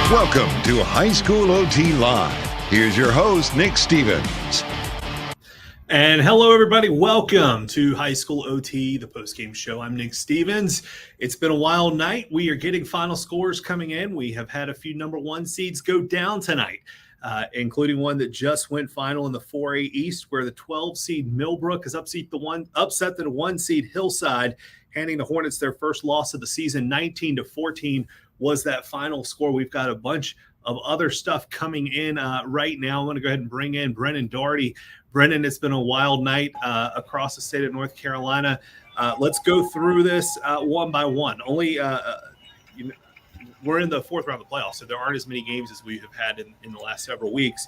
Welcome to High School OT Live. Here's your host, Nick Stevens. And hello, everybody. Welcome to High School OT, the postgame show. I'm Nick Stevens. It's been a wild night. We are getting final scores coming in. We have had a few number one seeds go down tonight, including one that just went final in the 4A East, where the 12 seed Millbrook has upset the 1 seed Hillside, handing the Hornets their first loss of the season. 19-14 was that final score. We've got a bunch of other stuff coming in right now. I'm going to go ahead and bring in Brennan Doherty. Brennan, it's been a wild night across the state of North Carolina. Let's go through this one by one. We're in the fourth round of the playoffs, so there aren't as many games as we have had in the last several weeks.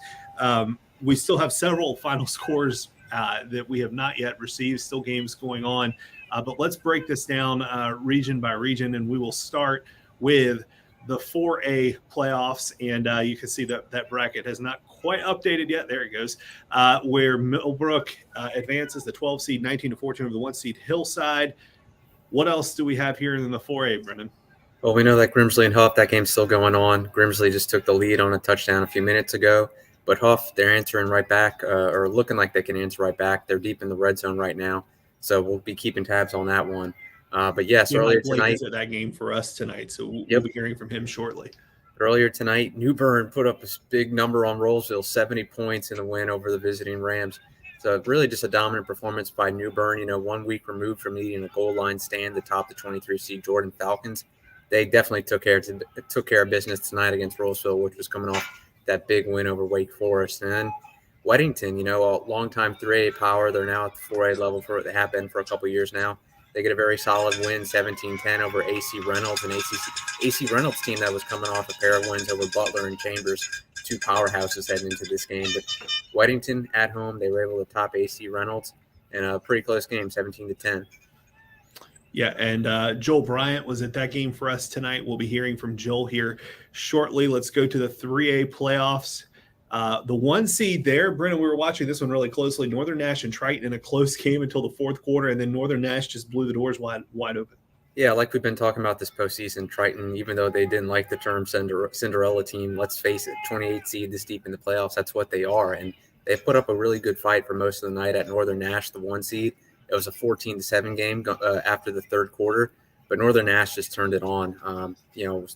We still have several final scores that we have not yet received, still games going on. But let's break this down region by region, and we will start with the 4A playoffs. And you can see that bracket has not quite updated yet. There it goes. Where Millbrook advances the 12 seed, 19-14 over the 1 seed Hillside. What else do we have here in the 4A, Brendan? Well, we know that Grimsley and Huff, that game's still going on. Grimsley just took the lead on a touchdown a few minutes ago. But Huff, they're answering right back, or looking like they can answer right back. They're deep in the red zone right now. So we'll be keeping tabs on that one. But yes, earlier tonight, at that game for us tonight, so we'll be hearing from him shortly. Earlier tonight, New Bern put up a big number on Rollsville, 70 points in the win over the visiting Rams. So really just a dominant performance by New Bern. 1 week removed from needing a goal line stand atop the 23 seed Jordan Falcons. They definitely took care of business tonight against Rollsville, which was coming off that big win over Wake Forest. And then Weddington, a longtime 3A power. They're now at the 4A level they have been for a couple of years now. They get a very solid win, 17-10 over AC Reynolds, an AC Reynolds team that was coming off a pair of wins over Butler and Chambers, two powerhouses heading into this game. But Weddington at home, they were able to top AC Reynolds in a pretty close game, 17-10. Yeah, and Joel Bryant was at that game for us tonight. We'll be hearing from Joel here shortly. Let's go to the 3A playoffs. The 1 seed there, Brennan, we were watching this one really closely. Northern Nash and Triton in a close game until the fourth quarter, and then Northern Nash just blew the doors wide open. Yeah, like we've been talking about this postseason, Triton, even though they didn't like the term Cinderella team, let's face it, 28 seed this deep in the playoffs, that's what they are. And they put up a really good fight for most of the night at Northern Nash, the 1 seed. It was a 14-7 game after the third quarter, but Northern Nash just turned it on.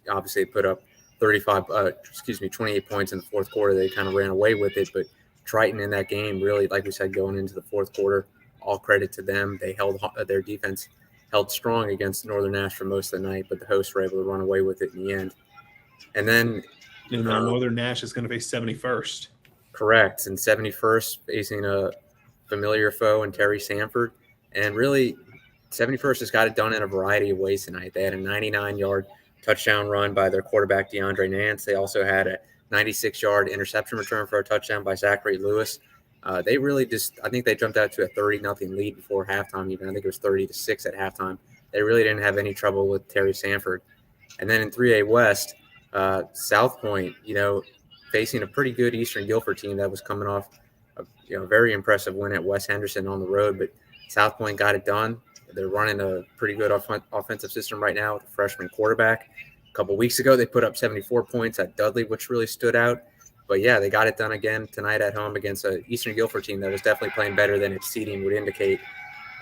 Obviously they put up 28 points in the fourth quarter. They kind of ran away with it, but Triton in that game really, like we said, going into the fourth quarter, all credit to them. They their defense held strong against Northern Nash for most of the night, but the hosts were able to run away with it in the end. And then Northern Nash is going to face 71st. Correct, and 71st facing a familiar foe in Terry Sanford. And really, 71st has got it done in a variety of ways tonight. They had a 99-yard touchdown run by their quarterback, DeAndre Nance. They also had a 96-yard interception return for a touchdown by Zachary Lewis. They really I think they jumped out to a 30-0 lead before halftime even. I think it was 30-6 at halftime. They really didn't have any trouble with Terry Sanford. And then in 3A West, South Point, facing a pretty good Eastern Guilford team that was coming off a very impressive win at West Henderson on the road, but South Point got it done. They're running a pretty good offensive system right now with a freshman quarterback. A couple weeks ago, they put up 74 points at Dudley, which really stood out. But, yeah, they got it done again tonight at home against an Eastern Guilford team that was definitely playing better than its seeding would indicate.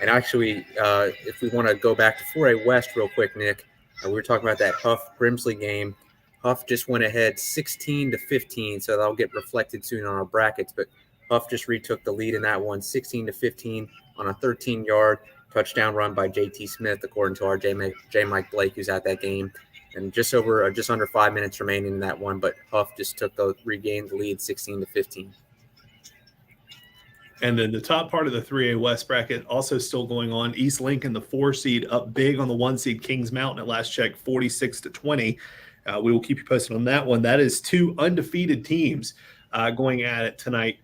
And actually, if we want to go back to 4A West real quick, Nick, we were talking about that Huff-Grimsley game. Huff just went ahead 16-15, so that'll get reflected soon on our brackets. But Huff just retook the lead in that one, 16-15 on a 13-yard touchdown run by J.T. Smith, according to our J. Mike Blake, who's at that game. And just under 5 minutes remaining in that one, but Huff just regained the lead 16-15. And then the top part of the 3A West bracket also still going on. East Lincoln, the 4 seed, up big on the 1 seed Kings Mountain at last check, 46-20. We will keep you posted on that one. That is 2 undefeated teams going at it tonight.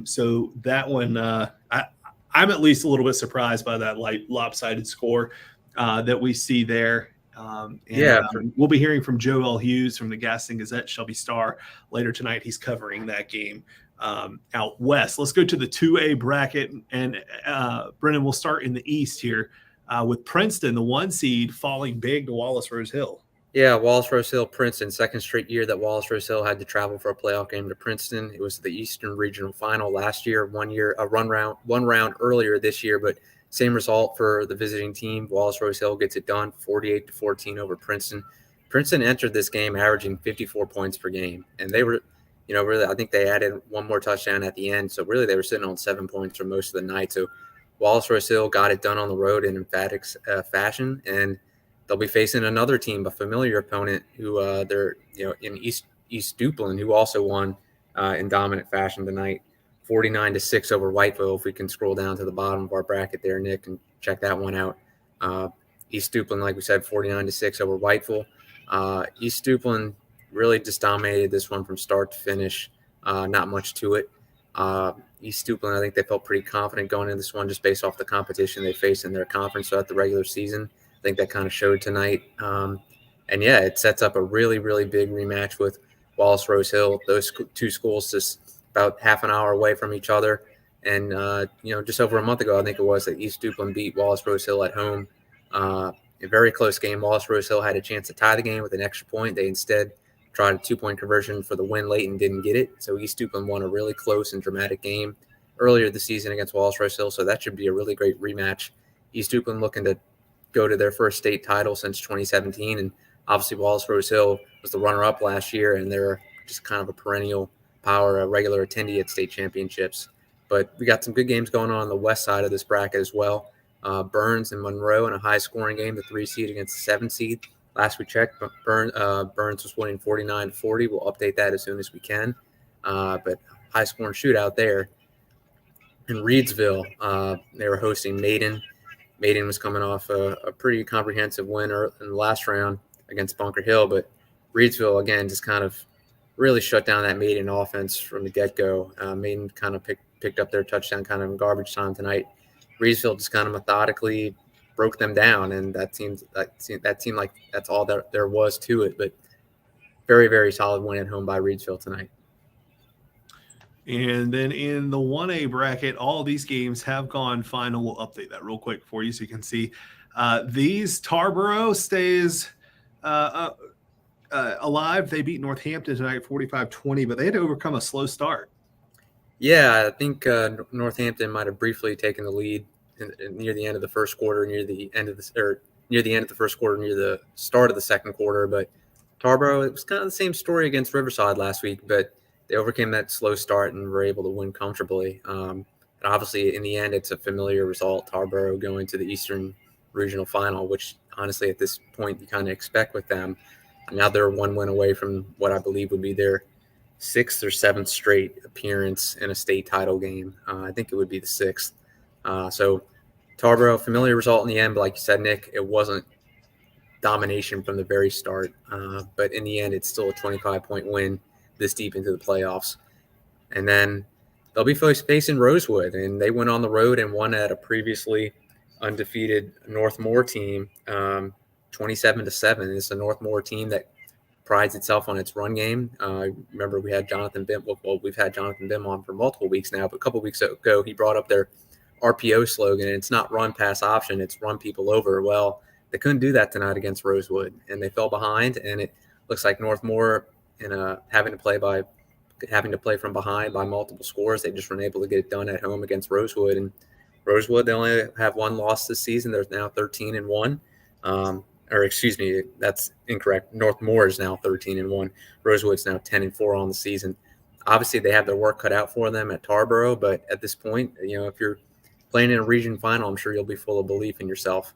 So that one, I'm at least a little bit surprised by that lopsided score that we see there. We'll be hearing from Joe L. Hughes from the Gaston Gazette Shelby Star later tonight. He's covering that game out west. Let's go to the 2A bracket, and Brennan, we'll start in the east here with Princeton, the 1 seed, falling big to Wallace Rose Hill. Yeah, Wallace Rose Hill, Princeton, second straight year that Wallace Rose Hill had to travel for a playoff game to Princeton. It was the Eastern Regional Final last year, one round earlier this year, but same result for the visiting team. Wallace Rose Hill gets it done, 48-14 over Princeton. Princeton entered this game averaging 54 points per game, and they were, really, I think they added one more touchdown at the end, so really they were sitting on 7 points for most of the night. So Wallace Rose Hill got it done on the road in emphatic fashion, and they'll be facing another team, a familiar opponent, who they're in East Duplin, who also won in dominant fashion tonight, 49-6 over Whiteville. If we can scroll down to the bottom of our bracket there, Nick, and check that one out. East Duplin, like we said, 49-6 over Whiteville. East Duplin really just dominated this one from start to finish. Not much to it. East Duplin, I think they felt pretty confident going into this one just based off the competition they faced in their conference throughout the regular season. I think that kind of showed tonight. It sets up a really, really big rematch with Wallace Rose Hill. Those 2 schools just about half an hour away from each other. And, just over a month ago, I think it was, that East Duplin beat Wallace Rose Hill at home. A very close game. Wallace Rose Hill had a chance to tie the game with an extra point. They instead tried a 2-point conversion for the win late and didn't get it. So East Duplin won a really close and dramatic game earlier this season against Wallace Rose Hill. So that should be a really great rematch. East Duplin looking to go to their first state title since 2017. And obviously Wallace Rose Hill was the runner-up last year, and they're just kind of a perennial power, a regular attendee at state championships. But we got some good games going on the west side of this bracket as well. Burns and Monroe in a high-scoring game, the 3 seed against the 7 seed. Last we checked, Burns was winning 49-40. We'll update that as soon as we can. But high-scoring shootout there. In Reedsville, they were hosting Maiden. Maiden was coming off a pretty comprehensive win in the last round against Bunker Hill, but Reedsville, again, just kind of really shut down that Maiden offense from the get-go. Maiden kind of picked up their touchdown kind of in garbage time tonight. Reedsville just kind of methodically broke them down, and that seemed like that's all there was to it. But very, very solid win at home by Reedsville tonight. And then in the 1A bracket, all of these games have gone final. We'll update that real quick for you so you can see. These Tarboro stays alive. They beat Northampton tonight 45-20, but they had to overcome a slow start. Yeah, I think Northampton might have briefly taken the lead near the end of the first quarter, near the end of the first quarter, near the start of the second quarter. But Tarboro, it was kind of the same story against Riverside last week, but they overcame that slow start and were able to win comfortably. And obviously, in the end, it's a familiar result, Tarboro going to the Eastern Regional Final, which honestly at this point you kind of expect with them. And now they're 1 win away from what I believe would be their 6th or 7th straight appearance in a state title game. I think it would be the 6th. So Tarboro, familiar result in the end, but like you said, Nick, it wasn't domination from the very start. But in the end, it's still a 25-point win this deep into the playoffs. And then they'll be facing Rosewood, and they went on the road and won at a previously undefeated Northmore team, 27-7. It's a Northmore team that prides itself on its run game. Remember, we had Jonathan Bim. Well, we've had Jonathan Bim on for multiple weeks now, but a couple weeks ago he brought up their RPO slogan. And it's not run pass option; it's run people over. Well, they couldn't do that tonight against Rosewood, and they fell behind. And it looks like Northmore, having to play from behind by multiple scores, they just weren't able to get it done at home against Rosewood. And Rosewood, they only have one loss this season. They're now 13-1. or excuse me, that's incorrect. Northmore is now 13-1. Rosewood's now 10-4 on the season. Obviously, they have their work cut out for them at Tarboro, but at this point, if you're playing in a region final, I'm sure you'll be full of belief in yourself.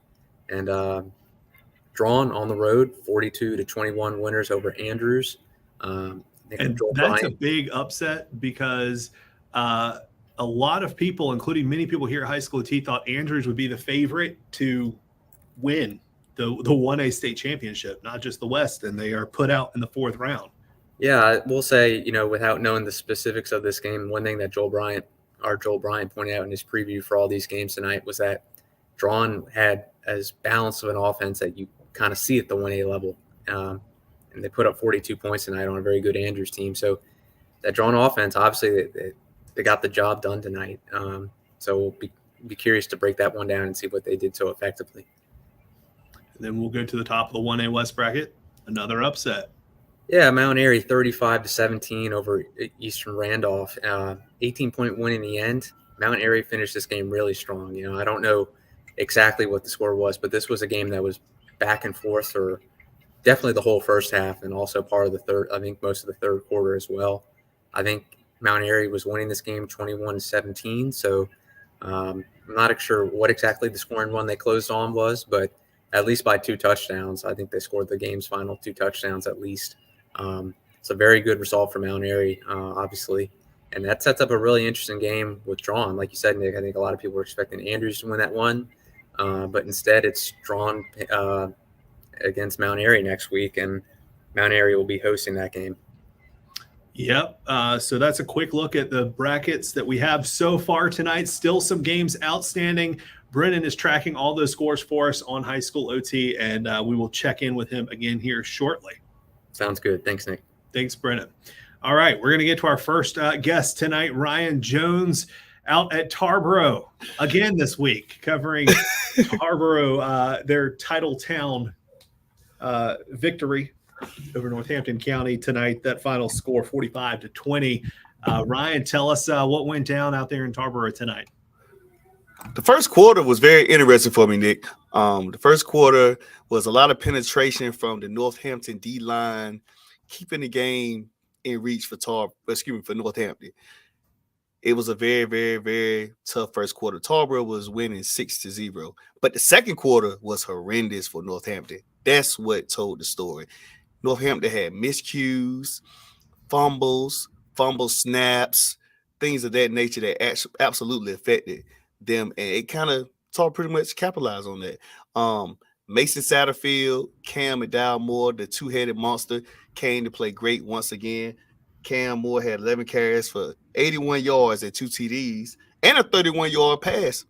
And drawn on the road, 42-21 winners over Andrews. And that's a big upset because a lot of people, including many people here at High School OT, thought Andrews would be the favorite to win the 1A state championship, not just the West, and they are put out in the 4th round. Yeah, I will say, without knowing the specifics of this game, one thing that Joel Bryant pointed out in his preview for all these games tonight was that Drawn had as balanced of an offense that you kind of see at the 1A level. And they put up 42 points tonight on a very good Andrews team. So that Drawn offense, obviously, they got the job done tonight. So we'll be curious to break that one down and see what they did so effectively. And then we'll go to the top of the 1A West bracket, another upset. Yeah, Mount Airy 35-17 over Eastern Randolph. 18-point win in the end. Mount Airy finished this game really strong. I don't know exactly what the score was, but this was a game that was back and forth for definitely the whole first half and also part of the third, I think most of the third quarter as well. I think Mount Airy was winning this game 21-17, so I'm not sure what exactly the scoring run they closed on was, but at least by 2 touchdowns. I think they scored the game's final 2 touchdowns at least. It's a very good result for Mount Airy, obviously. And that sets up a really interesting game with Drawn. Like you said, Nick, I think a lot of people were expecting Andrews to win that one. But instead it's Drawn against Mount Airy next week, and Mount Airy will be hosting that game. Yep. So that's a quick look at the brackets that we have so far tonight. Still some games outstanding. Brennan is tracking all those scores for us on High School OT, and we will check in with him again here shortly. Sounds good. Thanks, Nick. Thanks, Brennan. All right, we're going to get to our first guest tonight, Ryan Jones, out at Tarboro again this week, covering Tarboro, their title town victory over Northampton County tonight. That final score, 45-20. Ryan, tell us what went down out there in Tarboro tonight. The first quarter was very interesting for me, Nick. The first quarter was a lot of penetration from the Northampton D-line, keeping the game in reach for Northampton. It was a very, very, very tough first quarter. Tarboro was winning 6-0, but the second quarter was horrendous for Northampton. That's what told the story. Northampton had miscues, fumbles, fumble snaps, things of that nature that absolutely affected them, and it kind of pretty much capitalized on that. Mason Satterfield, Cam McDowell Moore, the two-headed monster, came to play great once again. Cam Moore had 11 carries for 81 yards and 2 TDs and a 31-yard pass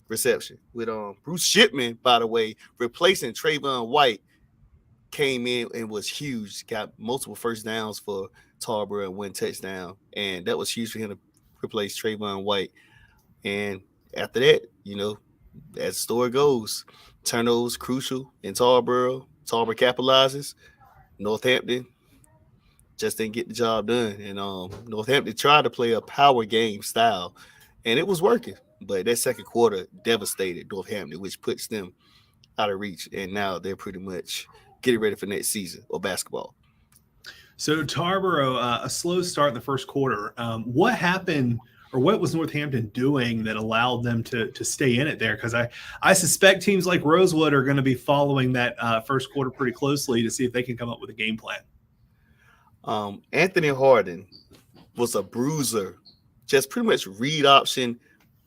reception. With Bruce Shipman, by the way, replacing Trayvon White, came in and was huge. Got multiple first downs for Tarboro and 1 touchdown, and that was huge for him to replace Trayvon White. And after that, as the story goes, turnovers crucial in Tarboro. Tarboro capitalizes. Northampton just didn't get the job done. And Northampton tried to play a power game style, and it was working. But that second quarter devastated Northampton, which puts them out of reach. And now they're pretty much getting ready for next season of basketball. So Tarboro, a slow start in the first quarter. What happened, or what was Northampton doing that allowed them to stay in it there? Because I suspect teams like Rosewood are going to be following that first quarter pretty closely to see if they can come up with a game plan. Anthony Harden was a bruiser, just pretty much read option,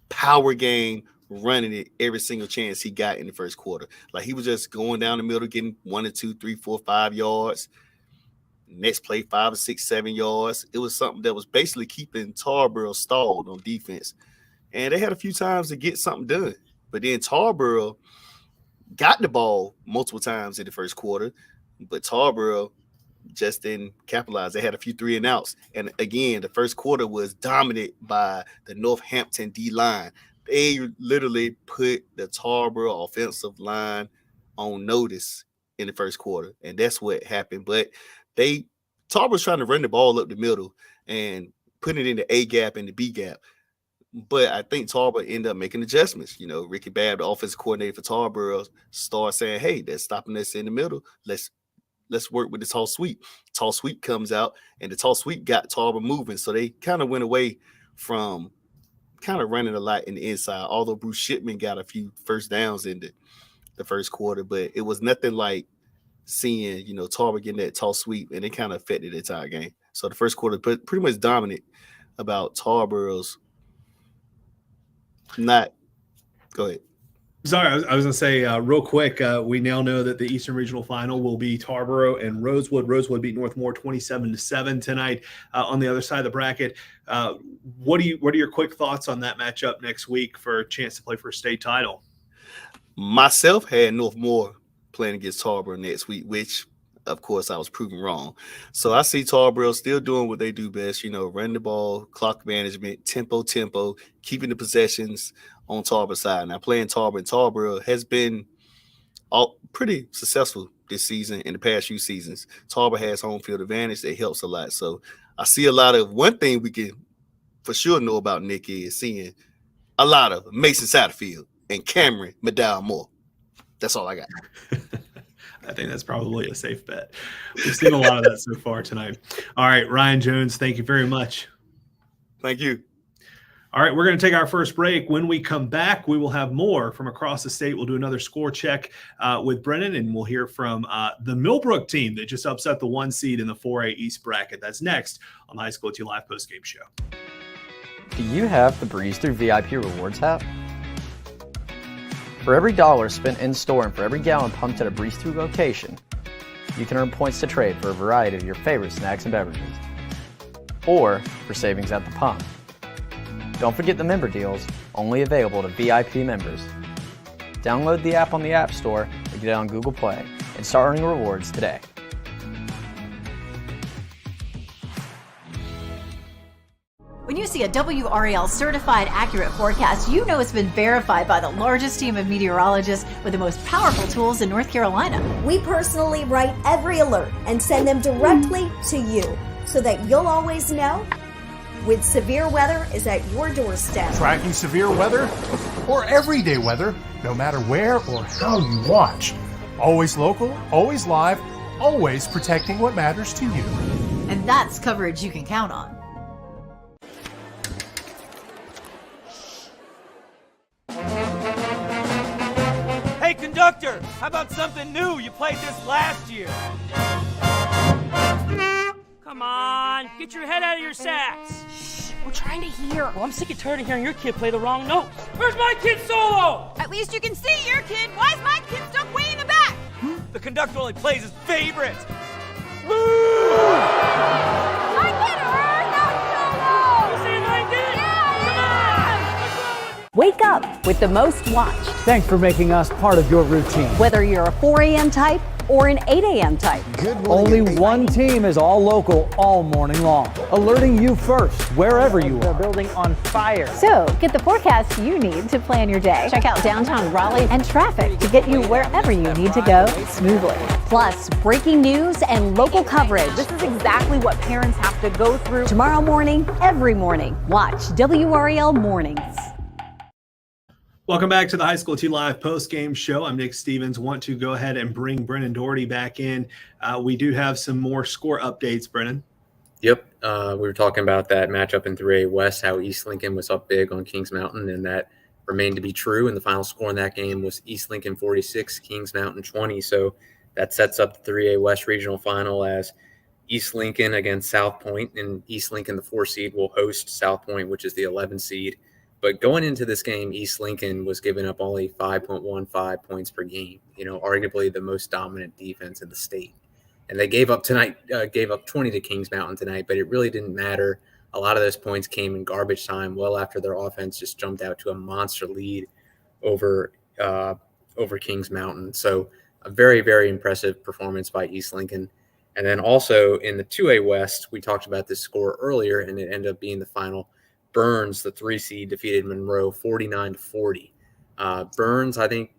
power game, running it every single chance he got in the first quarter. Like, he was just going down the middle, getting 1 2 3 4 5 yards. Next play, 5 or 6, 7 yards. It was something that was basically keeping Tarboro stalled on defense. And they had a few times to get something done. But then Tarboro got the ball multiple times in the first quarter, but Tarboro just didn't capitalize. They had a few 3-and-outs. And again, the first quarter was dominated by the Northampton D-line. They literally put the Tarboro offensive line on notice in the first quarter. And that's what happened. But Tarboro's trying to run the ball up the middle and put it in the A gap and the B gap. But I think Tarboro ended up making adjustments. Ricky Babb, the offensive coordinator for Tarboro, started saying, hey, they're stopping us in the middle. Let's work with the tall sweep. Tall sweep comes out, and the tall sweep got Tarboro moving. So they kind of went away from kind of running a lot in the inside, although Bruce Shipman got a few first downs in the first quarter. But it was nothing like seeing, Tarboro getting that tall sweep, and it kind of affected the entire game. So the first quarter pretty much dominant about Tarboro's not. Go ahead. Sorry, I was going to say real quick, we now know that the Eastern Regional Final will be Tarboro and Rosewood. Rosewood beat Northmore 27-7 tonight on the other side of the bracket. What are your quick thoughts on that matchup next week for a chance to play for a state title? Myself had Northmore playing against Tarboro next week, which, of course, I was proven wrong. So I see Tarboro still doing what they do best, run the ball, clock management, tempo, keeping the possessions on Tarboro's side. Now, playing Tarboro, and Tarboro has been pretty successful this season and the past few seasons. Tarboro has home field advantage. That helps a lot. So I see a lot of one thing we can for sure know about Nick is seeing a lot of Mason Satterfield and Cameron McDowell Moore. That's all I got. I think that's probably a safe bet. We've seen a lot of that so far tonight. All right, Ryan Jones, thank you very much. Thank you. All right, we're going to take our first break. When we come back, we will have more from across the state. We'll do another score check with Brennan, and we'll hear from the Millbrook team that just upset the 1 seed in the 4A East bracket. That's next on the High School OT Live Postgame Show. Do you have the Breeze Through VIP Rewards app? For every dollar spent in-store and for every gallon pumped at a Breeze Through location, you can earn points to trade for a variety of your favorite snacks and beverages, or for savings at the pump. Don't forget the member deals, only available to VIP members. Download the app on the App Store or get it on Google Play and start earning rewards today. When you see a WRAL certified accurate forecast, you know it's been verified by the largest team of meteorologists with the most powerful tools in North Carolina. We personally write every alert and send them directly to you so that you'll always know when severe weather is at your doorstep. Tracking severe weather or everyday weather, no matter where or how you watch. Always local, always live, always protecting what matters to you. And that's coverage you can count on. Hey, conductor, how about something new? You played this last year. Come on, get your head out of your sacks. Shh, we're trying to hear. Well, I'm sick and tired of hearing your kid play the wrong notes. Where's my kid's solo? At least you can see your kid. Why is my kid stuck way in the back? The conductor only plays his favorite. My kid heard that solo! You see my kid? Yeah, Come on! Wake up with the most watched. Thanks for making us part of your routine. Whether you're a 4 a.m. type or an 8 a.m. type. Only one team is all local all morning long, alerting you first wherever you are. Building on fire. So get the forecast you need to plan your day. Check out downtown Raleigh and traffic to get you wherever you need to go smoothly. Plus, breaking news and local coverage. This is exactly what parents have to go through. Tomorrow morning, every morning. Watch WRAL Mornings. Welcome back to the High School OT Live Postgame Show. I'm Nick Stevens. Want to go ahead and bring Brennan Doherty back in. We do have some more score updates, Brennan. Yep. We were talking about that matchup in 3A West, how East Lincoln was up big on Kings Mountain, and that remained to be true. And the final score in that game was East Lincoln 46, Kings Mountain 20. So that sets up the 3A West regional final as East Lincoln against South Point, and East Lincoln, the 4 seed, will host South Point, which is the 11 seed. But going into this game, East Lincoln was giving up only 5.15 points per game, arguably the most dominant defense in the state. And they gave up 20 to Kings Mountain tonight, but it really didn't matter. A lot of those points came in garbage time well after their offense just jumped out to a monster lead over Kings Mountain. So a very, very impressive performance by East Lincoln. And then also in the 2A West, we talked about this score earlier, and it ended up being the final. Burns, the 3 seed, defeated Monroe 49-40. Burns, I think,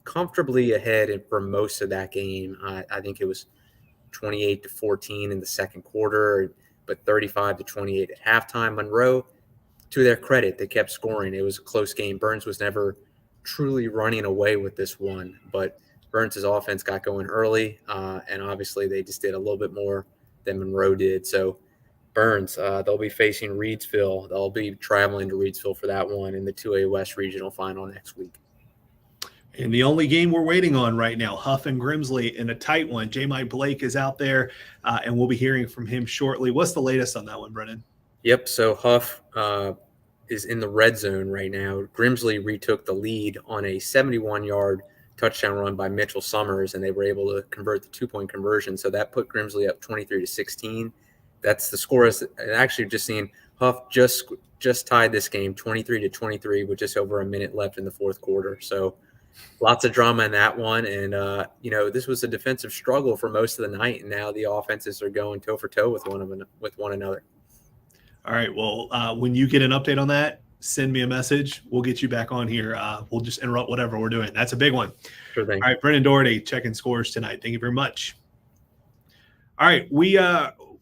comfortably ahead for most of that game. I think it was 28-14 in the second quarter, but 35-28 at halftime. Monroe to their credit, they kept scoring. It was a close game. Burns was never truly running away with this one, but Burns' offense got going early, and obviously they just did a little bit more than Monroe did. So Burns, they'll be facing Reidsville. They'll be traveling to Reidsville for that one in the 2A West Regional Final next week. And the only game we're waiting on right now, Huff and Grimsley in a tight one. J. Mike Blake is out there, and we'll be hearing from him shortly. What's the latest on that one, Brennan? Yep, so Huff is in the red zone right now. Grimsley retook the lead on a 71-yard touchdown run by Mitchell Summers, and they were able to convert the 2-point conversion. So that put Grimsley up 23-16. That's the score. And actually just seeing Huff just tied this game 23-23 with just over a minute left in the fourth quarter. So lots of drama in that one. And, this was a defensive struggle for most of the night. And now the offenses are going toe for toe with one another. All right. Well, when you get an update on that, send me a message. We'll get you back on here. We'll just interrupt whatever we're doing. That's a big one. Sure thing. All right. Brennan Doherty checking scores tonight. Thank you very much. All right.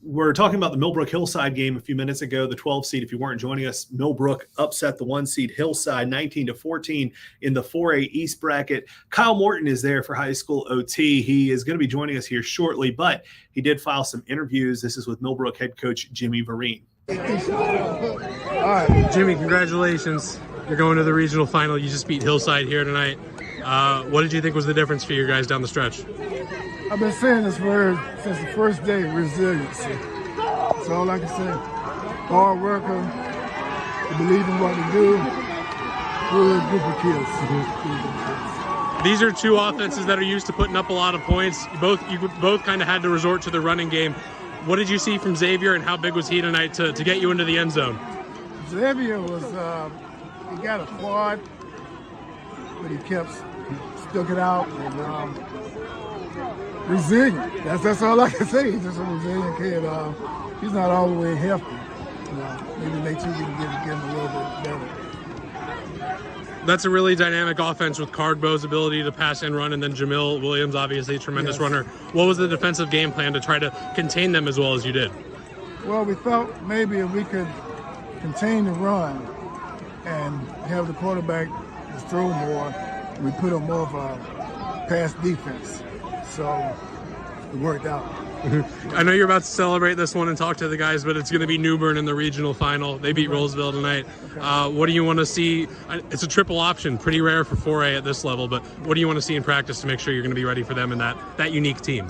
We're talking about the Millbrook Hillside game a few minutes ago, the 12 seed. If you weren't joining us, Millbrook upset the 1 seed Hillside 19-14 in the 4A East bracket. Kyle Morton is there for high school OT. He is going to be joining us here shortly, but he did file some interviews. This is with Millbrook head coach Jimmy Vereen. All right, Jimmy, congratulations. You're going to the regional final. You just beat Hillside here tonight. What did you think was the difference for you guys down the stretch? I've been saying this word since the first day, resiliency. That's all I can say. Hard worker, they believe in what they do. Good group of kids. These are two offenses that are used to putting up a lot of points. You both kind of had to resort to the running game. What did you see from Xavier, and how big was he tonight to get you into the end zone? Xavier was, he got a quad, but he stuck it out. And, resilient. That's all I can say. He's just a resilient kid. He's not all the way healthy. Maybe next week we can get him a little bit better. That's a really dynamic offense with Cardbo's ability to pass and run, and then Jamil Williams, obviously a tremendous runner. What was the defensive game plan to try to contain them as well as you did? Well, we thought maybe if we could contain the run and have the quarterback just throw more, we put him more of a pass defense. So it worked out. I know you're about to celebrate this one and talk to the guys, but it's going to be New Bern in the regional final. They beat Rollsville tonight. What do you want to see? It's a triple option, pretty rare for 4A at this level, but what do you want to see in practice to make sure you're going to be ready for them and that unique team?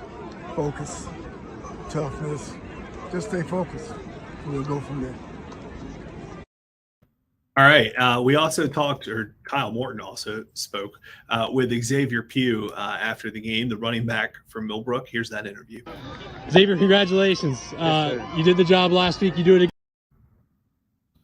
Focus, toughness, just stay focused. We'll go from there. All right. We also talked, or Kyle Morton also spoke with Xavier Pugh after the game, the running back from Millbrook. Here's that interview. Xavier, congratulations. You did the job last week. You do it again.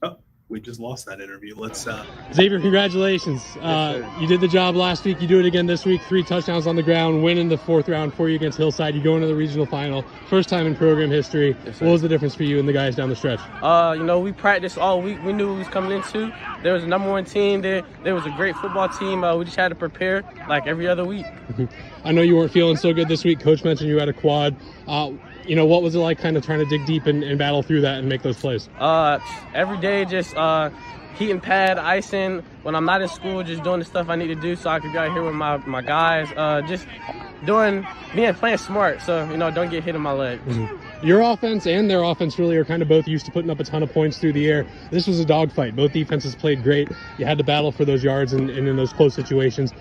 Oh, we just lost that interview. Let's. Xavier, congratulations. You did the job last week. You do it again this week. 3 touchdowns on the ground, win in the 4th round for you against Hillside. You go into the regional final. First time in program history. What was the difference for you and the guys down the stretch? We practiced all week. We knew what we was coming into. There was a number 1 team there. There was a great football team. We just had to prepare like every other week. I know you weren't feeling so good this week. Coach mentioned you had a quad. What was it like kind of trying to dig deep and battle through that and make those plays? Every day, just heat and pad, icing. When I'm not in school, just doing the stuff I need to do so I can be out here with my guys. Just playing smart, so, don't get hit in my leg. Your offense and their offense really are kind of both used to putting up a ton of points through the air. This was a dogfight. Both defenses played great. You had to battle for those yards and in those close situations.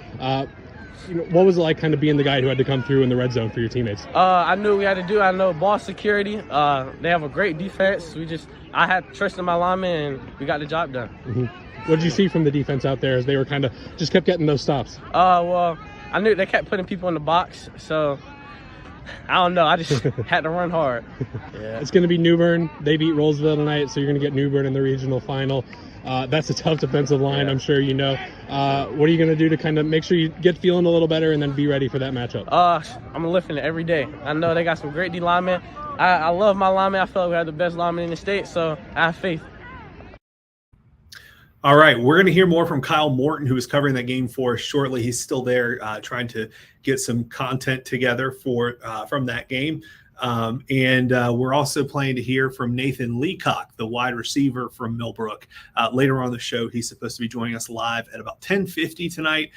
What was it like kind of being the guy who had to come through in the red zone for your teammates? I knew we had to do. I know ball security. They have a great defense. I had trust in my linemen, and we got the job done. What did you see from the defense out there as they were kind of just kept getting those stops? Well, I knew they kept putting people in the box, so I don't know. I just had to run hard. Yeah. It's going to be New Bern. They beat Rollsville tonight, so you're going to get New Bern in the regional final. That's a tough defensive line, I'm sure you know. What are you going to do to kind of make sure you get feeling a little better and then be ready for that matchup? I'm lifting it every day. I know they got some great D linemen. I love my linemen. I feel like we have the best linemen in the state, so I have faith. All right, we're going to hear more from Kyle Morton, who is covering that game for us shortly. He's still there trying to get some content together from that game. And we're also planning to hear from Nathan Leacock, the wide receiver from Millbrook. Later on the show, he's supposed to be joining us live at about 10:50 tonight.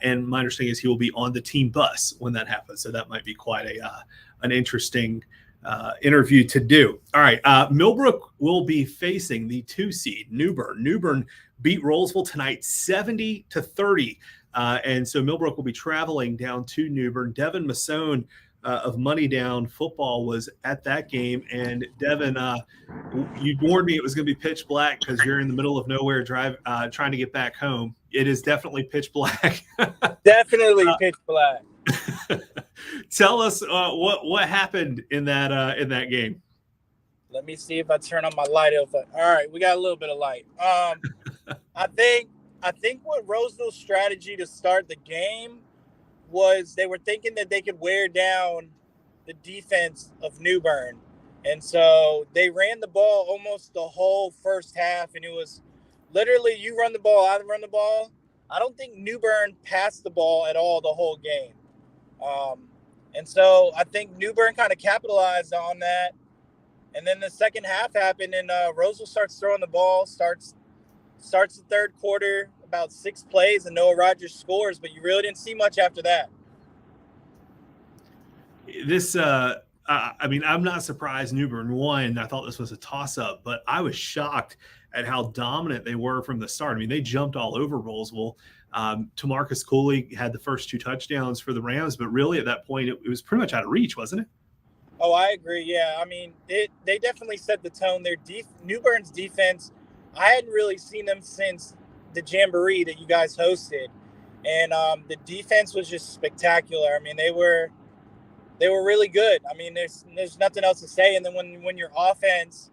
And my understanding is he will be on the team bus when that happens. So that might be quite an interesting interview to do. All right. Millbrook will be facing the 2 seed, Newbern. Newbern beat Rolesville tonight 70-30. And so Millbrook will be traveling down to Newbern. Devin Masson of Money Down Football was at that game. And Devin, you warned me it was going to be pitch black because you're in the middle of nowhere trying to get back home. It is definitely pitch black. Definitely pitch black. Tell us what happened in that game. Let me see if I turn on my light. All right, we got a little bit of light. I think what Roseville's strategy to start the game was they were thinking that they could wear down the defense of Newbern. And so they ran the ball almost the whole first half, and it was literally you run the ball, I run the ball. I don't think Newbern passed the ball at all the whole game. And so I think Newbern kind of capitalized on that. And then the second half happened, and Roseville starts throwing the ball, starts the third quarter, about 6 plays, and Noah Rogers scores, but you really didn't see much after that. This, I mean, I'm not surprised Newbern won. I thought this was a toss-up, but I was shocked at how dominant they were from the start. I mean, they jumped all over Rolesville. Tamarcus Cooley had the first 2 touchdowns for the Rams, but really at that point, it was pretty much out of reach, wasn't it? Oh, I agree. Yeah, I mean, they definitely set the tone. Newbern's defense, I hadn't really seen them since the Jamboree that you guys hosted, and the defense was just spectacular. I mean, they were really good. I mean, there's nothing else to say. And then when your offense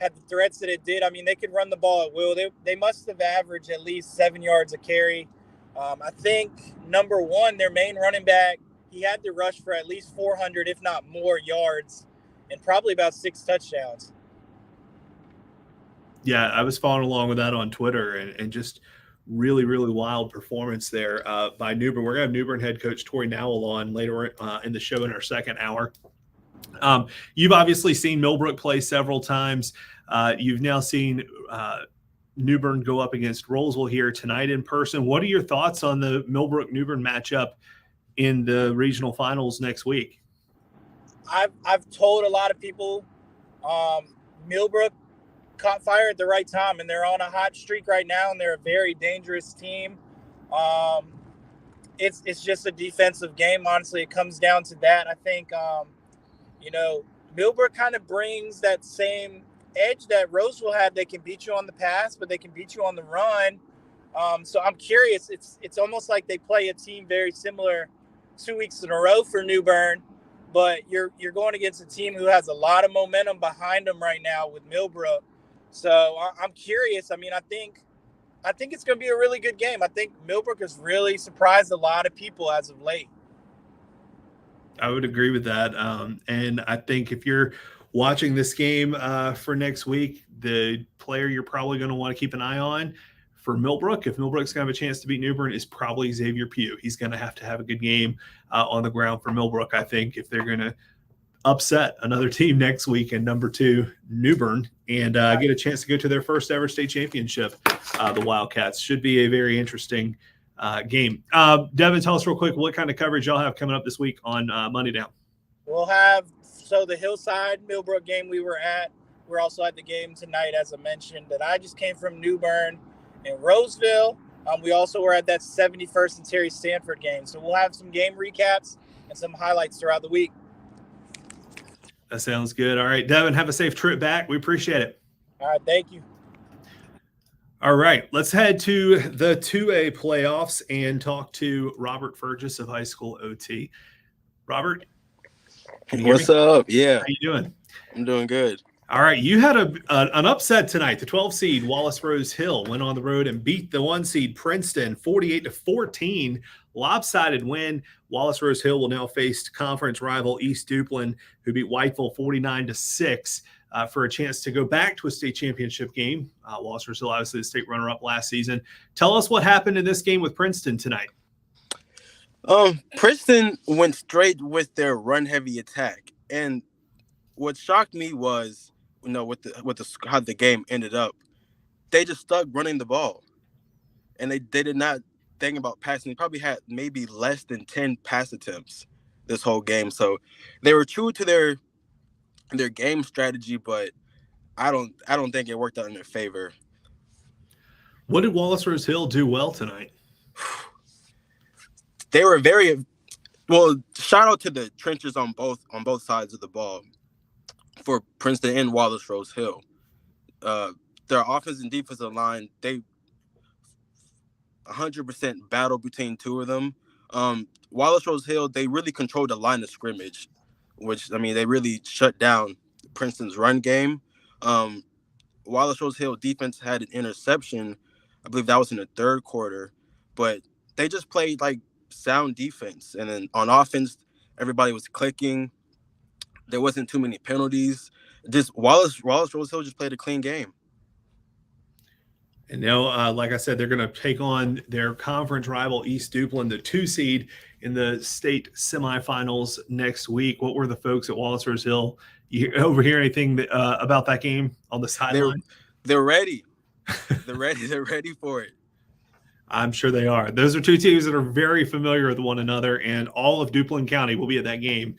had the threats that it did, I mean, they could run the ball at will. They must have averaged at least 7 yards a carry. I think number one, their main running back, he had to rush for at least 400, if not more, yards, and probably about 6 touchdowns. Yeah, I was following along with that on Twitter, and just really, really wild performance there by Newbern. We're going to have Newbern head coach Tori Nowell on later in the show in our second hour. You've obviously seen Millbrook play several times. You've now seen Newbern go up against Rolesville here tonight in person. What are your thoughts on the Millbrook-Newbern matchup in the regional finals next week? I've told a lot of people Millbrook caught fire at the right time, and they're on a hot streak right now, and they're a very dangerous team. It's just a defensive game. Honestly, it comes down to that. I think, Millbrook kind of brings that same edge that Roseville had. They can beat you on the pass, but they can beat you on the run. So I'm curious. It's almost like they play a team very similar 2 weeks in a row for Newbern, but you're going against a team who has a lot of momentum behind them right now with Millbrook. So I'm curious. I mean, I think it's going to be a really good game. I think Millbrook has really surprised a lot of people as of late. I would agree with that. And I think if you're watching this game for next week, the player you're probably going to want to keep an eye on for Millbrook, if Millbrook's going to have a chance to beat Newbern, is probably Xavier Pugh. He's going to have a good game on the ground for Millbrook, I think, if they're going to upset another team next week in number 2, Newbern, and get a chance to go to their first ever state championship. The Wildcats should be a very interesting game. Devin, tell us real quick what kind of coverage y'all have coming up this week on Money Down. We'll have the Hillside Millbrook game we were at. We're also at the game tonight, as I mentioned, that I just came from Newbern and Roseville. We also were at that 71st and Terry Stanford game. So we'll have some game recaps and some highlights throughout the week. That sounds good. All right, Devin, have a safe trip back. We appreciate it. All right, thank you. All right, let's head to the 2A playoffs and talk to Robert Fergus of High School OT. Robert, what's up? Yeah. How you doing? I'm doing good. All right, you had an upset tonight. The 12 seed Wallace Rose Hill went on the road and beat the 1 seed Princeton 48-14. Lopsided win. Wallace Rose Hill will now face conference rival East Duplin, who beat Whiteville 49-6 for a chance to go back to a state championship game. Wallace Rose Hill, obviously the state runner-up last season. Tell us what happened in this game with Princeton tonight. Princeton went straight with their run-heavy attack. And what shocked me was, with how the game ended up, they just stuck running the ball, and they did not think about passing. They probably had maybe less than 10 pass attempts this whole game. So they were true to their game strategy, but I don't think it worked out in their favor. What did Wallace Rose Hill do well tonight? They were very well. Shout out to the trenches on both sides of the ball for Princeton and Wallace Rose Hill. Their offensive and defensive line, they 100% battle between two of them. Wallace Rose Hill, they really controlled the line of scrimmage, which, they really shut down Princeton's run game. Wallace Rose Hill defense had an interception. I believe that was in the third quarter, but they just played like sound defense. And then on offense, everybody was clicking. There wasn't too many penalties. Just Wallace Rose Hill just played a clean game. And now, like I said, they're going to take on their conference rival, East Duplin, the 2 seed in the state semifinals next week. What were the folks at Wallace Rose Hill? You overhear anything about that game on the sideline? They're ready. They're ready. They're ready for it. I'm sure they are. Those are 2 teams that are very familiar with one another, and all of Duplin County will be at that game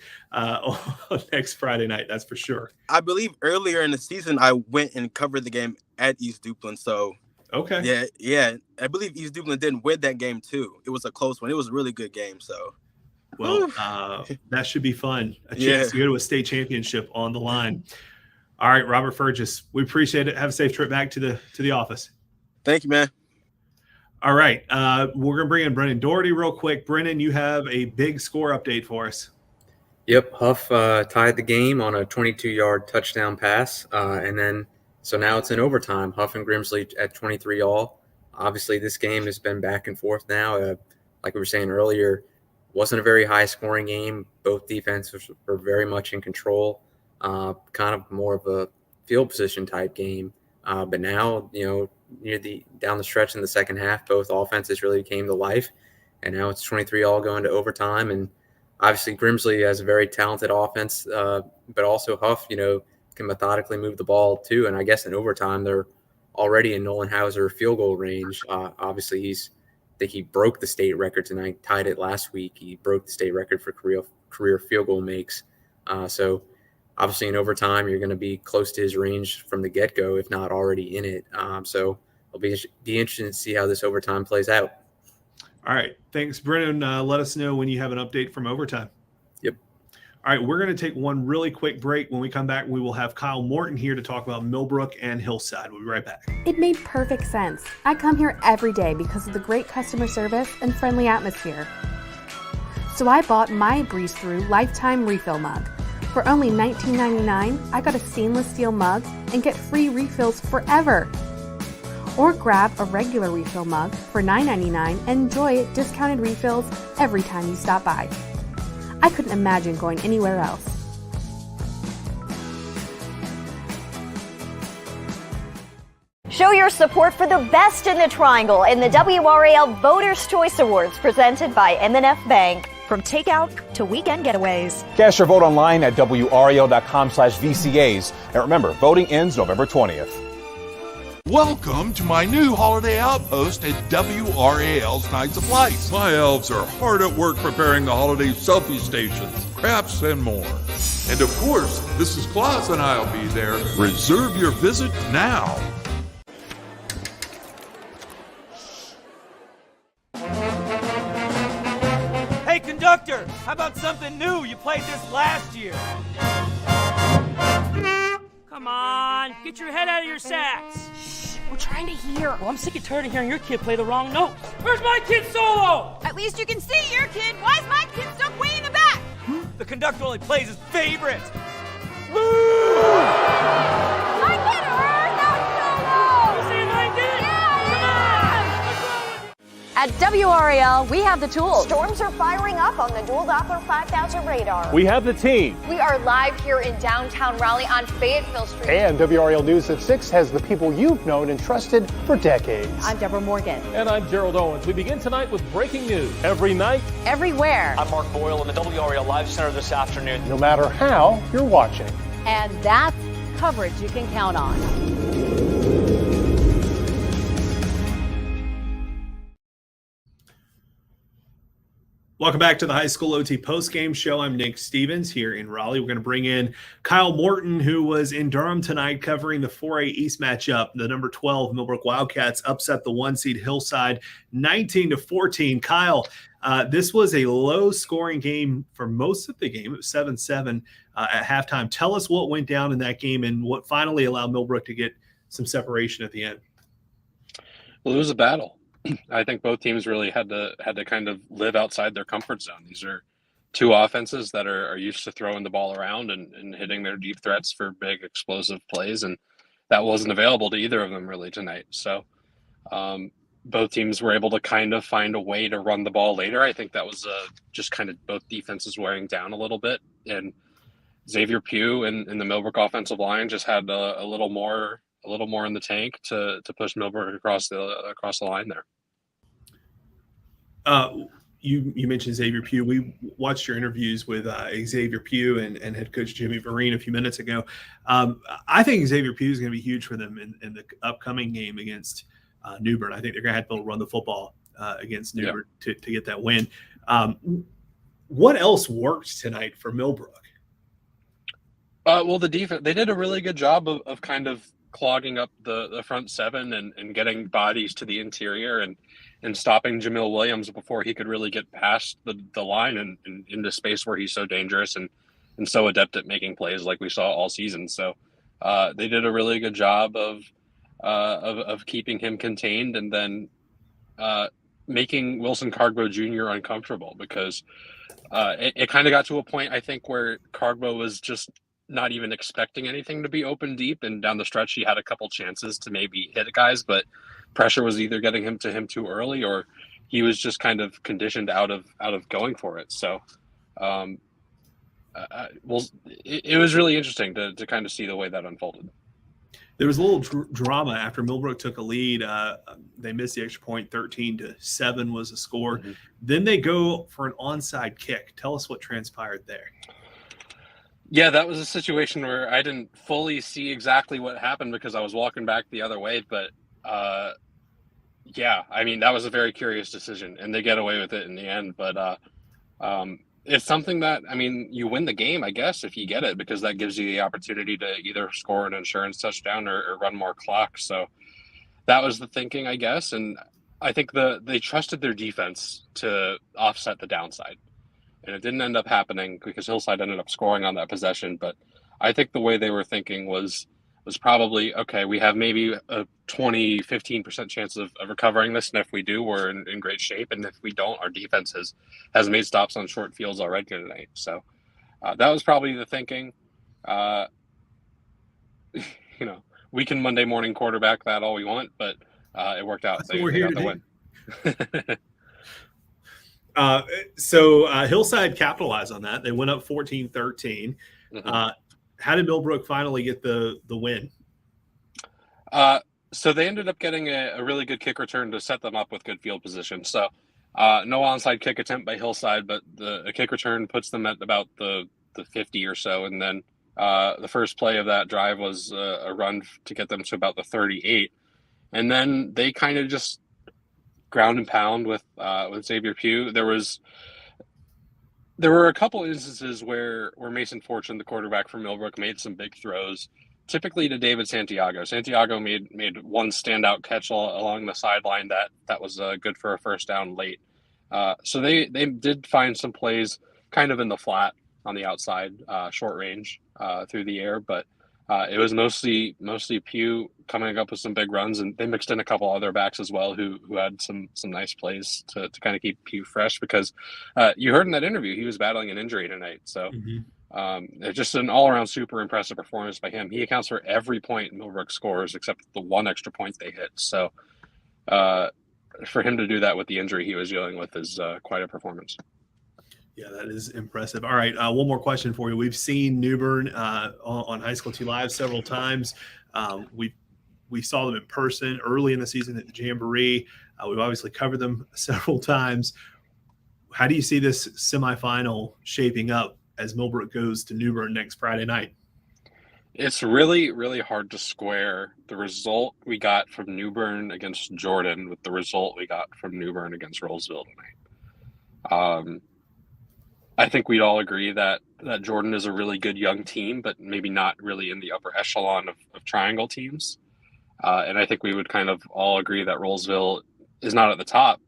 next Friday night. That's for sure. I believe earlier in the season, I went and covered the game at East Duplin. So, okay. Yeah. I believe East Duplin didn't win that game too. It was a close one. It was a really good game. So, well, that should be fun. A chance to go to a state championship on the line. All right, Robert Fergus, we appreciate it. Have a safe trip back to the office. Thank you, man. All right, we're going to bring in Brennan Doherty real quick. Brennan, you have a big score update for us. Yep, Huff tied the game on a 22-yard touchdown pass, so now it's in overtime. Huff and Grimsley at 23 all. Obviously, this game has been back and forth now. Like we were saying earlier, wasn't a very high-scoring game. Both defenses were very much in control. Kind of more of a field position type game. But now, down the stretch in the second half, both offenses really came to life. And now it's 23 all going to overtime. And obviously Grimsley has a very talented offense, but also Huff, can methodically move the ball too. And I guess in overtime, they're already in Nolan Hauser field goal range. Obviously I think he broke the state record tonight, tied it last week. He broke the state record for career field goal makes. So obviously in overtime, you're going to be close to his range from the get-go, if not already in it. So it'll be interesting to see how this overtime plays out. All right. Thanks, Brennan. Let us know when you have an update from overtime. Yep. All right. We're going to take one really quick break. When we come back, we will have Kyle Morton here to talk about Millbrook and Hillside. We'll be right back. It made perfect sense. I come here every day because of the great customer service and friendly atmosphere. So I bought my Breeze Through Lifetime Refill Mug. For only $19.99, I got a stainless steel mug and get free refills forever. Or grab a regular refill mug for $9.99 and enjoy discounted refills every time you stop by. I couldn't imagine going anywhere else. Show your support for the best in the Triangle in the WRAL Voters' Choice Awards presented by M&F Bank. From takeout to weekend getaways. Cast your vote online at WRAL.com/VCAs. And remember, voting ends November 20th. Welcome to my new holiday outpost at WRAL's Nights of Light. My elves are hard at work preparing the holiday selfie stations, crafts, and more. And of course, Mrs. Claus and I'll be there. Reserve your visit now. Hey, conductor, how about something new? You played this last year. Come on, get your head out of your sacks. Shh, we're trying to hear. Well, I'm sick and tired of hearing your kid play the wrong notes. Where's my kid solo? At least you can see your kid. Why is my kid stuck way in the back? The conductor only plays his favorite. My kid heard that solo! You see my kid? Yeah! At WRAL, we have the tools. Storms are firing up on the Dual Doppler 5000 radar. We have the team. We are live here in downtown Raleigh on Fayetteville Street. And WRAL News at 6 has the people you've known and trusted for decades. I'm Deborah Morgan. And I'm Gerald Owens. We begin tonight with breaking news. Every night, Everywhere. I'm Mark Boyle in the WRAL Live Center this afternoon. No matter how you're watching. And that's coverage you can count on. Welcome back to the High School OT Postgame Show. I'm Nick Stevens here in Raleigh. We're going to bring in Kyle Morton, who was in Durham tonight covering the 4A East matchup. The number 12 Millbrook Wildcats upset the 1-seed Hillside 19-14. Kyle, this was a low-scoring game for most of the game. It was 7-7 at halftime. Tell us what went down in that game and what finally allowed Millbrook to get some separation at the end. Well, it was a battle. I think both teams really had to kind of live outside their comfort zone. These are two offenses that are used to throwing the ball around and hitting their deep threats for big explosive plays, and that wasn't available to either of them really tonight. So both teams were able to kind of find a way to run the ball later. I think that was just kind of both defenses wearing down a little bit, and Xavier Pugh and the Millbrook offensive line just had a little more in the tank to push Millbrook across the line there. You mentioned Xavier Pugh. We watched your interviews with Xavier Pugh and head coach Jimmy Vereen a few minutes ago. I think Xavier Pugh is going to be huge for them in the upcoming game against New Bern. I think they're going to have to be able to run the football against New Bern to get that win. What else worked tonight for Millbrook? Well, the defense, they did a really good job of kind of clogging up the front seven and getting bodies to the interior and stopping Jamil Williams before he could really get past the line and into space where he's so dangerous and so adept at making plays like we saw all season. So they did a really good job of keeping him contained and then making Wilson Cargbo Jr. uncomfortable because it kind of got to a point, I think, where Cargbo was just not even expecting anything to be open deep, and down the stretch he had a couple chances to maybe hit guys, but pressure was either getting him too early or he was just kind of conditioned out of going for it. So it was really interesting to kind of see the way that unfolded. There was a little drama after Millbrook took a lead. They missed the extra point. 13-7 was the score. Mm-hmm. Then they go for an onside kick. Tell us what transpired there. Yeah, that was a situation where I didn't fully see exactly what happened because I was walking back the other way. But yeah, I mean, that was a very curious decision, and they get away with it in the end. But it's something that, I mean, you win the game, I guess, if you get it, because that gives you the opportunity to either score an insurance touchdown or run more clock. So that was the thinking, I guess. And I think they trusted their defense to offset the downside. And it didn't end up happening because Hillside ended up scoring on that possession. But I think the way they were thinking was probably, okay, we have maybe a 15% chance of recovering this. And if we do, we're in great shape. And if we don't, our defense has made stops on short fields already tonight. So that was probably the thinking. We can Monday morning quarterback that all we want, but it worked out. That's what we're here to win. So Hillside capitalized on that. They went up 14-13. Mm-hmm. How did Millbrook finally get the win? So they ended up getting a really good kick return to set them up with good field position. So no onside kick attempt by Hillside, but a kick return puts them at about the 50 or so. And then the first play of that drive was a run to get them to about the 38. And then they kind of just ground and pound with Xavier Pugh. There were a couple instances where Mason Fortune, the quarterback from Millbrook, made some big throws, typically to David Santiago. Santiago made one standout catch along the sideline that was good for a first down late. So they did find some plays kind of in the flat on the outside, short range through the air, but it was mostly Pugh coming up with some big runs, and they mixed in a couple other backs as well who had some nice plays to kind of keep Pugh fresh because you heard in that interview he was battling an injury tonight. So it's just an all-around super impressive performance by him. He accounts for every point Millbrook scores except the one extra point they hit. So for him to do that with the injury he was dealing with is quite a performance. Yeah, that is impressive. All right, one more question for you. We've seen New Bern on High School 2 Live several times. We saw them in person early in the season at the Jamboree. We've obviously covered them several times. How do you see this semifinal shaping up as Millbrook goes to New Bern next Friday night? It's really, really hard to square the result we got from New Bern against Jordan with the result we got from New Bern against Rollsville tonight. I think we'd all agree that Jordan is a really good young team, but maybe not really in the upper echelon of triangle teams. And I think we would kind of all agree that Rollsville is not at the top,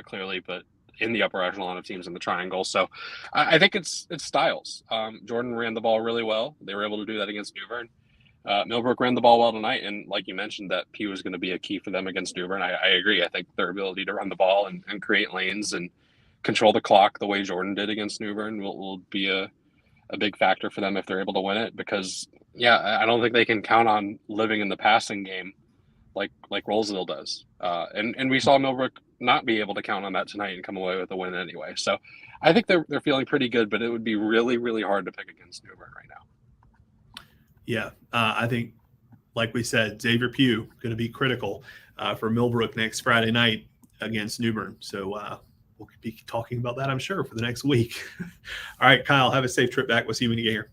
clearly, but in the upper echelon of teams in the triangle. So I think it's styles. Jordan ran the ball really well. They were able to do that against New Bern. Millbrook ran the ball well tonight, and like you mentioned, that P was going to be a key for them against New Bern. I agree. I think their ability to run the ball and create lanes and control the clock the way Jordan did against New Bern will be a big factor for them if they're able to win it, because I don't think they can count on living in the passing game like Rollsville does. And we saw Millbrook not be able to count on that tonight and come away with a win anyway. So I think they're feeling pretty good, but it would be really, really hard to pick against New Bern right now. Yeah, I think, like we said, Xavier Pugh going to be critical for Millbrook next Friday night against New Bern. So we'll be talking about that, I'm sure, for the next week. All right, Kyle, have a safe trip back. We'll see you when you get here.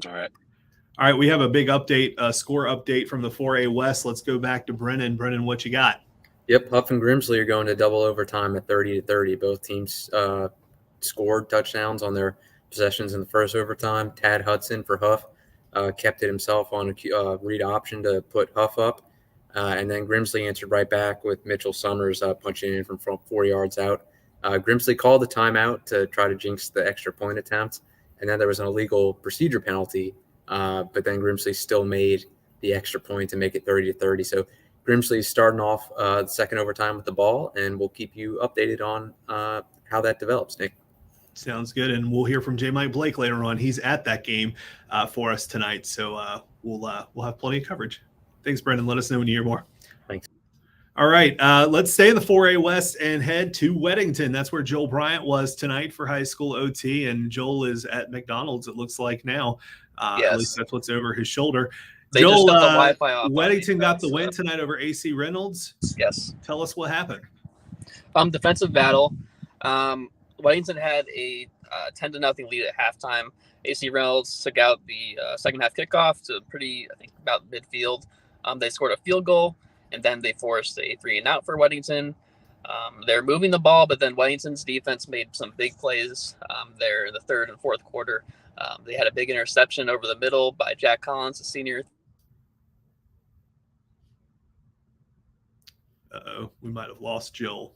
All right. All right, we have a big update, score update from the 4A West. Let's go back to Brennan. Brennan, what you got? Yep, Huff and Grimsley are going to double overtime at 30-30. Both teams scored touchdowns on their possessions in the first overtime. Tad Hudson for Huff kept it himself on a read option to put Huff up. And then Grimsley answered right back with Mitchell Summers punching in from 4 yards out. Grimsley called the timeout to try to jinx the extra point attempt. And then there was an illegal procedure penalty. But then Grimsley still made the extra point to make it 30-30. So Grimsley's starting off the second overtime with the ball, and we'll keep you updated on how that develops, Nick. Sounds good, and we'll hear from J. Mike Blake later on. He's at that game for us tonight, so we'll have plenty of coverage. Thanks, Brendan. Let us know when you hear more. Thanks. All right, let's stay in the 4A West and head to Weddington. That's where Joel Bryant was tonight for high school OT, and Joel is at McDonald's, it looks like now. Yes. At least that's what's over his shoulder. They Joel, just got the Wi-Fi off Weddington got the win tonight over AC Reynolds. Yes. Tell us what happened. Defensive battle. Weddington had a 10-0 lead at halftime. AC Reynolds took out the second half kickoff to I think about midfield. They scored a field goal, and then they forced a 3-and-out for Weddington. They're moving the ball, but then Weddington's defense made some big plays there in the third and fourth quarter. They had a big interception over the middle by Jack Collins, a senior. Uh-oh, we might have lost Joel.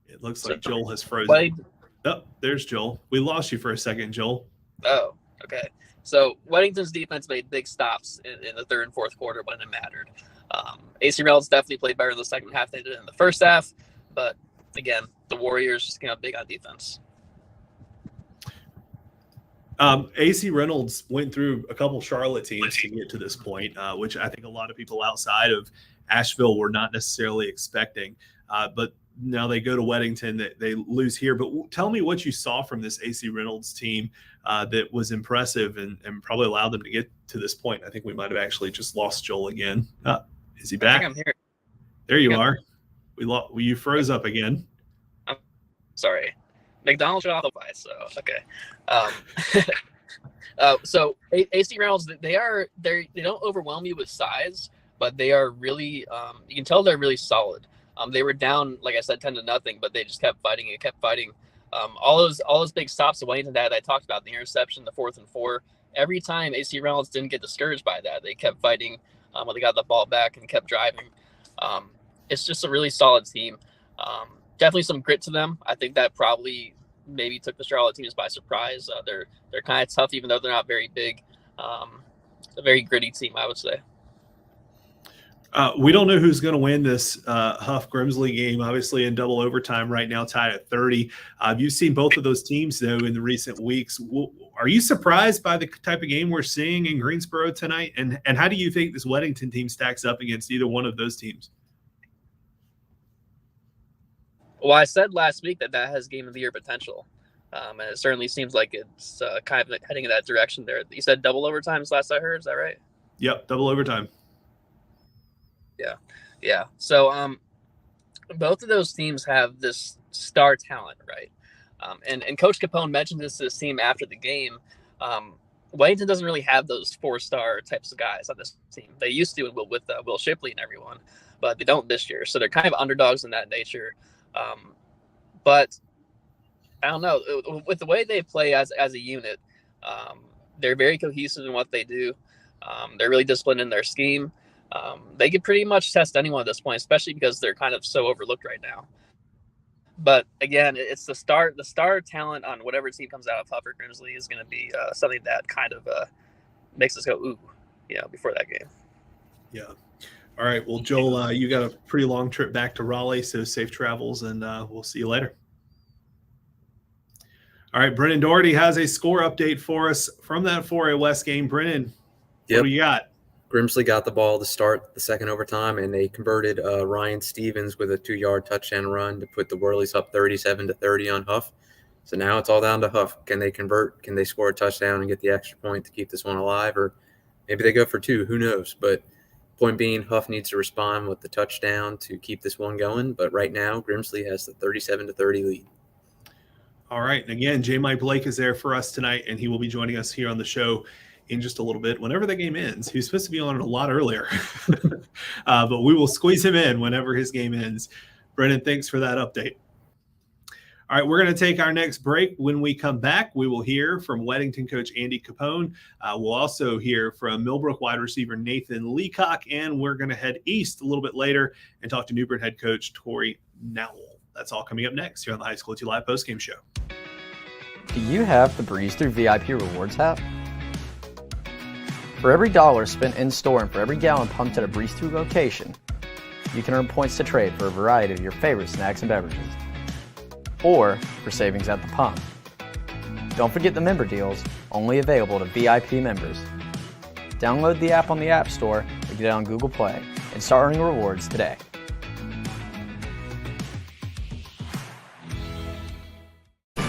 It looks like Joel has frozen. Oh, there's Joel. We lost you for a second, Joel. Oh, okay. So Weddington's defense made big stops in the third and fourth quarter when it mattered. AC Reynolds definitely played better in the second half than they did in the first half. But, again, the Warriors just came out big on defense. AC Reynolds went through a couple Charlotte teams to get to this point, which I think a lot of people outside of Asheville were not necessarily expecting. But now they go to Weddington, they lose here. But tell me what you saw from this AC Reynolds team that was impressive and probably allowed them to get to this point. I think we might have actually just lost Joel again. Is he back? I think I'm here. There you are. You froze up again. I'm sorry. McDonald's should auto buy, so okay. So AC Reynolds, they don't overwhelm you with size, but they are really you can tell they're really solid. They were down, like I said, 10-0, but they just kept fighting and kept fighting. All those big stops at Weddington that I talked about, the interception, the 4th and 4. Every time AC Reynolds didn't get discouraged by that, they kept fighting when they got the ball back and kept driving. It's just a really solid team. Definitely some grit to them. I think that probably maybe took the Charlotte teams by surprise. They're kind of tough, even though they're not very big. A very gritty team, I would say. We don't know who's going to win this Huff Grimsley game, obviously in double overtime right now, tied at 30. You've seen both of those teams, though, in the recent weeks. Are you surprised by the type of game we're seeing in Greensboro tonight? And how do you think this Weddington team stacks up against either one of those teams? Well, I said last week that has game of the year potential. And it certainly seems like it's kind of heading in that direction there. You said double overtimes last I heard. Is that right? Yep, double overtime. Yeah. So both of those teams have this star talent, right? And Coach Capone mentioned this to his team after the game. Wellington doesn't really have those 4-star types of guys on this team. They used to with Will Shipley and everyone, but they don't this year. So they're kind of underdogs in that nature. But I don't know, with the way they play as a unit, they're very cohesive in what they do. They're really disciplined in their scheme. They could pretty much test anyone at this point, especially because they're kind of so overlooked right now. But again, it's the star talent on whatever team comes out of Huff or Grimsley is going to be something that kind of makes us go, ooh, before that game. Yeah. All right. Well, Joel, you got a pretty long trip back to Raleigh, so safe travels, and we'll see you later. All right. Brennan Doherty has a score update for us from that 4A West game. Brennan, what do you got? Grimsley got the ball to start the second overtime, and they converted Ryan Stevens with a 2-yard touchdown run to put the Whirlies up 37-30 on Huff. So now it's all down to Huff. Can they convert? Can they score a touchdown and get the extra point to keep this one alive? Or maybe they go for 2. Who knows? But point being, Huff needs to respond with the touchdown to keep this one going. But right now, Grimsley has the 37-30 lead. All right. And again, J. Mike Blake is there for us tonight, and he will be joining us here on the show in just a little bit whenever the game ends. He's supposed to be on it a lot earlier, but we will squeeze him in whenever his game ends. Brennan, thanks for that update. All right, we're going to take our next break. When we come back, we will hear from Weddington coach Andy Capone. We'll also hear from Millbrook wide receiver Nathan Leacock, and we're going to head east a little bit later and talk to New Bern head coach Tori Nowell. That's all coming up next here on the High School OT Live Postgame Show. Do you have the Breeze Through VIP Rewards app? For every dollar spent in-store and for every gallon pumped at a Breeze Through location, you can earn points to trade for a variety of your favorite snacks and beverages, or for savings at the pump. Don't forget the member deals, only available to VIP members. Download the app on the App Store or get it on Google Play and start earning rewards today.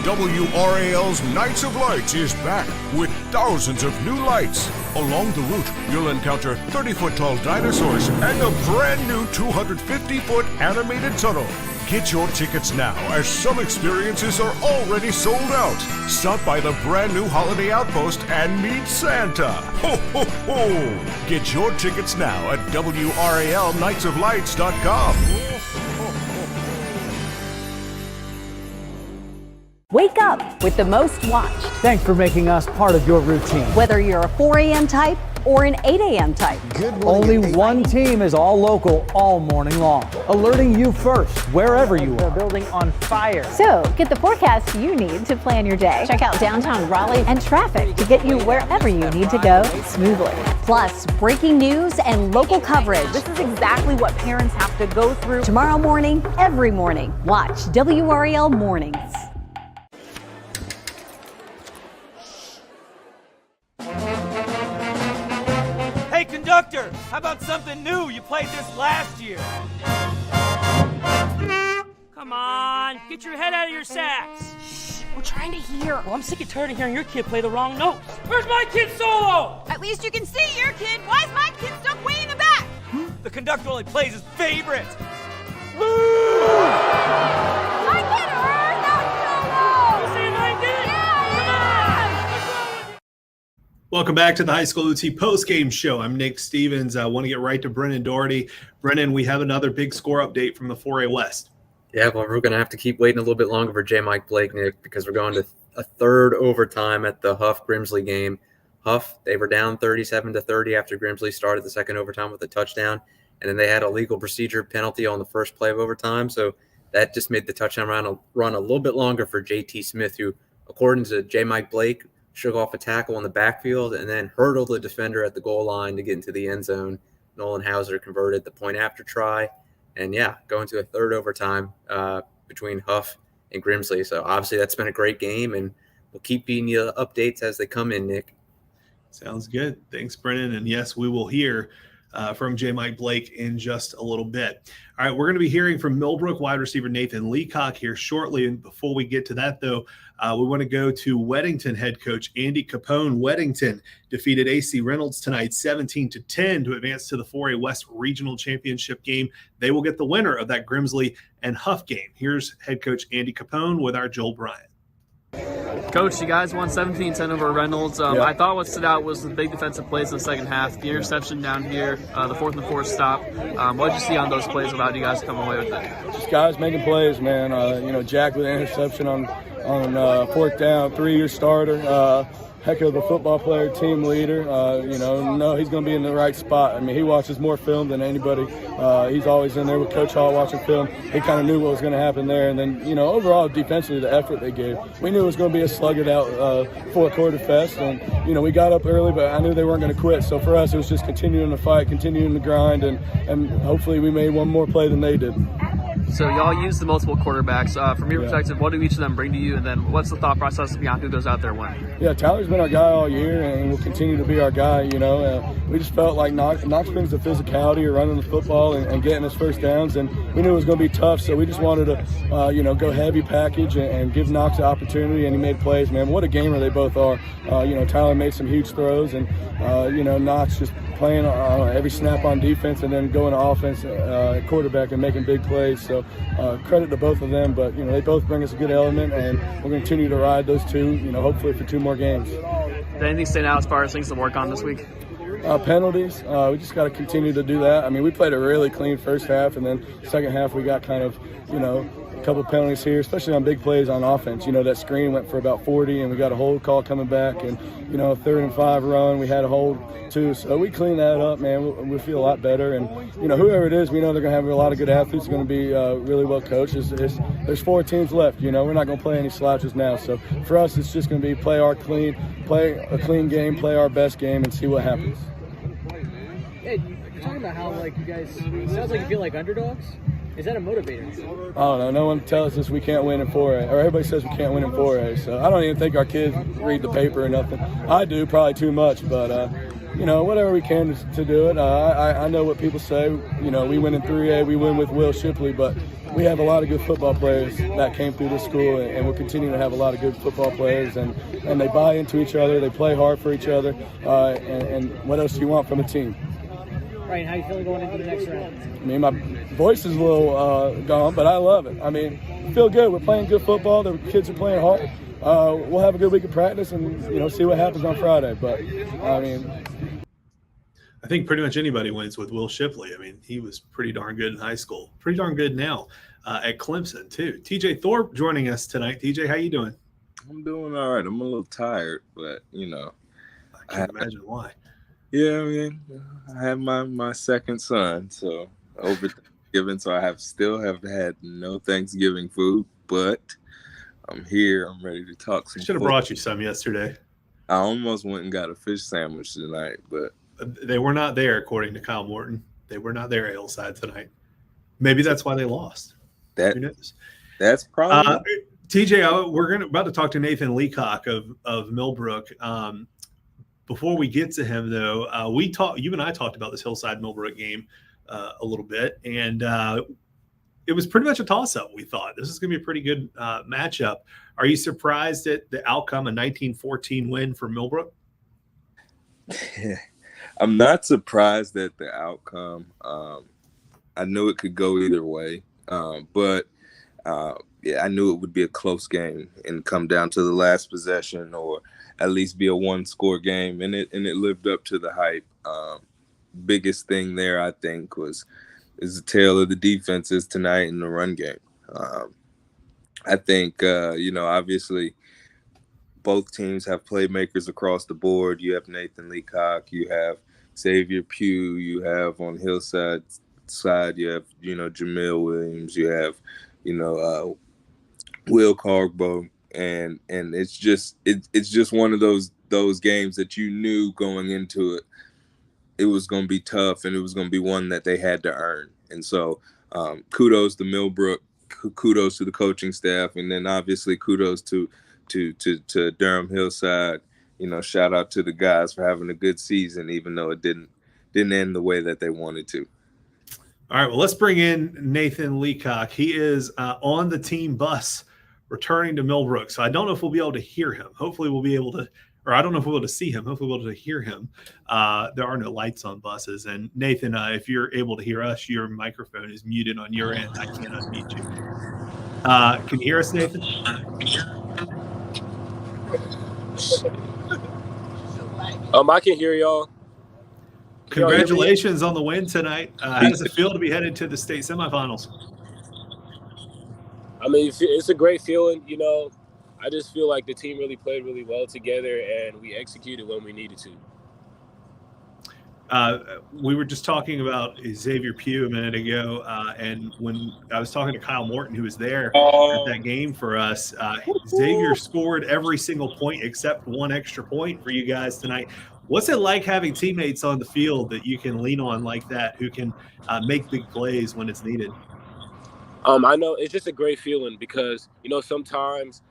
WRAL's Nights of Lights is back with thousands of new lights. Along the route, you'll encounter 30-foot-tall dinosaurs and a brand new 250-foot animated tunnel. Get your tickets now, as some experiences are already sold out. Stop by the brand new Holiday Outpost and meet Santa. Ho, ho, ho! Get your tickets now at WRALNightsofLights.com. Wake up with the most watched. Thanks for making us part of your routine. Whether you're a 4 a.m. type or an 8 a.m. type. Only one team is all local all morning long, alerting you first wherever you are. Building on fire. So get the forecast you need to plan your day. Check out downtown Raleigh and traffic to get you wherever you need to go smoothly. Plus, breaking news and local coverage. This is exactly what parents have to go through. Tomorrow morning, every morning, watch WRAL Mornings. Hey, conductor, how about something new? You played this last year. Come on, get your head out of your sacks. Shh, we're trying to hear. Well, I'm sick and tired of hearing your kid play the wrong notes. Where's my kid solo? At least you can see your kid. Why is my kid stuck way in the back? The conductor only plays his favorite. I get her, not solo. You see my kid? Welcome back to the High School OT Postgame Show. I'm Nick Stevens. I want to get right to Brennan Doherty. Brennan, we have another big score update from the 4A West. Yeah, well, we're going to have to keep waiting a little bit longer for J. Mike Blake, Nick, because we're going to a third overtime at the Huff-Grimsley game. Huff, they were down 37-30 after Grimsley started the second overtime with a touchdown, and then they had a legal procedure penalty on the first play of overtime, so that just made the touchdown run a little bit longer for J.T. Smith, who, according to J. Mike Blake, shook off a tackle in the backfield and then hurdled the defender at the goal line to get into the end zone. Nolan Hauser converted the point after try. And, yeah, going to a third overtime between Huff and Grimsley. So, obviously, that's been a great game, and we'll keep beating you updates as they come in, Nick. Sounds good. Thanks, Brennan. And, yes, we will hear from J. Mike Blake in just a little bit. All right, we're going to be hearing from Millbrook wide receiver Nathan Leacock here shortly. And before we get to that, though, we want to go to Weddington head coach Andy Capone. Weddington defeated AC Reynolds tonight 17-10 to advance to the 4A West Regional Championship game. They will get the winner of that Grimsley and Huff game. Here's head coach Andy Capone with our Joel Bryant. Coach, you guys won 17-10 over Reynolds. I thought what stood out was the big defensive plays in the second half, the interception down here, the 4th and 4th stop. What did you see on those plays about you guys come away with it? Just guys making plays, man. Jack with an interception on 4th down, 3-year starter. Heck of a football player, team leader. He's going to be in the right spot. I mean, he watches more film than anybody. He's always in there with Coach Hall watching film. He kind of knew what was going to happen there. And then, overall, defensively, the effort they gave. We knew it was going to be a slug-it-out 4-quarter fest. And, we got up early, but I knew they weren't going to quit. So for us, it was just continuing to fight, continuing to grind, and hopefully we made one more play than they did. So y'all use the multiple quarterbacks. From your perspective, what do each of them bring to you? And then what's the thought process beyond who goes out there when? Yeah, Tyler's been our guy all year and will continue to be our guy. We just felt like Knox brings the physicality of running the football and getting his first downs. And we knew it was going to be tough, so we just wanted to, go heavy package and give Knox the opportunity. And he made plays, man. What a gamer they both are. Tyler made some huge throws, and, Knox just playing every snap on defense and then going to offense, quarterback, and making big plays. So credit to both of them, but they both bring us a good element, and we're going to continue to ride those two, hopefully for 2 more games. Did anything stand out as far as things to work on this week? Penalties, we just got to continue to do that. I mean, we played a really clean first half, and then second half we got kind of, a couple of penalties here, especially on big plays on offense. That screen went for about 40, and we got a hold call coming back, and, a 3rd and 5 run, we had a hold too. So we cleaned that up, man. We feel a lot better, and, whoever it is, we know they're going to have a lot of good athletes. They're going to be really well coached. There's 4 teams left, we're not going to play any slouches now. So for us, it's just going to be play a clean game, play our best game, and see what happens. Ed, you're talking about how, you guys, it sounds like you feel like underdogs. Is that a motivator? I don't know. No one tells us we can't win in 4A, or everybody says we can't win in 4A. So I don't even think our kids read the paper or nothing. I do, probably too much, but whatever we can to do it. I know what people say. We win in 3A, we win with Will Shipley, but we have a lot of good football players that came through this school, and we'll continue to have a lot of good football players, and they buy into each other, they play hard for each other, and what else do you want from a team? Right, how are you feeling going into the next round? I mean, my voice is a little gone, but I love it. I mean, I feel good. We're playing good football. The kids are playing hard. We'll have a good week of practice and, see what happens on Friday. But, I think pretty much anybody wins with Will Shipley. I mean, he was pretty darn good in high school. Pretty darn good now at Clemson, too. TJ Thorpe joining us tonight. TJ, how you doing? I'm doing all right. I'm a little tired, but, I can't imagine why. Yeah, I mean, I have my second son, so over Thanksgiving, so I still have had no Thanksgiving food, but I'm here. I'm ready to talk some. I should have brought you some yesterday. I almost went and got a fish sandwich tonight, but they were not there, according to Kyle Morton. They were not there at Hillside tonight. Maybe that's why they lost. Who knows? That's probably TJ. We're about to talk to Nathan Leacock of Millbrook. Before we get to him, though, you and I talked about this Hillside Millbrook game a little bit, and it was pretty much a toss-up. We thought this is going to be a pretty good matchup. Are you surprised at the outcome, a 19-14 win for Millbrook? I'm not surprised at the outcome. I knew it could go either way, but I knew it would be a close game and come down to the last possession, or at least be a 1-score game, and it lived up to the hype. Biggest thing there, I think, is the tale of the defenses tonight in the run game. I think obviously both teams have playmakers across the board. You have Nathan Leacock, you have Xavier Pugh, you have on Hillside side, you have Jamil Williams, you have Will Cargbo. And it's just one of those games that you knew going into it was going to be tough, and it was going to be one that they had to earn. And so kudos to Millbrook, kudos to the coaching staff, and then obviously kudos to Durham Hillside. Shout out to the guys for having a good season, even though it didn't didn't end the way that they wanted to. All right, well, let's bring in Nathan Leacock. He is on the team bus returning to Millbrook. So I don't know if we'll be able to hear him. Hopefully we'll be able to, or I don't know if we'll be able to see him. Hopefully we'll be able to hear him. There are no lights on buses. And Nathan, if you're able to hear us, your microphone is muted on your end. I can't unmute you. Can you hear us, Nathan? I can hear y'all. Congratulations on the win tonight. How does it feel to be headed to the state semifinals? I mean, it's a great feeling. You know, I just feel like the team really played really well together, and we executed when we needed to. We were just talking about Xavier Pugh a minute ago, and when I was talking to Kyle Morton, who was there at that game for us, Xavier scored every single point except one extra point for you guys tonight. What's it like having teammates on the field that you can lean on like that, who can make big plays when it's needed? I know it's just a great feeling because, you know, sometimes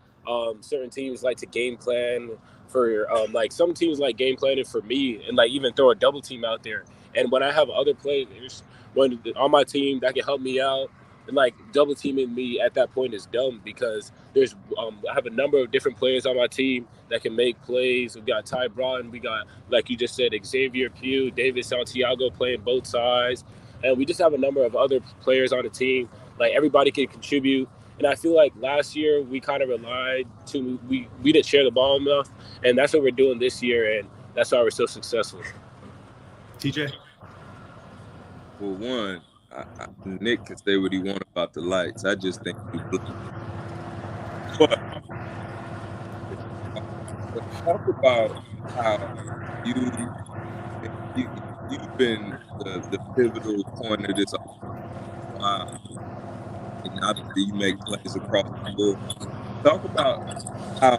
certain teams like to game plan for like some teams like game planning for me and like even throw a double team out there. And when I have other players on my team that can help me out, and like double teaming me at that point is dumb because there's I have a number of different players on my team that can make plays. We got Ty Broughton, we got, like you just said, Xavier Pugh, David Santiago playing both sides, and we just have a number of other players on the team. Like everybody can contribute. And I feel like last year we kind of relied to we didn't share the ball enough, and that's what we're doing this year, and that's why we're so successful. TJ? Well, one, Nick can say what he wants about the lights. I just think we blew. But talk about how you've been the pivotal point of this. And obviously you make plays across the board. Talk about how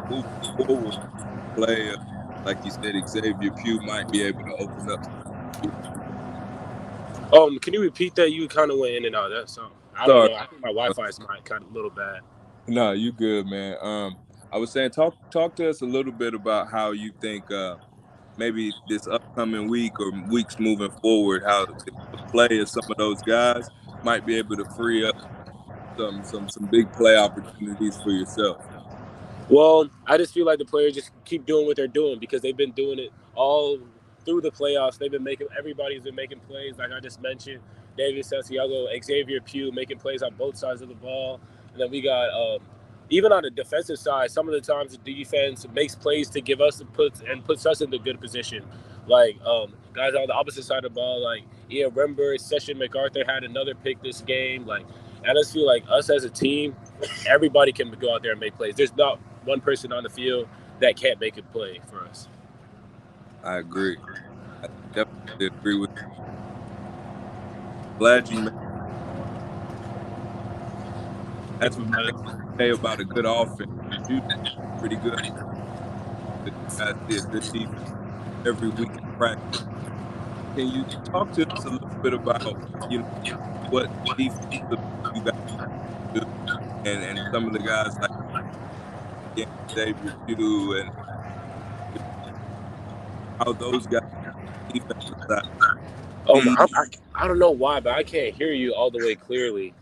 moving forward, play, like you said, Xavier Pugh might be able to open up. Can you repeat that? You kind of went in and out. That's I don't know. I think my Wi-Fi is kind of a little bad. No, you good, man. I was saying, talk to us a little bit about how you think maybe this upcoming week or weeks moving forward, how the play of some of those guys might be able to free up some big play opportunities for yourself. Well, I just feel like the players just keep doing what they're doing because they've been doing it all through the playoffs. Everybody's been making plays, like I just mentioned. David Santiago, Xavier Pugh making plays on both sides of the ball. And then we got, even on the defensive side, some of the times the defense makes plays to give us puts us in the good position. Like guys on the opposite side of the ball, like Ian Rember, Session MacArthur had another pick this game. Like, I just feel like us as a team, everybody can go out there and make plays. There's not one person on the field that can't make a play for us. I agree. I definitely agree with you. Glad you made. That's what I say about a good offense. You pretty good. The guys did good defense every week in practice. Can you talk to us a little bit about, you know, what defense you guys do, and some of the guys like Xavier Pugh and how those guys defensive side? I don't know why, but I can't hear you all the way clearly.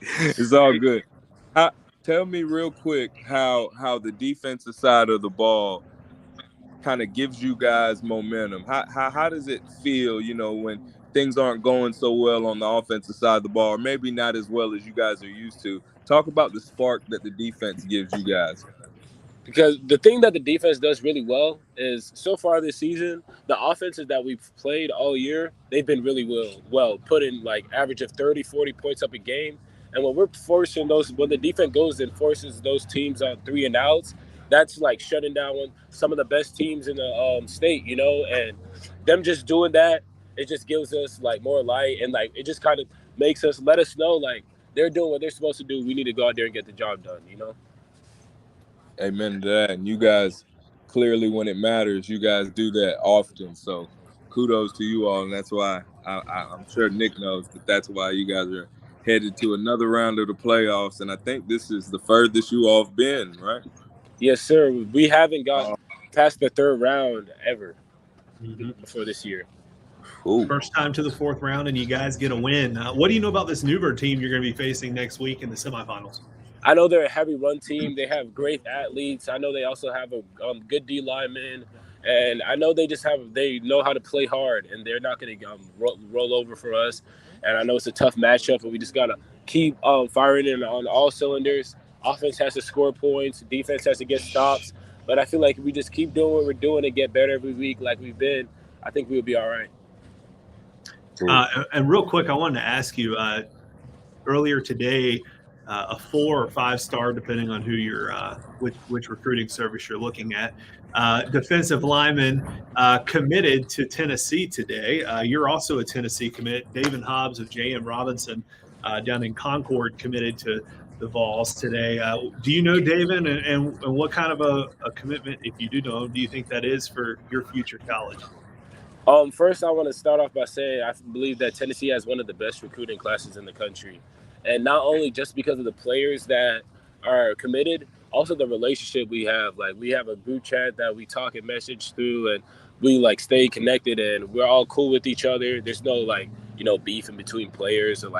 It's all good. Tell me real quick how the defensive side of the ball kind of gives you guys momentum. How does it feel, you know, when things aren't going so well on the offensive side of the ball, or maybe not as well as you guys are used to? Talk about the spark that the defense gives you guys. Because the thing that the defense does really well is so far this season, the offenses that we've played all year, they've been really well putting like average of 30, 40 points up a game. And when we're forcing when the defense goes and forces those teams on 3 and outs, that's like shutting down some of the best teams in the state, you know, and them just doing that, it just gives us like more light, and like it just kind of makes us let us know like they're doing what they're supposed to do. We need to go out there and get the job done, you know? Amen to that. And you guys, clearly when it matters, you guys do that often. So kudos to you all. And that's why I'm sure Nick knows that's why you guys are headed to another round of the playoffs. And I think this is the furthest you all have been, right? Yes, sir. We haven't got past the third round ever before this year. First time to the fourth round, and you guys get a win. What do you know about this New Bern team you're going to be facing next week in the semifinals? I know they're a heavy run team. They have great athletes. I know they also have a good D lineman, and I know they know how to play hard, and they're not going to roll over for us. And I know it's a tough matchup, but we just got to keep firing in on all cylinders. Offense has to score points. Defense has to get stops. But I feel like if we just keep doing what we're doing and get better every week like we've been, I think we'll be all right. And real quick, I wanted to ask you, earlier today, a 4 or 5 star, depending on who you're, which recruiting service you're looking at, defensive lineman committed to Tennessee today. You're also a Tennessee commit. David Hobbs of J.M. Robinson down in Concord committed to the Vols today. Do you know David, and what kind of a commitment, if you do know him, do you think that is for your future college? First, I want to start off by saying I believe that Tennessee has one of the best recruiting classes in the country. And not only just because of the players that are committed, also the relationship we have. Like, we have a group chat that we talk and message through, and we, stay connected, and we're all cool with each other. There's no, beef in between players or,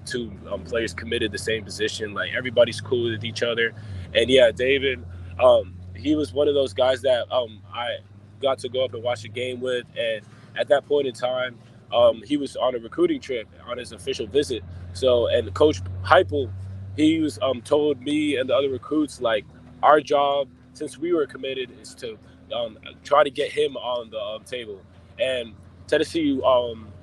two players committed the same position. Everybody's cool with each other. And, yeah, David, he was one of those guys that I got to go up and watch the game with, and at that point in time, he was on a recruiting trip on his official visit. So, and Coach Heupel, he was told me and the other recruits, our job since we were committed is to try to get him on the table. And Tennessee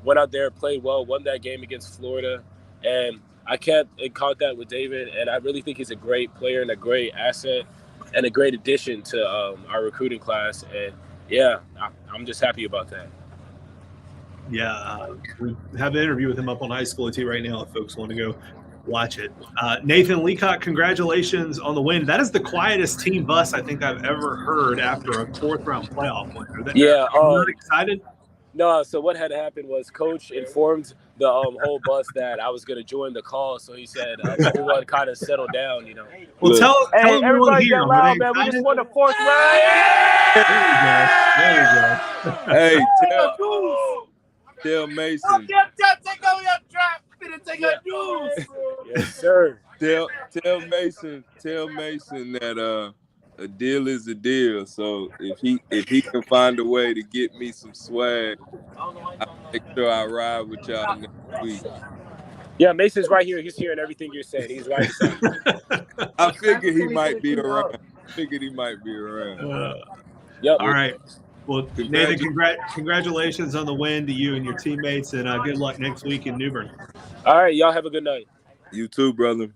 went out there, played well, won that game against Florida, and I kept in contact with David, and I really think he's a great player and a great asset and a great addition to our recruiting class. And yeah, I'm just happy about that. Yeah, we have an interview with him up on High School OT right now if folks want to go watch it. Nathan Leacock, congratulations on the win. That is the quietest team bus I think I've ever heard after a fourth-round playoff win. Yeah. Are you excited? No, so what had happened was Coach informed the whole bus that I was going to join the call, so he said everyone kind of settled down, Well, tell everyone here. Get loud, man. We just won the fourth round. There you go. Hey, tell Mason. Yes, sir. Tell Mason that a deal is a deal. So if he can find a way to get me some swag, I'll make sure I ride with y'all next week. Yeah, Mason's right here. He's hearing everything you're saying. He's right. I figured he might be around. Yep. All right. Well, Nathan, congratulations on the win to you and your teammates, and good luck next week in New Bern. All right. Y'all have a good night. You too, brother.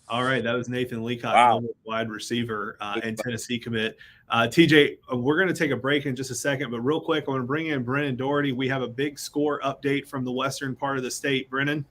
All right. That was Nathan Leacock, wide receiver and Tennessee commit. TJ, we're going to take a break in just a second, but real quick, I want to bring in Brennan Doherty. We have a big score update from the western part of the state. Brennan?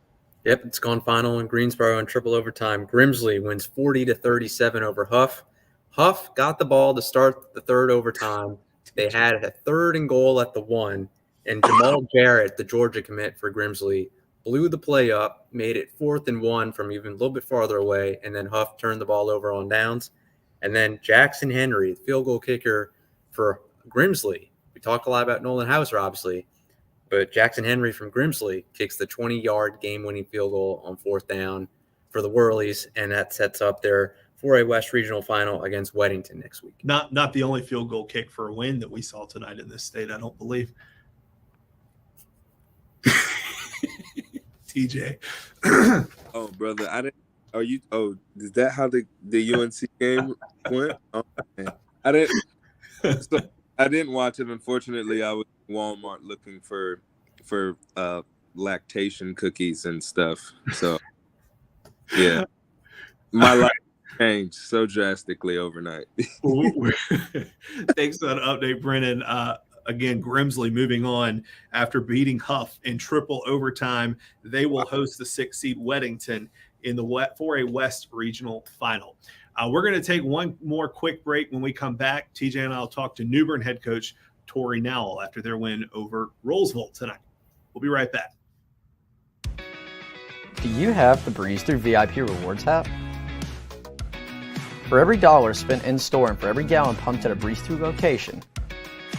Yep, it's gone final in Greensboro in triple overtime. Grimsley wins 40-37 over Huff. Huff got the ball to start the third overtime. They had a 3rd and goal at the 1, and Jamal Jarrett, the Georgia commit for Grimsley, blew the play up, made it 4th and 1 from even a little bit farther away, and then Huff turned the ball over on downs. And then Jackson Henry, the field goal kicker for Grimsley. We talked a lot about Nolan Hauser, obviously, but Jackson Henry from Grimsley kicks the 20-yard game-winning field goal on 4th down for the Whirlies, and that sets up their 4A West Regional Final against Weddington next week. Not the only field goal kick for a win that we saw tonight in this state, I don't believe. TJ. Oh, brother, I didn't. Are you? Oh, is that how the UNC game went? Oh, man. I didn't. So I didn't watch it. Unfortunately, I was at Walmart looking for lactation cookies and stuff. So yeah, my life changed so drastically overnight. Thanks for that update, Brennan. Again, Grimsley moving on after beating Huff in triple overtime. They will host the 6th seed Weddington in the 4A West Regional Final. We're going to take one more quick break. When we come back, TJ and I will talk to New Bern head coach Tori Nowell after their win over Rolesville tonight. We'll be right back. Do you have the Breeze Through VIP Rewards app? For every dollar spent in store and for every gallon pumped at a Breeze Through location,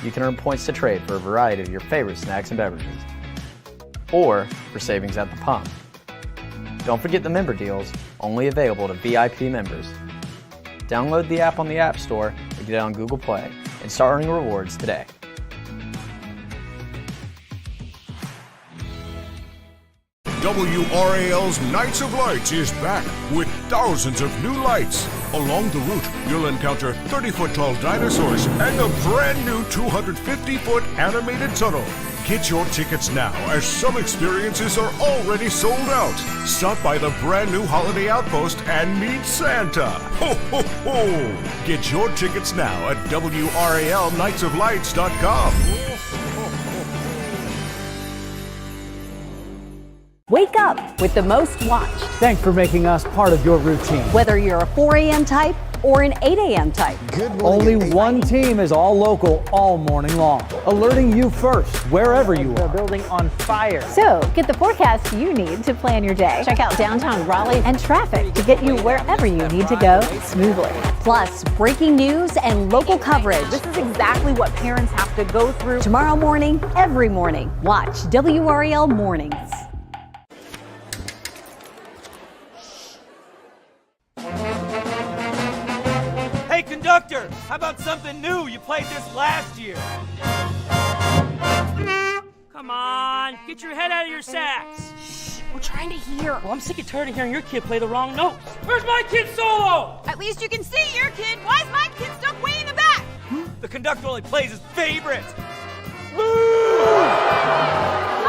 You can earn points to trade for a variety of your favorite snacks and beverages, or for savings at the pump. Don't forget the member deals, only available to VIP members. Download the app on the App Store or get it on Google Play and start earning rewards today. WRAL's Nights of Lights is back with thousands of new lights. Along the route, you'll encounter 30-foot-tall dinosaurs and a brand new 250-foot animated tunnel. Get your tickets now, as some experiences are already sold out. Stop by the brand new Holiday Outpost and meet Santa. Ho, ho, ho! Get your tickets now at WRALNightsofLights.com. Wake up with the most watched. Thanks for making us part of your routine. Whether you're a 4 a.m. type or an 8 a.m. type. Only one team is all local all morning long, alerting you first wherever you are. Building on fire. So get the forecast you need to plan your day. Check out downtown Raleigh and traffic to get you wherever you need to go smoothly. Plus, breaking news and local coverage. This is exactly what parents have to go through. Tomorrow morning, every morning. Watch WRAL Mornings. Hey, conductor, how about something new? You played this last year. Come on, get your head out of your sacks. We're trying to hear. Well, I'm sick and tired of hearing your kid play the wrong notes. Where's my kid solo? At least you can see your kid. Why is my kid stuck way in the back? The conductor only plays his favorite. My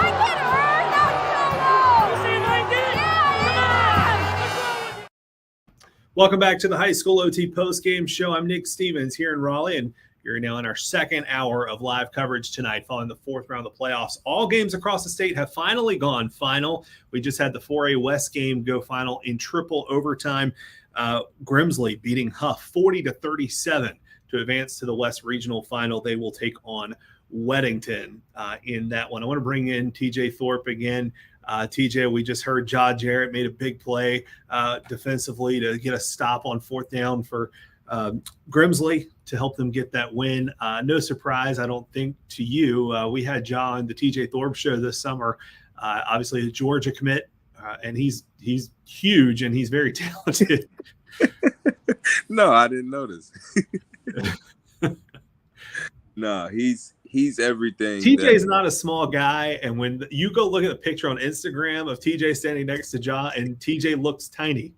kid heard that solo. You saying I did? Welcome back to the High School OT Postgame Show. I'm Nick Stevens here in Raleigh, and you're now in our second hour of live coverage tonight following the fourth round of the playoffs. All games across the state have finally gone final. We just had the 4A West game go final in triple overtime. Grimsley beating Huff 40-37 to advance to the West Regional Final. They will take on Weddington in that one. I want to bring in TJ Thorpe again. TJ, we just heard Ja Jarrett made a big play defensively to get a stop on fourth down for Grimsley to help them get that win. No surprise, I don't think, to you. We had Ja on the TJ Thorpe show this summer. Obviously, a Georgia commit, and he's huge and he's very talented. No, I didn't notice. No, he's everything. TJ's not a small guy, and when you go look at a picture on Instagram of TJ standing next to Ja, and TJ looks tiny.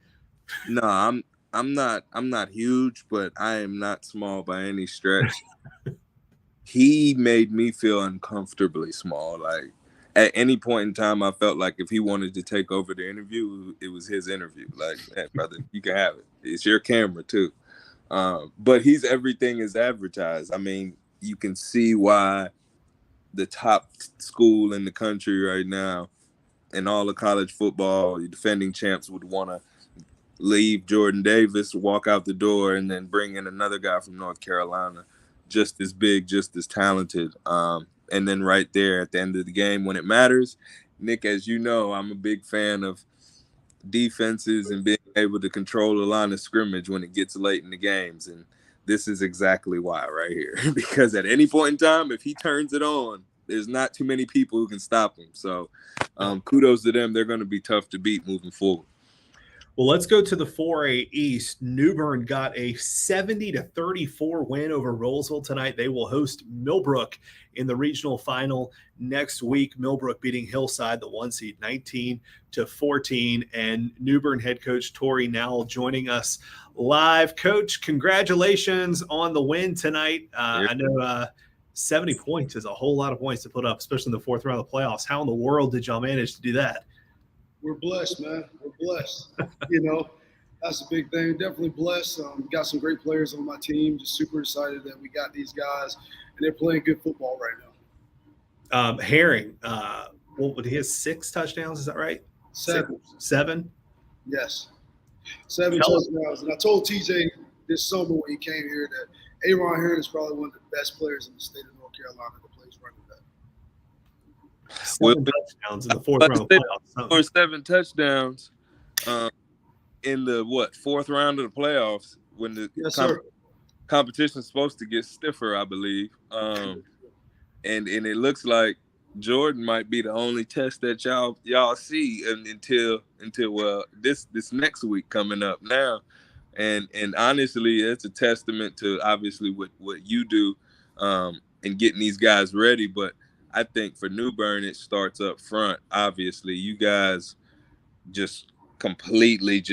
No, I'm not huge, but I am not small by any stretch. He made me feel uncomfortably small. Like at any point in time, I felt like if he wanted to take over the interview, it was his interview. Like, hey, brother, you can have it. It's your camera too. But he's everything is advertised. I mean, you can see why the top school in the country right now in all of college football, the defending champs, would want to leave Jordan Davis, walk out the door, and then bring in another guy from North Carolina, just as big, just as talented. And then right there at the end of the game when it matters, Nick, as you know, I'm a big fan of defenses and being able to control the line of scrimmage when it gets late in the games. And this is exactly why right here, because at any point in time, if he turns it on, there's not too many people who can stop him. So kudos to them. They're going to be tough to beat moving forward. Well, let's go to the 4A East. New Bern got a 70-34 win over Rolesville tonight. They will host Millbrook in the regional final next week. Millbrook beating Hillside, the 1 seed, 19-14. And New Bern head coach Tori Nowell joining us live. Coach, congratulations on the win tonight. I know 70 points is a whole lot of points to put up, especially in the fourth round of the playoffs. How in the world did y'all manage to do that? We're blessed, man. We're blessed. You know, that's a big thing. Definitely blessed. Got some great players on my team. Just super excited that we got these guys, and they're playing good football right now. Herring, he has 6 touchdowns. Is that right? 7. 7? Yes. 7 touchdowns. And I told TJ this summer when he came here that Aaron Herring is probably one of the best players in the state of North Carolina that plays running back. 7 touchdowns in the fourth round of the playoffs. Or 7 touchdowns in the fourth round of the playoffs when the competition's supposed to get stiffer, I believe. And it looks like Jordan might be the only test that y'all see until this next week coming up now. And honestly, it's a testament to obviously what you do and getting these guys ready. But I think for New Bern, it starts up front. Obviously, you guys just completely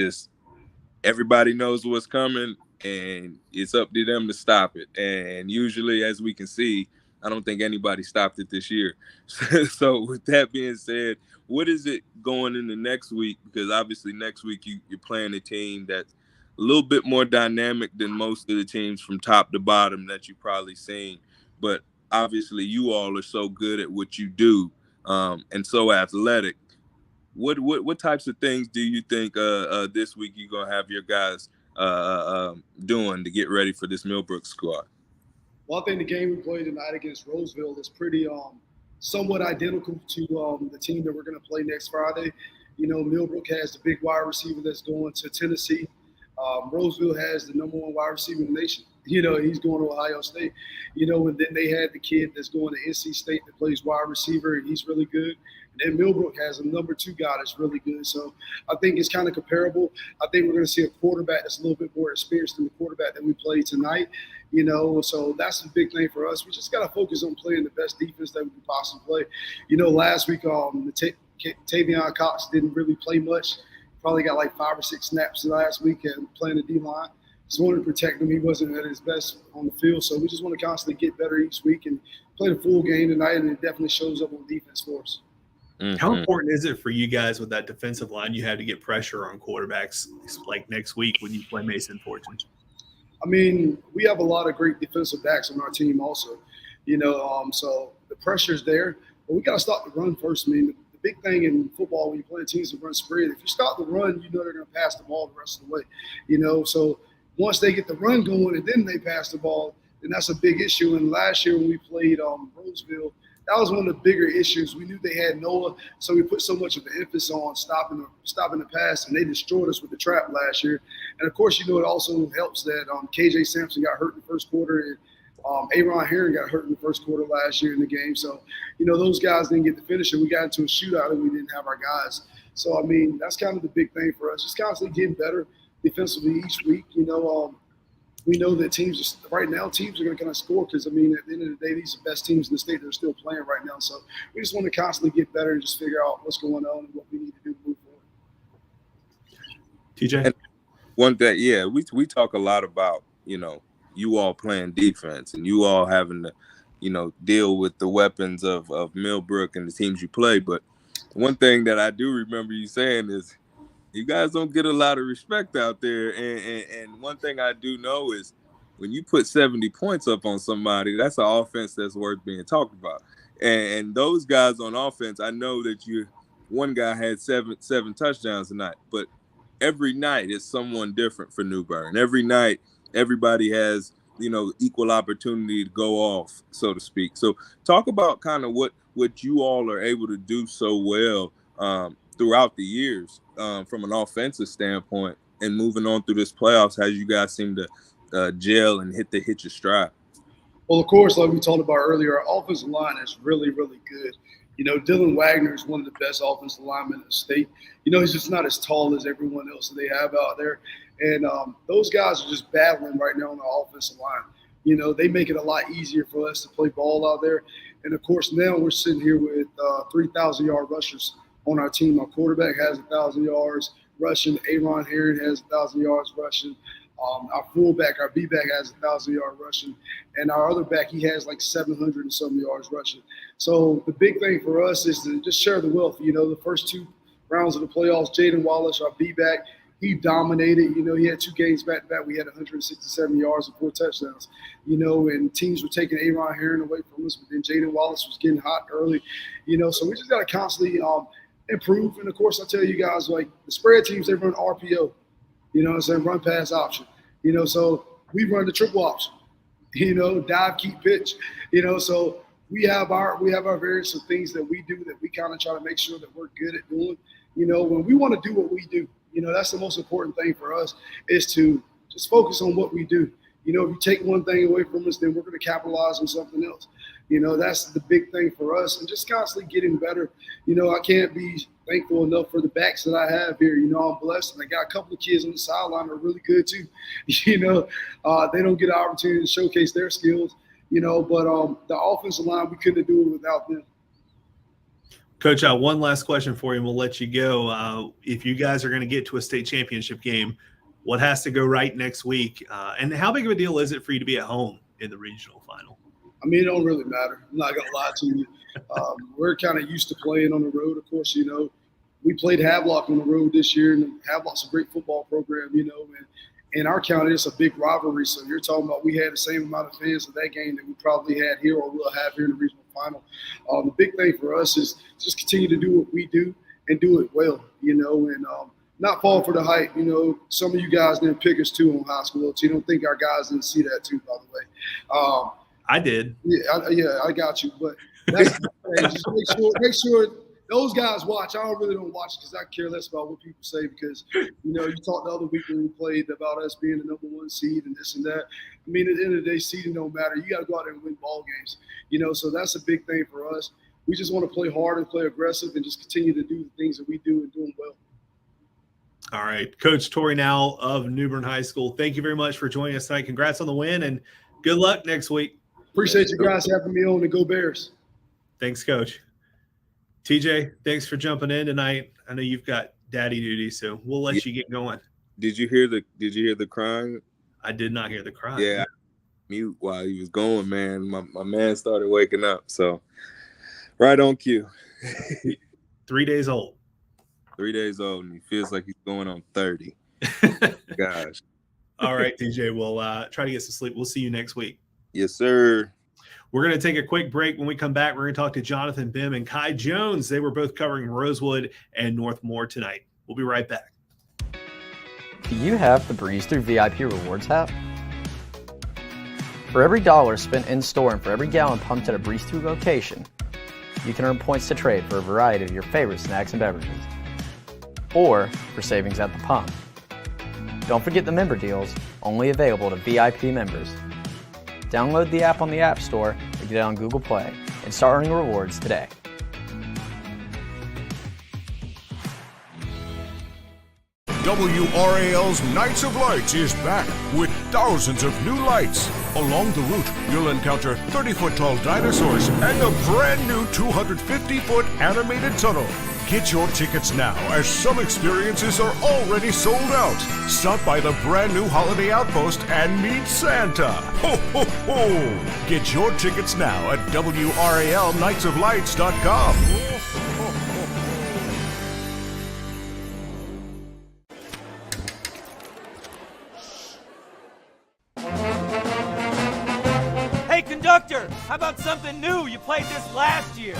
everybody knows what's coming, and it's up to them to stop it. And usually, as we can see, I don't think anybody stopped it this year. So with that being said, what is it going into next week? Because obviously next week you're playing a team that's a little bit more dynamic than most of the teams from top to bottom that you've probably seen. But obviously you all are so good at what you do and so athletic. What types of things do you think this week you're going to have your guys doing to get ready for this Millbrook squad? Well, I think the game we played tonight against Roseville is pretty somewhat identical to the team that we're going to play next Friday. You know, Millbrook has the big wide receiver that's going to Tennessee. Roseville has the #1 wide receiver in the nation. You know, he's going to Ohio State. You know, and then they had the kid that's going to NC State that plays wide receiver, and he's really good. And then Millbrook has a #2 guy that's really good. So I think it's kind of comparable. I think we're going to see a quarterback that's a little bit more experienced than the quarterback that we played tonight. You know, so that's the big thing for us. We just got to focus on playing the best defense that we can possibly play. You know, last week, Tavion Cox didn't really play much. Probably got like 5 or 6 snaps last week and playing the D-line. Just wanted to protect him. He wasn't at his best on the field. So we just want to constantly get better each week and play the full game tonight, and it definitely shows up on defense for us. Mm-hmm. How important is it for you guys with that defensive line? You had to get pressure on quarterbacks like next week when you play Mason Fortune. I mean, we have a lot of great defensive backs on our team also, you know, so the pressure's there, but we got to stop the run first. I mean, the big thing in football when you play teams that run spread, if you stop the run, you know they're going to pass the ball the rest of the way, you know. So once they get the run going and then they pass the ball, then that's a big issue. And last year when we played Roseville, that was one of the bigger issues. We knew they had Noah, so we put so much of the emphasis on stopping the pass, and they destroyed us with the trap last year. And, of course, you know, it also helps that KJ Sampson got hurt in the first quarter, and Aaron Herring got hurt in the first quarter last year in the game. So, you know, those guys didn't get the finish, and we got into a shootout, and we didn't have our guys. So, I mean, that's kind of the big thing for us, just constantly getting better defensively each week. You know, we know that teams right now are going to kind of score because, I mean, at the end of the day, these are the best teams in the state that are still playing right now. So we just want to constantly get better and just figure out what's going on and what we need to do to move forward. TJ? And one thing, yeah, we talk a lot about, you know, you all playing defense and you all having to, you know, deal with the weapons of Millbrook and the teams you play. But one thing that I do remember you saying is, you guys don't get a lot of respect out there. And one thing I do know is when you put 70 points up on somebody, that's an offense that's worth being talked about. And those guys on offense, I know that one guy had seven touchdowns tonight, but every night it's someone different for New Bern. Every night, everybody has, you know, equal opportunity to go off, so to speak. So talk about kind of what you all are able to do so well throughout the years from an offensive standpoint and moving on through this playoffs, how you guys seem to gel and hit your stride. Well, of course, like we talked about earlier, our offensive line is really, really good. You know, Dylan Wagner is one of the best offensive linemen in the state. You know, he's just not as tall as everyone else that they have out there. And those guys are just battling right now on the offensive line. You know, they make it a lot easier for us to play ball out there. And, of course, now we're sitting here with 3,000-yard rushers on our team. Our quarterback has 1,000 yards rushing. Aaron Herring has 1,000 yards rushing. Our fullback, our B-back has 1,000-yard rushing. And our other back, he has like 700 and some yards rushing. So the big thing for us is to just share the wealth. You know, the first 2 rounds of the playoffs, Jaden Wallace, our B-back, he dominated. You know, he had 2 games back-to-back. We had 167 yards and 4 touchdowns. You know, and teams were taking Aaron Herring away from us, but then Jaden Wallace was getting hot early. You know, so we just got to constantly improve. And, of course, I tell you guys, like the spread teams, they run RPO. You know what I'm saying? Run pass option. You know, so we run the triple option. You know, dive, keep, pitch. You know, so we have our various of things that we do that we kind of try to make sure that we're good at doing. You know, when we want to do what we do, you know, that's the most important thing for us is to just focus on what we do. if you take one thing away from us, then we're going to capitalize on something else. That's the big thing for us, and just constantly getting better. I can't be thankful enough for the backs that I have here. I'm blessed, and I got a couple of kids on the sideline that are really good too. They don't get an opportunity to showcase their skills, but the offensive line, we couldn't do it without them. Coach, one last question for you, and we'll let you go. If you guys are going to get to a state championship game, what has to go right next week? And how big of a deal is it for you to be at home in the regional final? It don't really matter. I'm not going to lie to you. We're kind of used to playing on the road. Of course, we played Havelock on the road this year, and Havelock's a great football program, and in our county, it's a big rivalry. So you're talking about we had the same amount of fans of that game that we probably had here or will have here in the regional final. The big thing for us is just continue to do what we do and do it well, and not fall for the hype. Some of you guys didn't pick us too on high school, so you don't think our guys didn't see that too, by the way. I did. Yeah, I got you. But that's just make sure those guys watch. I really don't watch it because I care less about what people say because, you talked the other week when we played about us being the number one seed and this and that. At the end of the day, seeding don't matter. You got to go out there and win ball games, so that's a big thing for us. We just want to play hard and play aggressive and just continue to do the things that we do and do them well. All right. Coach Torrey now of New Bern High School, thank you very much for joining us tonight. Congrats on the win and good luck next week. Appreciate you guys having me on, and go Bears. Thanks, Coach. TJ, thanks for jumping in tonight. I know you've got daddy duty, so we'll let you get going. Did you hear the crying? I did not hear the crying. Yeah, mute while he was going, man. My man started waking up, so right on cue. 3 days old. 3 days old, and he feels like he's going on 30. Gosh. All right, TJ, we'll try to get some sleep. We'll see you next week. Yes, sir. We're going to take a quick break. When we come back, we're going to talk to Jonathan Bim and Kai Jones. They were both covering Rosewood and Northmore tonight. We'll be right back. Do you have the Breeze Through VIP Rewards app? For every dollar spent in-store and for every gallon pumped at a Breeze Through location, you can earn points to trade for a variety of your favorite snacks and beverages, or for savings at the pump. Don't forget the member deals, only available to VIP members. Download the app on the App Store or get it on Google Play and start earning rewards today. WRAL's Nights of Lights is back with thousands of new lights. Along the route, you'll encounter 30-foot-tall dinosaurs and a brand new 250-foot animated tunnel. Get your tickets now, as some experiences are already sold out. Stop by the brand new Holiday Outpost and meet Santa. Ho, ho, ho! Get your tickets now at WRALNightsofLights.com. Hey, conductor, how about something new? You played this last year.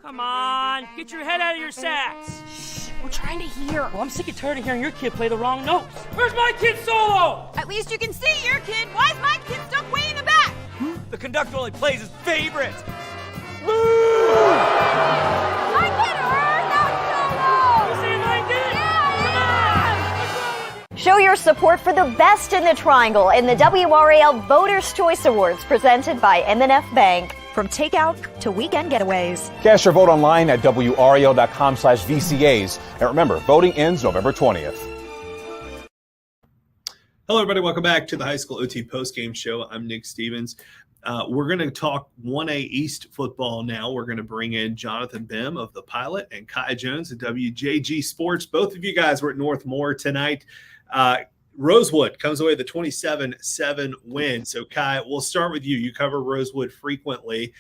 Come on, get your head out of your sacks. Shh, we're trying to hear. Well, I'm sick and tired of hearing your kid play the wrong notes. Where's my kid solo? At least you can see your kid. Why is my kid stuck way in the back? The conductor only plays his favorite. My kid heard that solo. You saying I did? Yeah. Show your support for the best in the Triangle in the WRAL Voters' Choice Awards presented by M&F Bank. From takeout to weekend getaways. Cast your vote online at WRAL.com/VCAs. And remember, voting ends November 20th. Hello, everybody. Welcome back to the High School OT Postgame Show. I'm Nick Stevens. We're going to talk 1A East football now. We're going to bring in Jonathan Bim of the Pilot and Kai Jones of WJG Sports. Both of you guys were at Northmore tonight. Rosewood comes away with a 27-7 win. So, Kai, we'll start with you. You cover Rosewood frequently.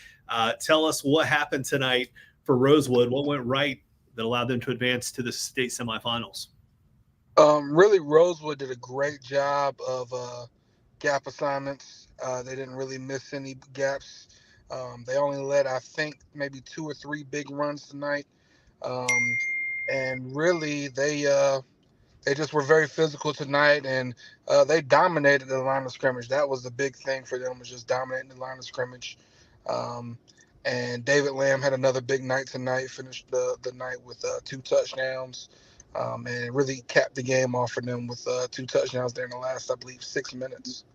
Tell us what happened tonight for Rosewood. What went right that allowed them to advance to the state semifinals? Really, Rosewood did a great job of gap assignments. They didn't really miss any gaps. They only led, I think, maybe 2 or 3 big runs tonight. And really, they just were very physical tonight, and they dominated the line of scrimmage. That was the big thing for them, was just dominating the line of scrimmage. And David Lamb had another big night tonight, finished the night with 2 touchdowns. and it really capped the game off for them with 2 touchdowns there in the last, I believe, 6 minutes.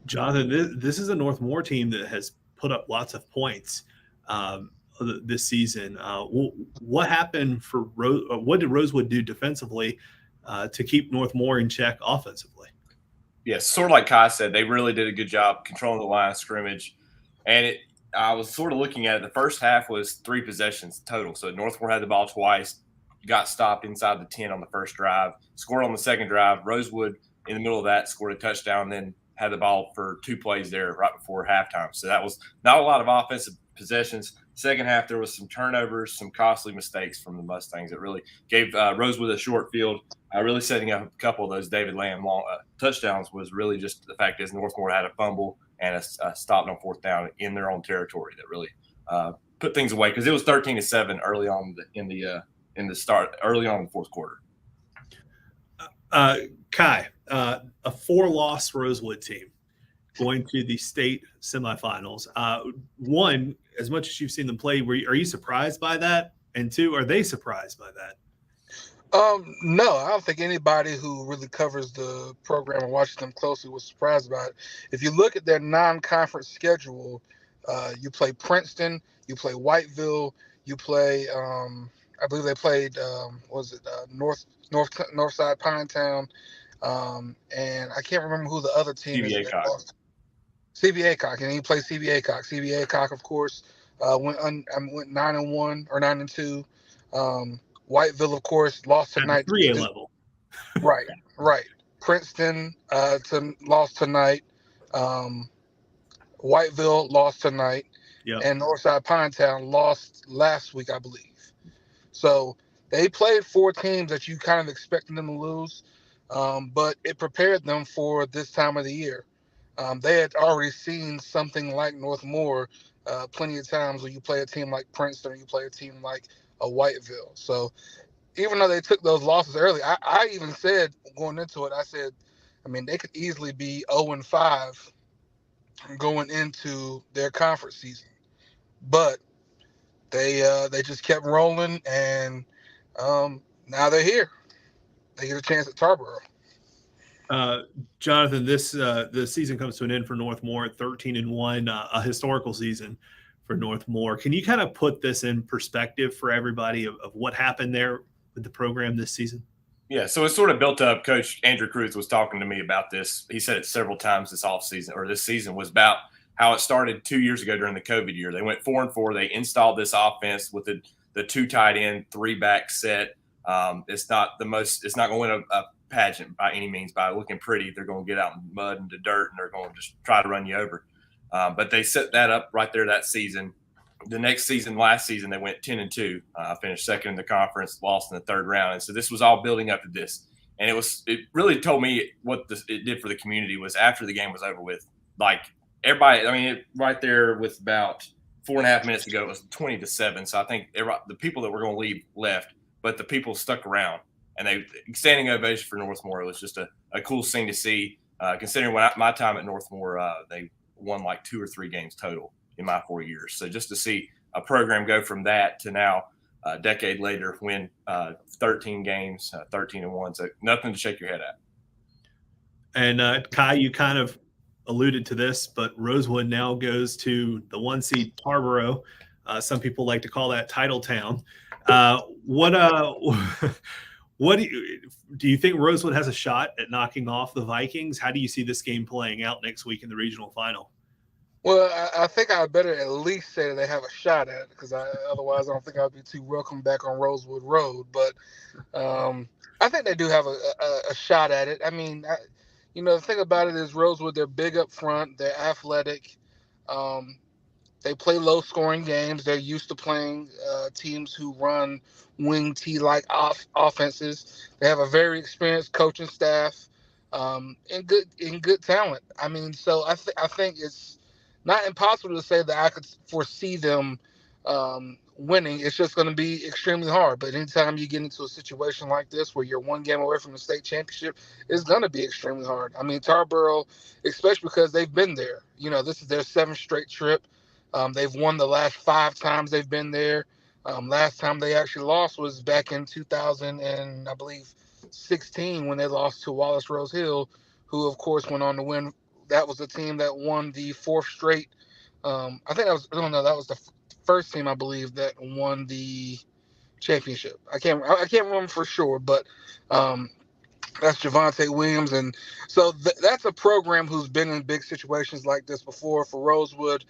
Jonathan, this is a Northmore team that has put up lots of points this season. What happened for what did Rosewood do defensively to keep Northmore in check offensively? Yes, sort of like Kai said, they really did a good job controlling the line of scrimmage. And I was sort of looking at it. The first half was 3 possessions total. So Northmore had the ball twice, got stopped inside the 10 on the first drive, scored on the second drive. Rosewood, in the middle of that, scored a touchdown, then had the ball for 2 plays there right before halftime. So that was not a lot of offensive possessions. Second half, there was some turnovers, some costly mistakes from the Mustangs that really gave Rosewood a short field. Really setting up a couple of those David Lamb long touchdowns was really just the fact is Northmore had a fumble and a stop on 4th down in their own territory that really put things away because it was 13-7 early on in the start, early on in the 4th quarter. Kai, a 4-loss Rosewood team going to the state semifinals. One, as much as you've seen them play, are you surprised by that? And 2, are they surprised by that? No, I don't think anybody who really covers the program and watches them closely was surprised about it. If you look at their non-conference schedule, you play Princeton, you play Whiteville, you play, I believe they played, Northside Pinetown, and I can't remember who the other team is. CBA Cock, and he played CBA Cock. CBA Cock, of course, went 9-1 or 9-2. Whiteville, of course, lost tonight. 3A level. Right. Princeton lost tonight. Whiteville lost tonight. Yep. And Northside Pinetown lost last week, I believe. So they played 4 teams that you kind of expected them to lose, but it prepared them for this time of the year. They had already seen something like Northmore plenty of times when you play a team like Princeton or you play a team like a Whiteville. So even though they took those losses early, I even said going into it, I said, I mean, they could easily be 0-5 going into their conference season. But they just kept rolling, and now they're here. They get a chance at Tarboro. Jonathan, the season comes to an end for Northmore at 13-1, a historical season for Northmore. Can you kind of put this in perspective for everybody of what happened there with the program this season? Yeah, so it's sort of built up. Coach Andrew Cruz was talking to me about this. He said it several times this season was about how it started 2 years ago during the COVID year. They went 4-4. They installed this offense with the 2 tight end, 3 back set. It's not going to win a pageant by any means by looking pretty. They're going to get out in mud and the dirt, and they're going to just try to run you over. But they set that up right there that season. The next season, last season, they went 10-2, finished second in the conference, lost in the 3rd round. And so this was all building up to this. And it really told me what it did for the community was after the game was over with, like everybody, I mean, right there with about 4.5 minutes ago, it was 20-7. So I think the people that were going to leave left, but the people stuck around. And standing ovation for Northmore. It was just a cool thing to see, considering my time at Northmore, they won like 2 or 3 games total in my 4 years. So just to see a program go from that to now, a decade later, win 13 games, 13-1. So nothing to shake your head at. And Kai, you kind of alluded to this, but Rosewood now goes to the 1 seed Tarboro. Some people like to call that Title Town. What do you think Rosewood has a shot at knocking off the Vikings? How do you see this game playing out next week in the regional final? Well, I think I better at least say that they have a shot at it, because otherwise I don't think I'd be too welcome back on Rosewood Road. But I think they do have a shot at it. I mean, the thing about it is Rosewood, they're big up front. They're athletic. They play low-scoring games. They're used to playing teams who run wing T-like offenses. They have a very experienced coaching staff and good talent. I mean, so I think it's not impossible to say that I could foresee them winning. It's just going to be extremely hard. But anytime you get into a situation like this where you're 1 game away from the state championship, it's going to be extremely hard. I mean, Tarboro, especially because they've been there. This is their 7th straight trip. They've won the last 5 times they've been there. Last time they actually lost was back in 2016 when they lost to Wallace Rose Hill, who of course went on to win. That was the team that won the 4th straight. I think that was that was the first team I believe that won the championship. I can't remember for sure, but that's Javonte Williams. And so that's a program who's been in big situations like this before. For Rosewood,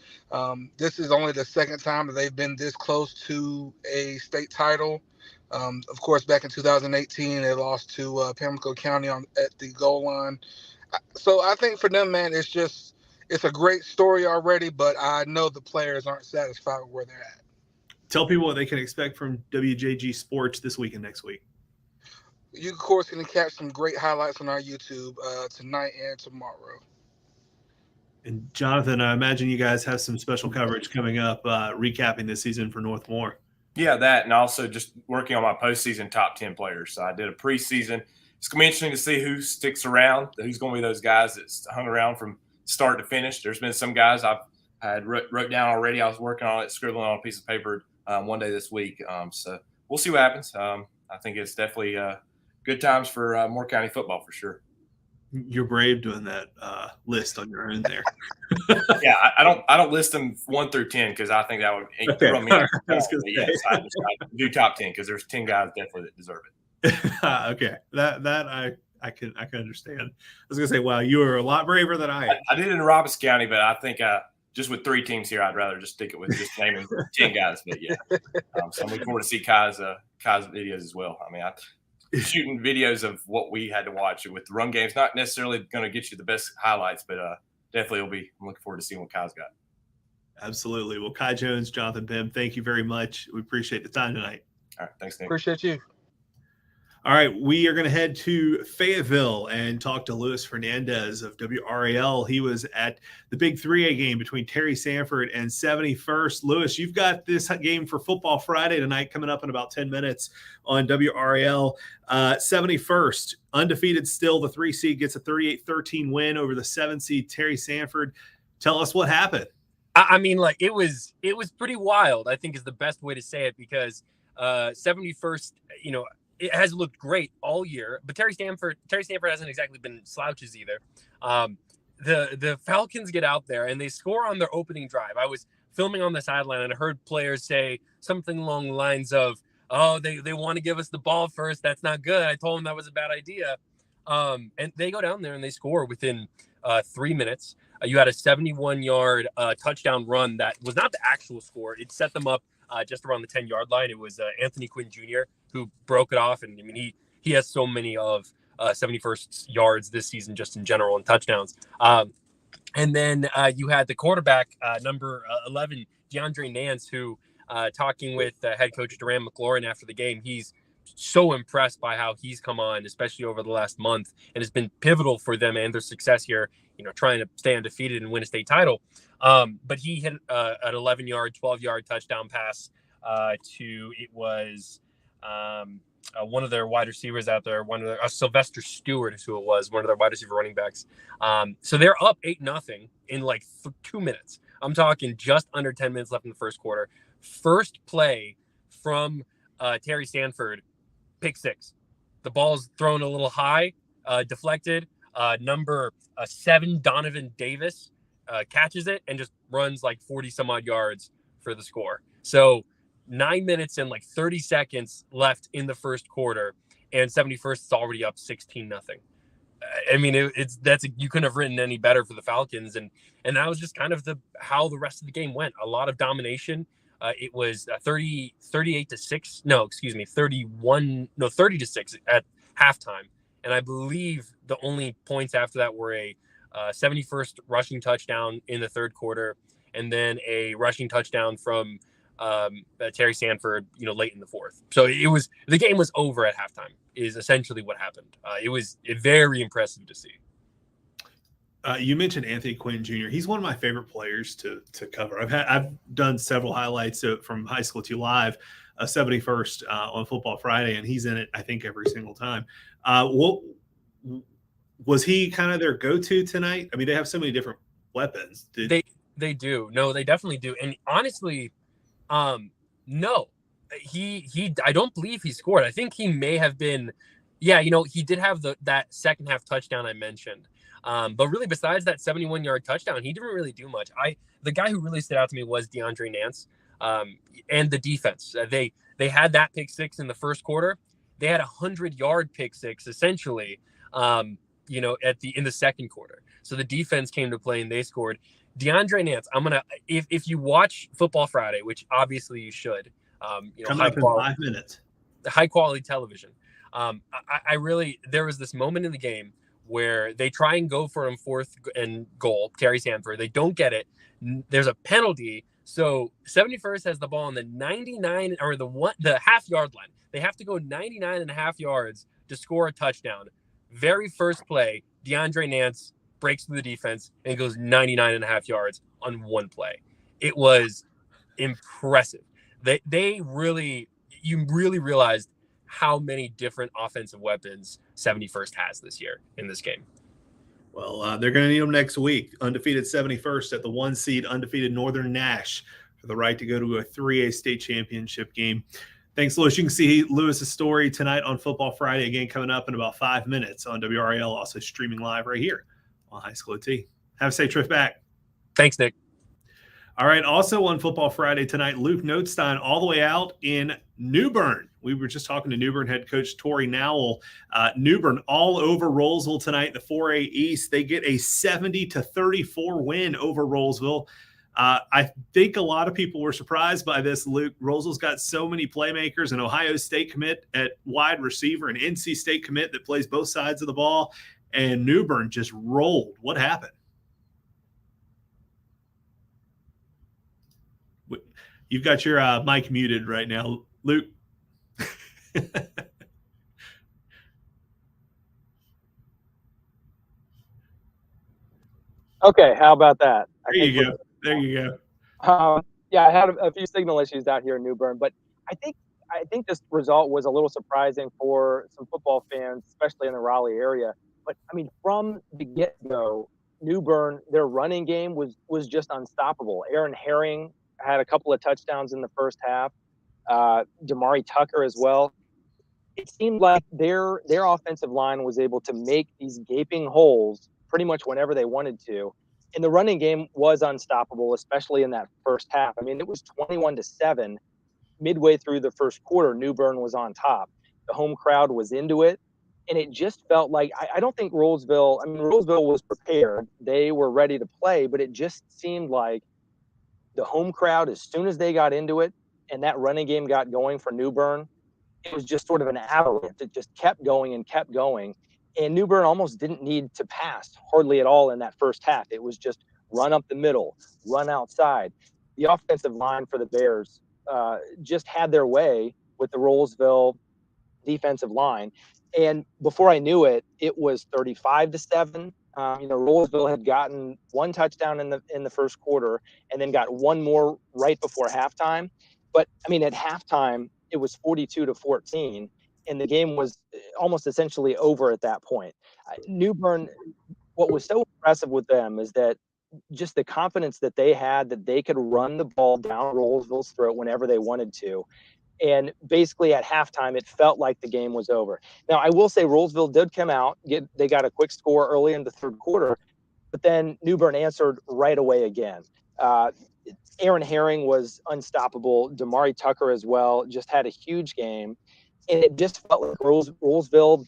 this is only the second time that they've been this close to a state title. Of course, back in 2018, they lost to Pamlico County at the goal line. So I think for them, man, it's a great story already, but I know the players aren't satisfied with where they're at. Tell people what they can expect from WJG Sports this week and next week. You, of course, can catch some great highlights on our YouTube tonight and tomorrow. And Jonathan, I imagine you guys have some special coverage coming up, recapping this season for Northmore. Yeah, that, and also just working on my postseason top 10 players. So I did a preseason. It's going to be interesting to see who sticks around, who's going to be those guys that hung around from start to finish. There's been some guys I had wrote down already. I was working on it, scribbling on a piece of paper one day this week. So we'll see what happens. I think it's definitely good times for Moore County football for sure. You're brave doing that list on your own there. Yeah, I don't list them 1 through 10 because I think that would run me. Yes, I do top 10 because there's 10 guys definitely that deserve it. Okay, that I can understand. I was gonna say, wow, you are a lot braver than I am. I did it in Robbins County, but I think just with 3 teams here, I'd rather just stick it with just naming 10 guys. But yeah, so I'm looking forward to see Kai's videos as well. I mean, shooting videos of what we had to watch with the run games, not necessarily going to get you the best highlights, but definitely I'm looking forward to seeing what Kai's got. Absolutely. Well, Kai Jones, Jonathan Pym, thank you very much. We appreciate the time tonight. All right. Thanks, Nick. Appreciate you. All right, we are going to head to Fayetteville and talk to Luis Fernandez of WRAL. He was at the big 3A game between Terry Sanford and 71st. Luis, you've got this game for Football Friday tonight coming up in about 10 minutes on WRAL. 71st, undefeated still. The 3 seed gets a 38-13 win over the 7 seed Terry Sanford. Tell us what happened. I mean, like it was pretty wild, I think is the best way to say it, because 71st, it has looked great all year, but Terry Sanford hasn't exactly been slouches either. The Falcons get out there and they score on their opening drive. I was filming on the sideline and I heard players say something along the lines of, "Oh, they want to give us the ball first. That's not good." I told them that was a bad idea. And they go down there and they score within 3 minutes. You had a 71-yard touchdown run that was not the actual score. It set them up just around the 10-yard line. It was Anthony Quinn Jr. who broke it off. And I mean, he has so many of 71st yards this season, just in general, and touchdowns. And then you had the quarterback, number 11, DeAndre Nance, who talking with head coach Duran McLaurin after the game, he's so impressed by how he's come on, especially over the last month, and has been pivotal for them and their success here, trying to stay undefeated and win a state title. But he hit an 11-yard, 12-yard touchdown pass one of their wide receivers out there, Sylvester Stewart is who it was, one of their wide receiver running backs. So they're up 8-0 in like 2 minutes. I'm talking just under 10 minutes left in the first quarter. First play from Terry Sanford, pick 6. The ball's thrown a little high, deflected. Number 7, Donovan Davis, catches it and just runs like 40 some odd yards for the score. So 9 minutes and like 30 seconds left in the first quarter, and 71st is already up 16-0. I mean, you couldn't have written any better for the Falcons, and that was just kind of how the rest of the game went. A lot of domination. It was 30 to 6 at halftime, and I believe the only points after that were a 71st rushing touchdown in the third quarter, and then a rushing touchdown from Terry Sanford, late in the fourth. So the game was over at halftime is essentially what happened. It was very impressive to see. You mentioned Anthony Quinn Jr. He's one of my favorite players to cover. I've done several highlights from High School 2 Live, 71st on Football Friday, and he's in it, I think, every single time. Was he kind of their go-to tonight? I mean, they have so many different weapons. They do. No, they definitely do. And honestly, no. I don't believe he scored. I think he may have been, yeah, he did have that second half touchdown I mentioned. But really, besides that 71-yard touchdown, he didn't really do much. The guy who really stood out to me was DeAndre Nance, and the defense. They had that pick six in the first quarter. They had 100-yard pick six essentially, in the second quarter. So the defense came to play and they scored. DeAndre Nance, if you watch Football Friday, which obviously you should, coming up in 5 minutes, high quality television. There was this moment in the game where they try and go for him 4th and goal, Terry Sanford. They don't get it. There's a penalty. So 71st has the ball on the 99 or the half-yard line. They have to go 99.5 yards to score a touchdown. Very first play, DeAndre Nance breaks through the defense and goes 99.5 yards on one play. It was impressive. You really realized how many different offensive weapons 71st has this year in this game. Well, they're going to need them next week. Undefeated 71st at the 1 seed, undefeated Northern Nash for the right to go to a 3A state championship game. Thanks, Lewis. You can see Lewis's story tonight on Football Friday, again, coming up in about 5 minutes on WRAL, also streaming live right here on High School OT. Have a safe trip back. Thanks, Nick. All right, also on Football Friday tonight, Luke Notestein all the way out in New Bern. We were just talking to New Bern head coach Tori Nowell. New Bern all over Rolesville tonight in the 4A East. They get a 70-34 win over Rolesville. I think a lot of people were surprised by this, Luke. Rolesville's got so many playmakers, an Ohio State commit at wide receiver, an NC State commit that plays both sides of the ball, and New Bern just rolled. What happened? You've got your mic muted right now, Luke. Okay, how about that? There you go. There you go. Yeah, I had a few signal issues down here in New Bern, but I think this result was a little surprising for some football fans, especially in the Raleigh area. But I mean, from the get-go, New Bern, their running game was just unstoppable. Aaron Herring had a couple of touchdowns in the first half. Damari Tucker as well. It seemed like their offensive line was able to make these gaping holes pretty much whenever they wanted to. And the running game was unstoppable, especially in that first half. I mean, it was 21-7 midway through the first quarter. New Bern was on top. The home crowd was into it. And it just felt like, I don't think Rolesville was prepared. They were ready to play, but it just seemed like the home crowd, as soon as they got into it and that running game got going for New Bern, it was just sort of an avalanche. It just kept going and kept going. And New Bern almost didn't need to pass hardly at all in that first half. It was just run up the middle, run outside. The offensive line for the Bears just had their way with the Rolesville defensive line. And before I knew it, it was 35-7. Rolesville had gotten one touchdown in the first quarter and then got one more right before halftime. But I mean, at halftime, it was 42-14, and the game was almost essentially over at that point. New Bern, what was so impressive with them is that just the confidence that they had that they could run the ball down Rolesville's throat whenever they wanted to. And basically at halftime, it felt like the game was over. Now, I will say Rolesville did come out. They got a quick score early in the third quarter, but then New Bern answered right away again. Aaron Herring was unstoppable. Damari Tucker as well just had a huge game. And it just felt like Rolesville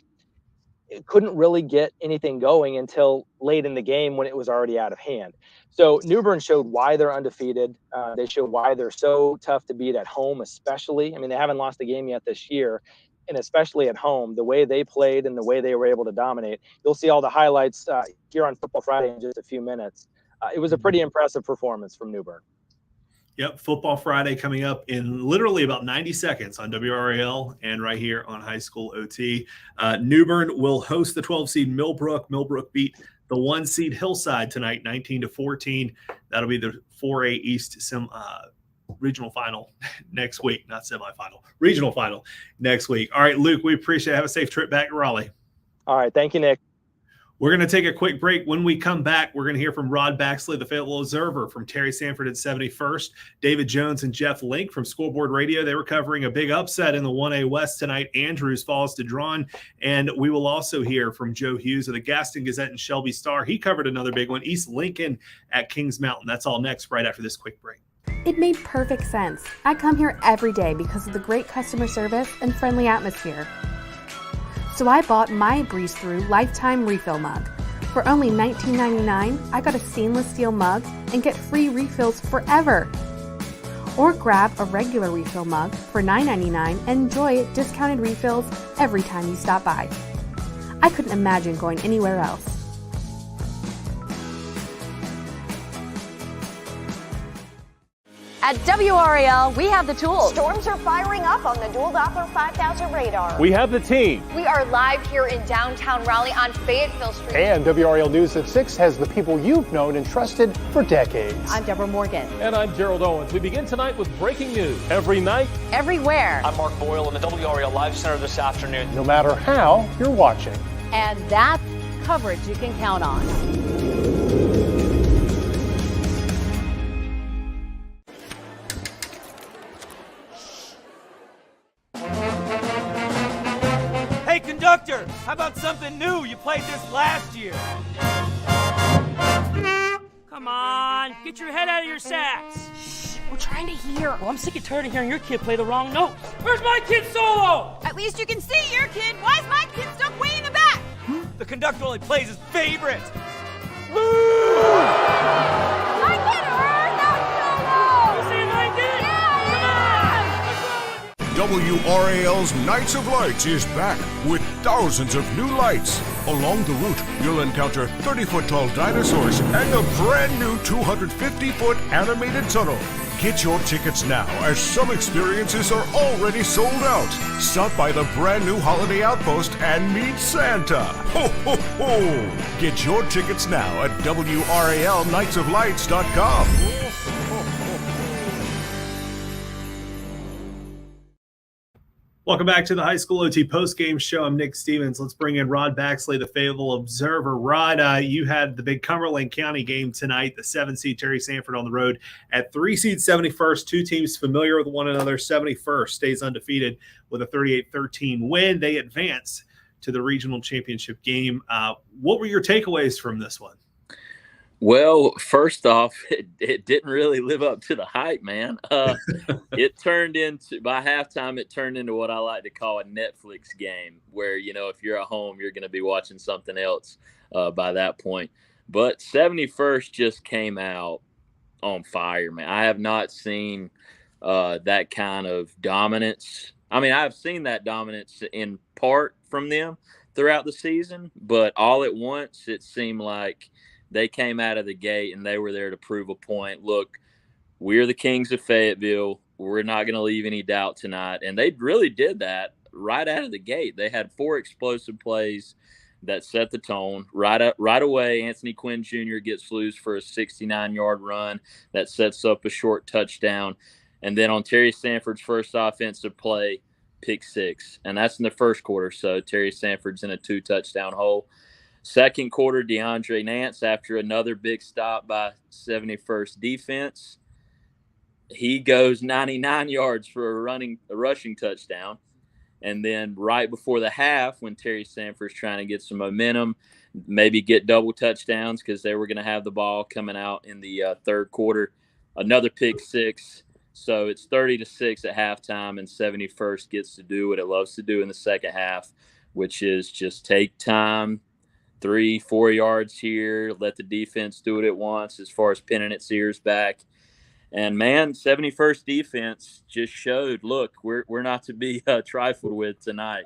couldn't really get anything going until late in the game when it was already out of hand. So New Bern showed why they're undefeated. They showed why they're so tough to beat at home, especially. I mean, they haven't lost a game yet this year, and especially at home, the way they played and the way they were able to dominate. You'll see all the highlights here on Football Friday in just a few minutes. It was a pretty impressive performance from New Bern. Yep, Football Friday coming up in literally about 90 seconds on WRAL and right here on High School OT. New Bern will host the 12-seed Millbrook. Millbrook beat the 1-seed Hillside tonight, 19-14. That'll be the 4A East regional final next week, not semifinal, regional final next week. All right, Luke, we appreciate it. Have a safe trip back to Raleigh. All right, thank you, Nick. We're going to take a quick break. When we come back, we're going to hear from Rod Baxley, the Fayetteville Observer, from Terry Sanford at 71st, David Jones and Jeff Link from Scoreboard Radio. They were covering a big upset in the 1A West tonight. Andrews falls to Drawn. And we will also hear from Joe Hughes of the Gaston Gazette and Shelby Star. He covered another big one, East Lincoln at Kings Mountain. That's all next, right after this quick break. It made perfect sense. I come here every day because of the great customer service and friendly atmosphere. So I bought my Breeze Through Lifetime Refill mug. For only $19.99, I got a stainless steel mug and get free refills forever. Or grab a regular refill mug for $9.99 and enjoy discounted refills every time you stop by. I couldn't imagine going anywhere else. At WRAL, we have the tools. Storms are firing up on the Dual Doppler 5000 radar. We have the team. We are live here in downtown Raleigh on Fayetteville Street. And WRAL News at 6 has the people you've known and trusted for decades. I'm Deborah Morgan. And I'm Gerald Owens. We begin tonight with breaking news. Every night, everywhere. I'm Mark Boyle in the WRAL Live Center this afternoon. No matter how you're watching. And that's coverage you can count on. Hey, conductor, how about something new? You played this last year. Come on, get your head out of your sacks. Shh, we're trying to hear. Well, I'm sick and tired of hearing your kid play the wrong notes. Where's my kid solo? At least you can see your kid. Why is my kid stuck way in the back? The conductor only plays his favorite. I get her, not solo. You see my kid? WRAL's Nights of Lights is back with thousands of new lights. Along the route, you'll encounter 30-foot-tall dinosaurs and a brand new 250-foot animated tunnel. Get your tickets now, as some experiences are already sold out. Stop by the brand new Holiday Outpost and meet Santa. Ho, ho, ho! Get your tickets now at WRALNightsofLights.com. Welcome back to the High School OT Postgame Show. I'm Nick Stevens. Let's bring in Rod Baxley, the Fayetteville Observer. Rod, you had the big Cumberland County game tonight, the 7-seed Terry Sanford on the road at 3-seed 71st. Two teams familiar with one another. 71st stays undefeated with a 38-13 win. They advance to the regional championship game. What were your takeaways from this one? Well, first off, it didn't really live up to the hype, man. It turned into, by halftime, it turned into what I like to call a Netflix game where, you know, if you're at home, you're going to be watching something else by that point. But 71st just came out on fire, man. I have not seen that kind of dominance. I mean, I've seen that dominance in part from them throughout the season, but all at once, it seemed like they came out of the gate and they were there to prove a point. Look, we're the Kings of Fayetteville. We're not going to leave any doubt tonight. And they really did that right out of the gate. They had 4 explosive plays that set the tone. Right away, Anthony Quinn Jr. gets loose for a 69-yard run that sets up a short touchdown. And then on Terry Sanford's first offensive play, pick 6. And that's in the first quarter. So Terry Sanford's in a 2-touchdown hole. Second quarter, DeAndre Nance, after another big stop by 71st defense, he goes 99 yards for a rushing touchdown. And then right before the half, when Terry Sanford's trying to get some momentum, maybe get double touchdowns because they were going to have the ball coming out in the third quarter, another pick 6. So it's 30-6 at halftime, and 71st gets to do what it loves to do in the second half, which is just take time, 3-4 yards here, let the defense do what it wants as far as pinning its ears back. And, man, 71st defense just showed, look, we're not to be trifled with tonight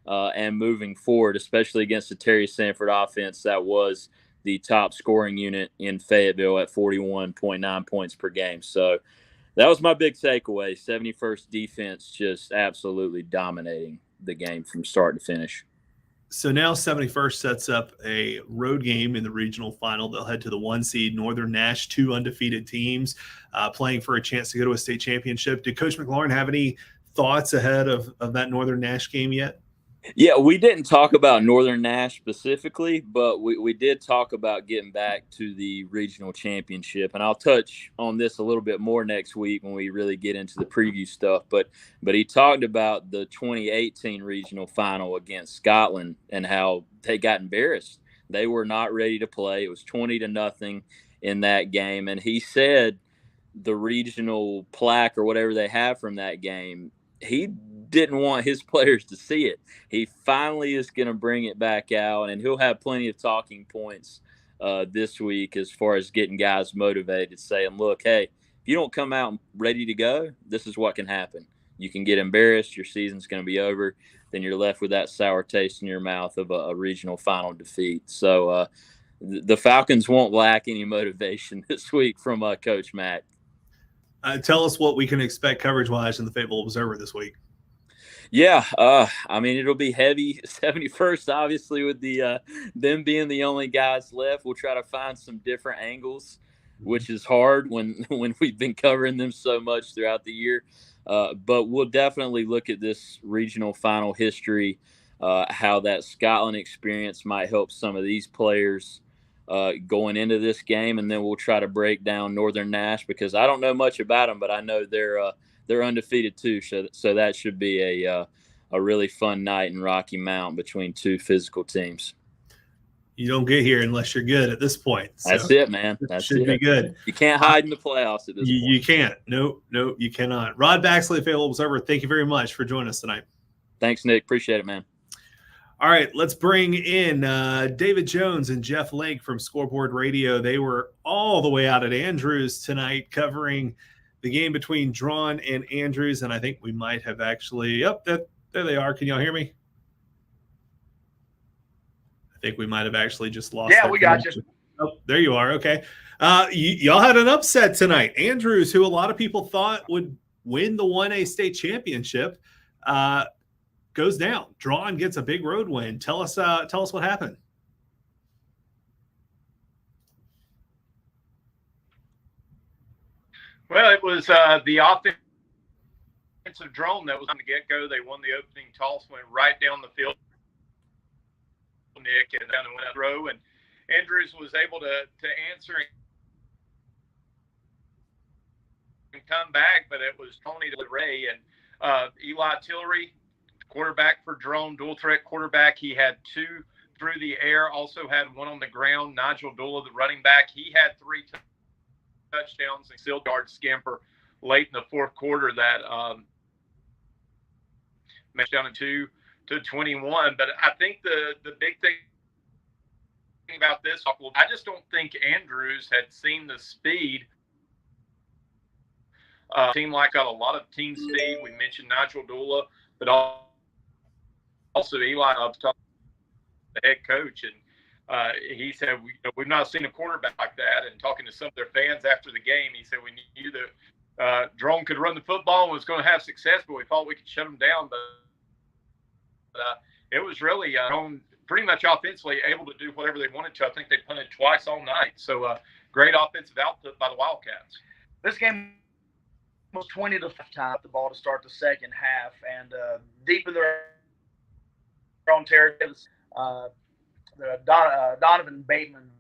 and moving forward, especially against the Terry Sanford offense that was the top scoring unit in Fayetteville at 41.9 points per game. So that was my big takeaway, 71st defense just absolutely dominating the game from start to finish. So now 71st sets up a road game in the regional final. They'll head to the 1-seed Northern Nash, 2 undefeated teams playing for a chance to go to a state championship. Did Coach McLaurin have any thoughts ahead of that Northern Nash game yet? Yeah, we didn't talk about Northern Nash specifically, but we did talk about getting back to the regional championship, and I'll touch on this a little bit more next week when we really get into the preview stuff. But he talked about the 2018 regional final against Scotland and how they got embarrassed. They were not ready to play. It was 20-0 in that game, and he said the regional plaque or whatever they have from that game, he didn't want his players to see it. He finally is going to bring it back out, and he'll have plenty of talking points this week as far as getting guys motivated, saying, look, hey, if you don't come out ready to go, this is what can happen. You can get embarrassed. Your season's going to be over. Then you're left with that sour taste in your mouth of a regional final defeat. So the Falcons won't lack any motivation this week from Coach Mack. Tell us what we can expect coverage-wise in the Fayetteville Observer this week. Yeah, I mean, it'll be heavy. 71st, obviously, with the them being the only guys left. We'll try to find some different angles, which is hard when we've been covering them so much throughout the year. But we'll definitely look at this regional final history, how that Scotland experience might help some of these players going into this game, and then we'll try to break down Northern Nash because I don't know much about them, but I know they're undefeated too, so that should be a really fun night in Rocky Mount between two physical teams. You don't get here unless you're good at this point. So that's it, man. That should be good. You can't hide in the playoffs at this point. You can't. No, you cannot. Rod Baxley, Fayetteville Observer, thank you very much for joining us tonight. Thanks, Nick. Appreciate it, man. All right, let's bring in David Jones and Jeff Lake from Scoreboard Radio. They were all the way out at Andrews tonight covering the game between Drawn and Andrews, and I think we might have actually there they are. Can y'all hear me? I think we might have actually just lost. Yeah, we got you. Oh, there you are. Okay. Y'all had an upset tonight. Andrews, who a lot of people thought would win the 1A state championship, goes down. Drawn gets a big road win. Tell us what happened. Well, it was the offensive drone that was on the get-go. They won the opening toss, went right down the field, Nick, and down and went a throw. And Andrews was able to answer and come back, but it was Tony Ray and Eli Tillery, quarterback for Drone, dual threat quarterback. He had 2 through the air, also had 1 on the ground. Nigel Dula, the running back, he had 3 touchdowns and still guard scamper late in the fourth quarter that matched down to 21. But I think the big thing about this, I just don't think Andrews had seen the speed. Team like got a lot of team speed. We mentioned Nigel Dula, but also Eli up top, the head coach, and he said we've not seen a quarterback like that. And talking to some of their fans after the game, he said we knew that Drone could run the football and was going to have success, but we thought we could shut him down. But it was really Drone pretty much offensively able to do whatever they wanted to. I think they punted twice all night. So great offensive output by the Wildcats. This game was 20 to 5 the ball to start the second half, and deep in their own territory, Donovan Bateman,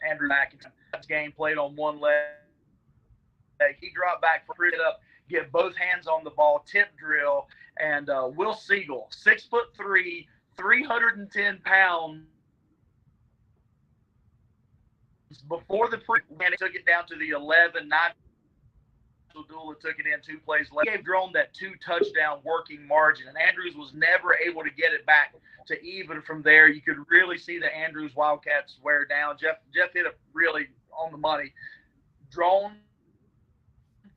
Andrew Mack, game played on one leg. He dropped back for it up, get both hands on the ball, tip drill, and Will Siegel, 6'3", 310 pounds. Before the and it took it down to the 11. Nigel Dula took it in 2 plays left. He gave Drone that 2-touchdown working margin, and Andrews was never able to get it back to even from there. You could really see the Andrews Wildcats wear down. Jeff hit it really on the money. Drone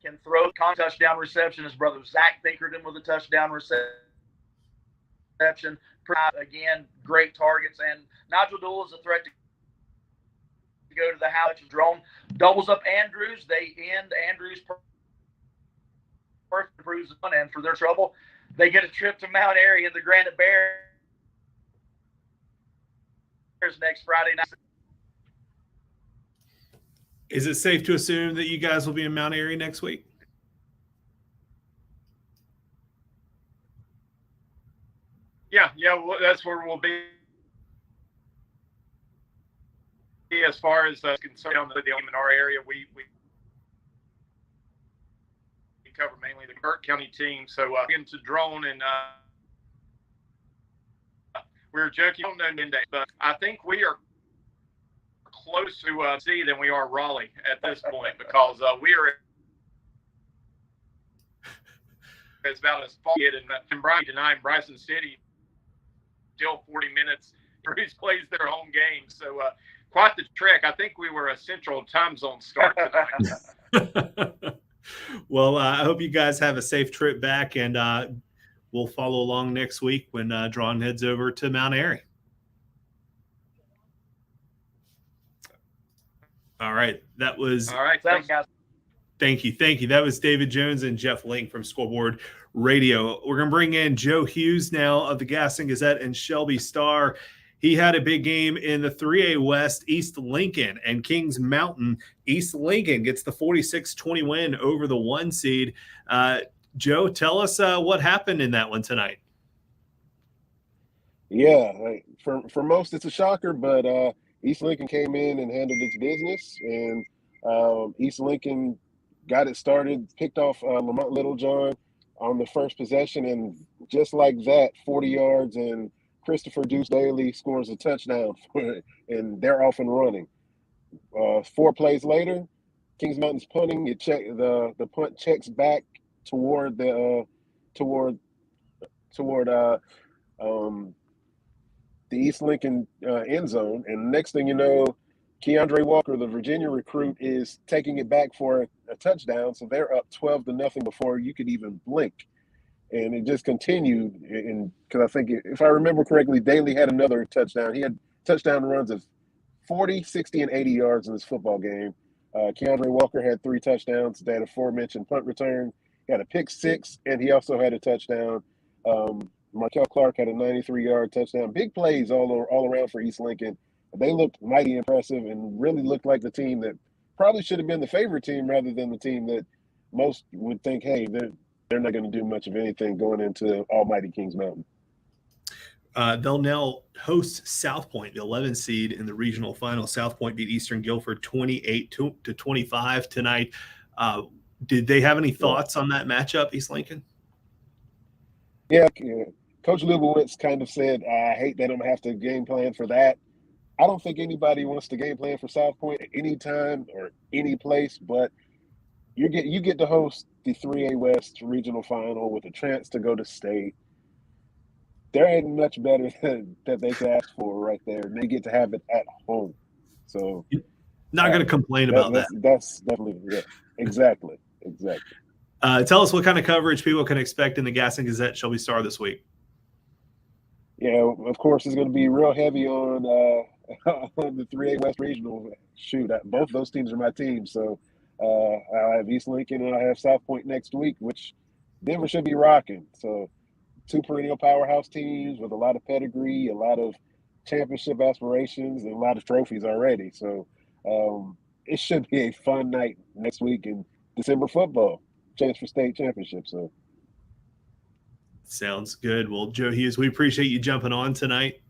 can throw touchdown reception. His brother Zach Pinkerton with a touchdown reception. Again, great targets, and Nigel Dula is a threat to go to the house. Drone doubles up Andrews. They end Andrews' perfect improves one, and for their trouble, they get a trip to Mount Airy and the Granite Bears next Friday night. Is it safe to assume that you guys will be in Mount Airy next week? Yeah, well, that's where we'll be as far as concerned on the game in our area. We cover mainly the Burke County team, so into drone and we were joking on no day, but I think we are close to C than we are Raleigh at this point because we are as about as far in Brighton tonight, Bryson City, still 40 minutes. Bruce plays their home game, so quite the trek. I think we were a Central Time Zone start tonight. Well, I hope you guys have a safe trip back, and we'll follow along next week when Drawn heads over to Mount Airy. All right. That was all right. Thanks, guys. Thank you. That was David Jones and Jeff Link from Scoreboard Radio. We're going to bring in Joe Hughes now of the Gaston Gazette and Shelby Star. He had a big game in the 3A West, East Lincoln and Kings Mountain. East Lincoln gets the 46-20 win over the 1 seed. Joe, tell us what happened in that one tonight. Yeah, for most it's a shocker, but East Lincoln came in and handled its business, and East Lincoln got it started, picked off Lamont Littlejohn on the first possession, and just like that, 40 yards, and Christopher Deuce Daly scores a touchdown, and they're off and running. 4 plays later, Kings Mountain's punting. The punt checks back toward the East Lincoln end zone, and next thing you know, Keandre Walker, the Virginia recruit, is taking it back for a touchdown. So they're up 12-0 before you could even blink. And it just continued. Because I think, if I remember correctly, Daly had another touchdown. He had touchdown runs of 40, 60, and 80 yards in this football game. Keandre Walker had 3 touchdowns. They had aforementioned punt return. He had a pick 6, and he also had a touchdown. Markel Clark had a 93-yard touchdown. Big plays all around for East Lincoln. They looked mighty impressive and really looked like the team that probably should have been the favorite team rather than the team that most would think, hey, they're not going to do much of anything going into almighty Kings Mountain. They'll now host South Point, the 11 seed in the regional final. South Point beat Eastern Guilford 28-25 tonight. Did they have any thoughts on that matchup, East Lincoln? Yeah, Coach Lubowitz kind of said, I hate that I'm going to have to game plan for that. I don't think anybody wants to game plan for South Point at any time or any place, but you get to host the 3A West regional final with a chance to go to state. There ain't much better that they could ask for right there, and they get to have it at home. So, not going to complain about that. That's definitely exactly. Tell us what kind of coverage people can expect in the Gaston Gazette Shelby Star this week. Yeah, of course, it's going to be real heavy on the 3A West Regional. Shoot, both those teams are my teams. So I'll have East Lincoln and I'll have South Point next week, which Denver should be rocking. So 2 perennial powerhouse teams with a lot of pedigree, a lot of championship aspirations, and a lot of trophies already. So it should be a fun night next week in December football, chance for state championship. So. Sounds good. Well, Joe Hughes, we appreciate you jumping on tonight,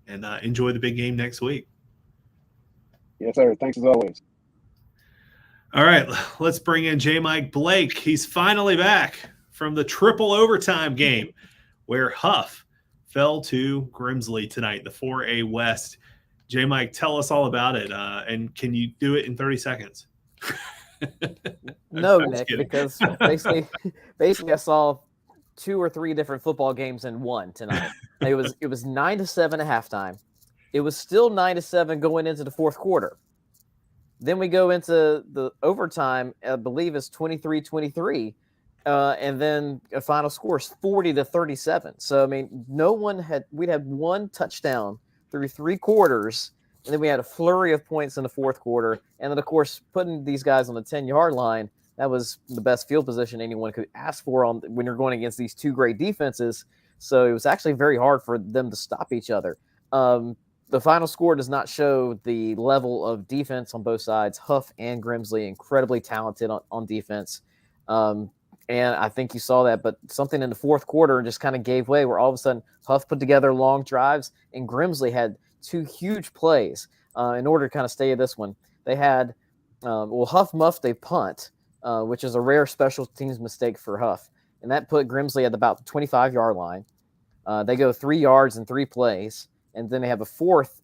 and enjoy the big game next week. Yes, sir. Thanks as always. All right, let's bring in J. Mike Blake. He's finally back from the triple overtime game where Huff fell to Grimsley tonight, the 4A West. J. Mike, tell us all about it, and can you do it in 30 seconds? No, Nick, because basically I saw 2 or 3 different football games in one tonight. It was 9-7 at halftime. It was still 9-7 going into the fourth quarter. Then we go into the overtime. I believe it's 23-23, and then a final score is 40-37. So I mean, we'd had 1 touchdown through 3 quarters, and then we had a flurry of points in the fourth quarter, and then of course putting these guys on the 10-yard line. That was the best field position anyone could ask for when you're going against these 2 great defenses. So it was actually very hard for them to stop each other. The final score does not show the level of defense on both sides. Huff and Grimsley, incredibly talented on defense. And I think you saw that, but something in the fourth quarter just kind of gave way where all of a sudden Huff put together long drives and Grimsley had two huge plays in order to kind of stay at this one. They had, Huff muffed a punt, which is a rare special teams mistake for Huff. And that put Grimsley at about the 25-yard line. They go 3 yards in 3 plays. And then they have a fourth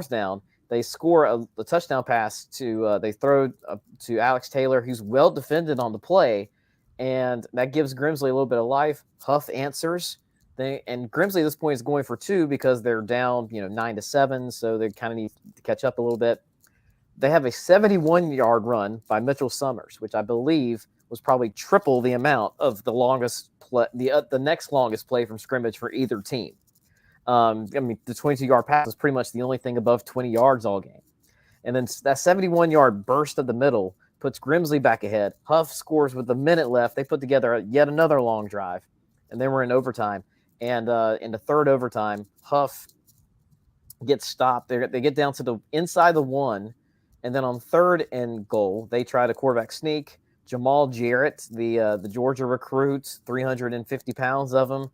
down. They score a touchdown pass they throw to Alex Taylor, who's well defended on the play. And that gives Grimsley a little bit of life. Huff answers. And Grimsley at this point is going for 2 because they're down, 9-7. So they kind of need to catch up a little bit. They have a 71-yard run by Mitchell Summers, which I believe was probably triple the amount of the longest play, the next longest play from scrimmage for either team. The 22-yard pass was pretty much the only thing above 20 yards all game. And then that 71-yard burst at the middle puts Grimsley back ahead. Huff scores with a minute left. They put together yet another long drive, and then we're in overtime. And in the third overtime, Huff gets stopped. They get down to the inside the 1, and then on 3rd and goal, they try to quarterback sneak. Jamal Jarrett, the Georgia recruit, 350 pounds of him.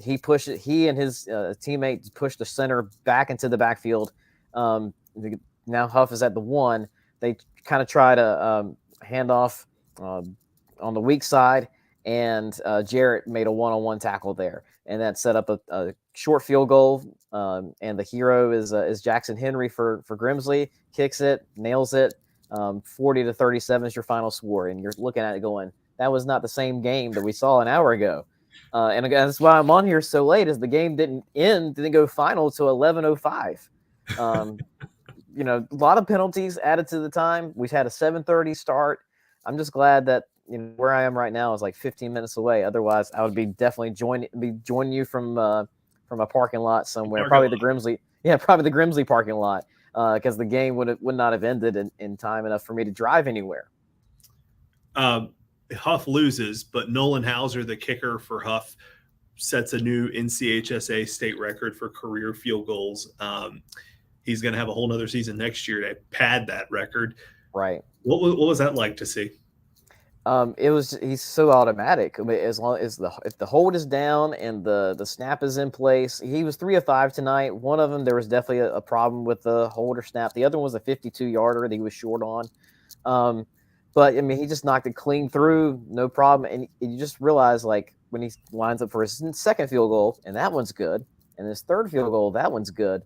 He and his teammates pushed the center back into the backfield. Now Huff is at the 1. They kind of try to hand off on the weak side, and Jarrett made a one-on-one tackle there, and that set up a short field goal. And the hero is Jackson Henry for Grimsley. Kicks it, nails it. 40-37 is your final score, and you're looking at it going, that was not the same game that we saw an hour ago. And again, that's why I'm on here so late, is the game didn't go final till 11:05. A lot of penalties added to the time. We've had a 7:30 start. I'm just glad that where I am right now is like 15 minutes away. Otherwise, I would be definitely joining you from a parking lot somewhere, probably the Grimsley parking lot, because the game would not have ended in time enough for me to drive anywhere. Huff loses, but Nolan Hauser, the kicker for Huff, sets a new NCHSA state record for career field goals. He's going to have a whole nother season next year to pad that record. Right. What was that like to see? He's so automatic. I mean, as long as if the hold is down and the snap is in place, he was 3 of 5 tonight. One of them, there was definitely a problem with the hold or snap. The other one was a 52-yarder that he was short on. But I mean, he just knocked it clean through, no problem. And you just realize, like, when he lines up for his second field goal, and that one's good, and his third field goal, that one's good.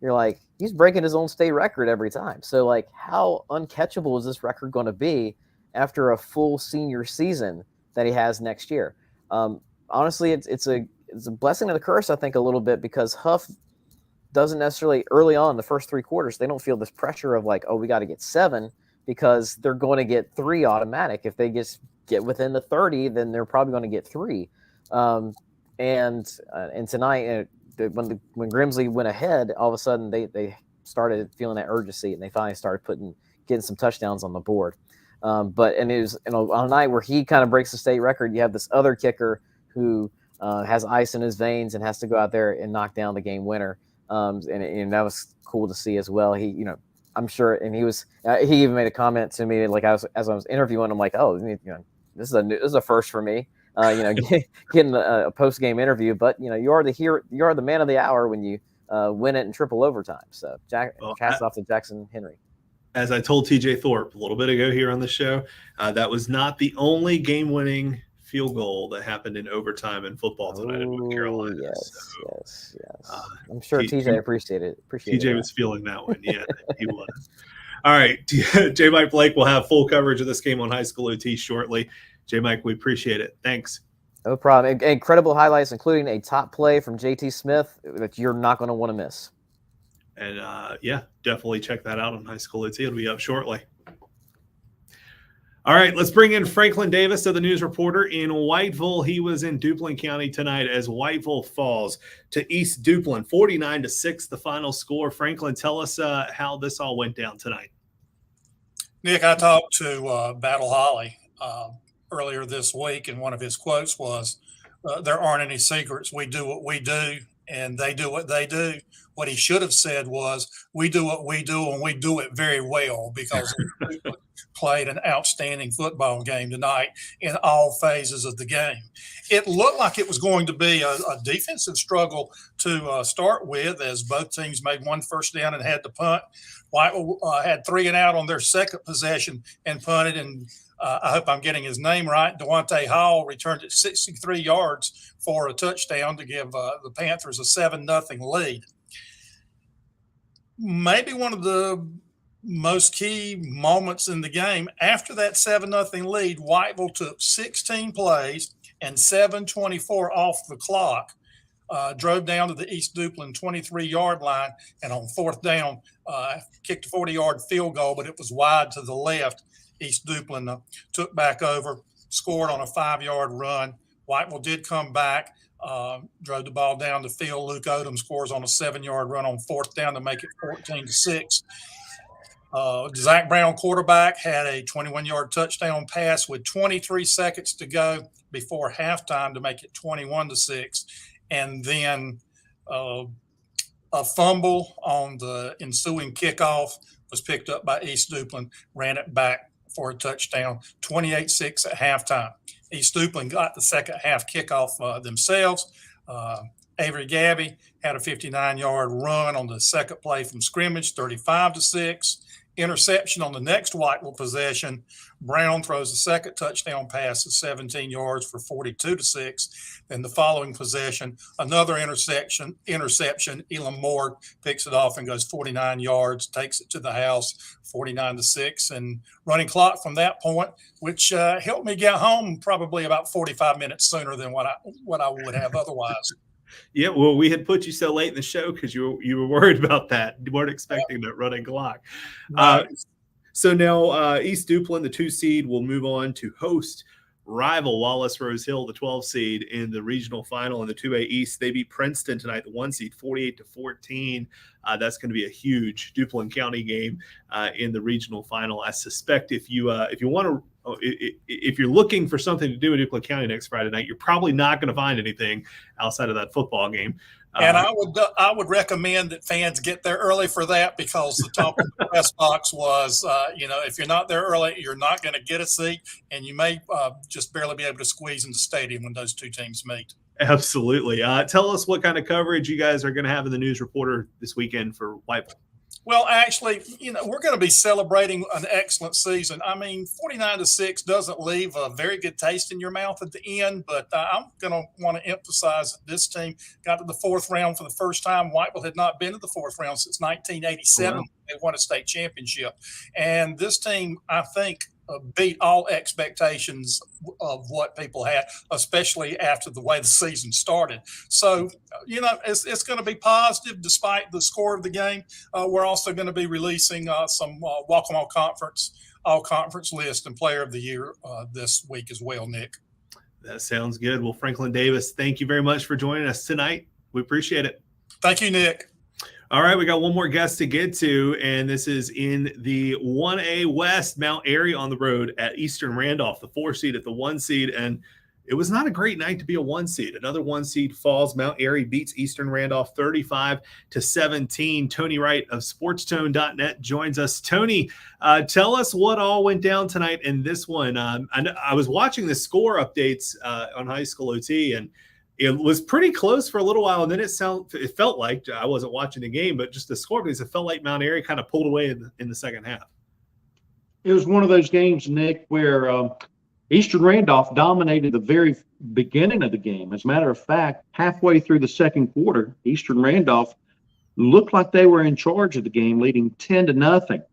You're like, he's breaking his own state record every time. So, like, how uncatchable is this record going to be after a full senior season that he has next year? Honestly, it's a blessing and a curse, I think, a little bit, because Huff doesn't necessarily early on the first 3 quarters, they don't feel this pressure of like, oh, we got to get 7, because they're going to get 3 automatic. If they just get within the 30, then they're probably going to get 3. And tonight, when Grimsley went ahead, all of a sudden they started feeling that urgency, and they finally started getting some touchdowns on the board. But it was on a night where he kind of breaks the state record, you have this other kicker who has ice in his veins and has to go out there and knock down the game winner. And that was cool to see as well. I'm sure, and he even made a comment to me, like, as I was interviewing him, like, oh, this is a first for me, getting a post game interview. But you are the man of the hour when you win it in triple overtime. So cast off to Jackson Henry. As I told TJ Thorpe a little bit ago here on the show, that was not the only game winning field goal that happened in overtime in football tonight in North Carolina. Yes. I'm sure TJ appreciated TJ was feeling that one. Yeah, he was. All right. J. Mike Blake will have full coverage of this game on High School OT shortly. J. Mike, we appreciate it. Thanks. No problem. Incredible highlights, including a top play from JT Smith that you're not going to want to miss. And definitely check that out on High School OT. It'll be up shortly. All right, let's bring in Franklin Davis to the news reporter in Whiteville. He was in Duplin County tonight as Whiteville falls to East Duplin, 49-6, the final score. Franklin, tell us how this all went down tonight. Nick, I talked to Battle Holly earlier this week, and one of his quotes was, there aren't any secrets. We do what we do, and they do what they do. What he should have said was, we do what we do, and we do it very well, because played an outstanding football game tonight in all phases of the game. It looked like it was going to be a defensive struggle to start with, as both teams made one first down and had to punt. Whiteville had 3 and out on their second possession and punted, and I hope I'm getting his name right. Devontae Hall returned it 63 yards for a touchdown to give the Panthers a 7-0 lead. Maybe one of the most key moments in the game, after that 7-0 lead, Whiteville took 16 plays and 7:24 off the clock, drove down to the East Duplin 23-yard line, and on fourth down, kicked a 40-yard field goal, but it was wide to the left. East Duplin took back over, scored on a 5-yard run. Whiteville did come back, drove the ball down the field. Luke Odom scores on a 7-yard run on fourth down to make it 14-6. Zach Brown, quarterback, had a 21-yard touchdown pass with 23 seconds to go before halftime to make it 21-6. And then a fumble on the ensuing kickoff was picked up by East Duplin, ran it back for a touchdown, 28-6 at halftime. East Duplin got the second half kickoff themselves. Avery Gabby had a 59-yard run on the second play from scrimmage, 35-6. Interception on the next Whiteville possession. Brown throws the second touchdown pass at 17 yards for 42-6. Then the following possession, another interception. Elam Moore picks it off and goes 49 yards, takes it to the house, 49-6. And running clock from that point, which helped me get home probably about 45 minutes sooner than what I would have otherwise. Yeah, well, we had put you so late in the show because you were worried about that. You weren't expecting that running clock. So now East Duplin, the 2 seed, will move on to host rival Wallace Rose Hill, the 12 seed, in the regional final in the 2A East. They beat Princeton tonight, the 1 seed, 48-14. That's going to be a huge Duplin County game in the regional final. I suspect if you want to. If you're looking for something to do in Duplin County next Friday night, you're probably not going to find anything outside of that football game. And I would recommend that fans get there early for that, because the top of the press box was, if you're not there early, you're not going to get a seat, and you may just barely be able to squeeze in the stadium when those two teams meet. Absolutely. Tell us what kind of coverage you guys are going to have in the News Reporter this weekend for Whiteville. Well, actually, we're going to be celebrating an excellent season. I mean, 49-6 doesn't leave a very good taste in your mouth at the end, but I'm going to want to emphasize that this team got to the fourth round for the first time. Whiteville had not been to the fourth round since 1987. Wow. They won a state championship. And this team, I think, beat all expectations of what people had, especially after the way the season started. So, it's going to be positive despite the score of the game. We're also going to be releasing some Welcome All Conference list and Player of the Year this week as well, Nick. That sounds good. Well, Franklin Davis, thank you very much for joining us tonight. We appreciate it. Thank you, Nick. All right, we got one more guest to get to, and this is in the 1A West, Mount Airy on the road at Eastern Randolph, the 4 seed at the 1 seed, and it was not a great night to be a 1 seed. Another 1 seed falls. Mount Airy beats Eastern Randolph 35-17. Tony Wright of SportsTone.net joins us. Tony, tell us what all went down tonight in this one. I was watching the score updates on High School OT, and it was pretty close for a little while, and then it felt like, I wasn't watching the game, but just the score, because it felt like Mount Airy kind of pulled away in the second half. It was one of those games, Nick, where Eastern Randolph dominated the very beginning of the game. As a matter of fact, halfway through the second quarter, Eastern Randolph looked like they were in charge of the game, leading 10-0.